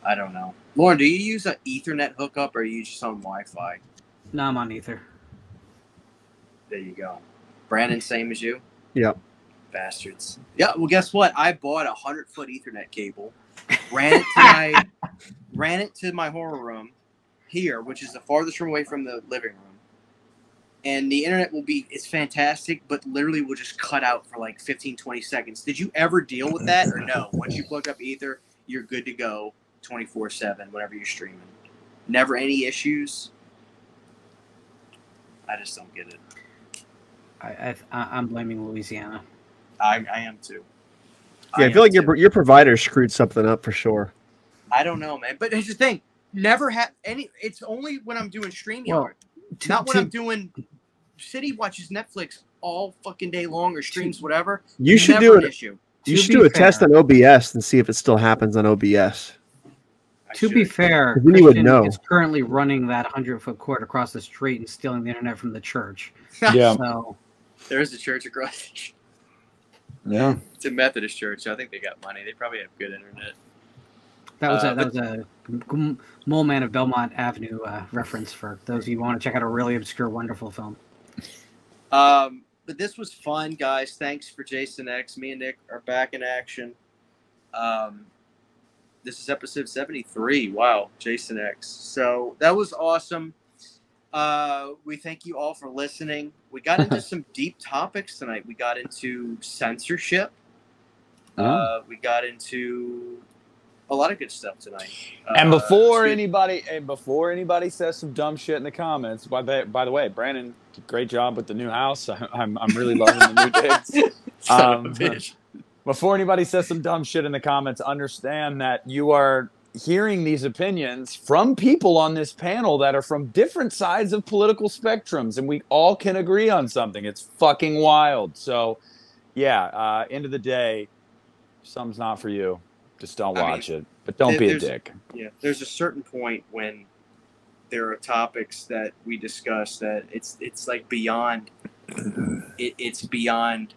I don't know. Lauren, do you use an Ethernet hookup, or are you just on Wi-Fi? No, I'm on Ether. There you go. Brandon, same as you? Yep. Bastards. Yeah, well, guess what? I bought a 100-foot Ethernet cable, ran it to my horror room here, which is the farthest room away from the living room. And the internet it's fantastic, but literally will just cut out for like 15, 20 seconds. Did you ever deal with that, or no? Once you plug up Ether, you're good to go 24/7 whenever you're streaming. Never any issues? I just don't get it. I'm blaming Louisiana. I am too. Yeah, I feel like your provider screwed something up for sure. I don't know, man. But here's the thing: never have any. It's only when I'm doing StreamYard, not when I'm doing. City watches Netflix all fucking day long or streams whatever. You should do an issue. You should do a test on OBS and see if it still happens on OBS. To be fair, then you would know. Is currently running that 100-foot cord across the street and stealing the internet from the church. Yeah. So there is a church across. Yeah. It's a Methodist church. I think they got money. They probably have good internet. That was a Mole Man of Belmont Avenue reference for those of you who want to check out a really obscure, wonderful film. But this was fun, guys. Thanks for Jason X. Me and Nick are back in action. This is episode 73. Wow, Jason X. So that was awesome. We thank you all for listening. We got into some deep topics tonight. We got into censorship. We got into a lot of good stuff tonight. And before anybody says some dumb shit in the comments, by the way, Brandon, great job with the new house. I'm really loving the new digs. Before anybody says some dumb shit in the comments, understand that you are hearing these opinions from people on this panel that are from different sides of political spectrums, and we all can agree on something. It's fucking wild. So, yeah, end of the day, something's not for you. Just don't watch it. But don't be a dick. Yeah, there's a certain point when there are topics that we discuss that it's like beyond. It's beyond,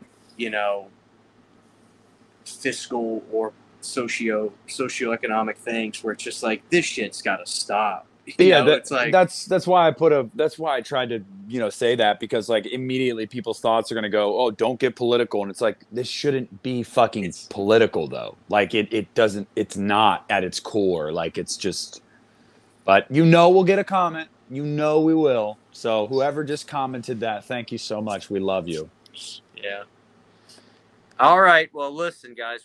fiscal or socioeconomic things where it's just like this shit's got to stop. It's like that's why I tried to say that, because like immediately people's thoughts are going to go, oh, don't get political, and it's like this shouldn't be fucking political though. Like it's not at its core. Like it's just, but we'll get a comment. We will. So whoever just commented that, thank you so much. We love you. Yeah. All right. Well, listen, guys.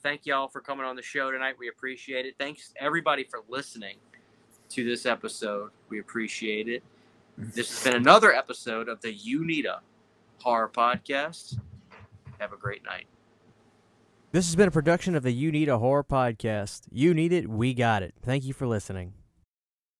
Thank y'all for coming on the show tonight. We appreciate it. Thanks everybody for listening to this episode. We appreciate it. This has been another episode of the Uneeda Horror Podcast. Have a great night. This has been a production of the Uneeda Horror Podcast. You need it, we got it. Thank you for listening.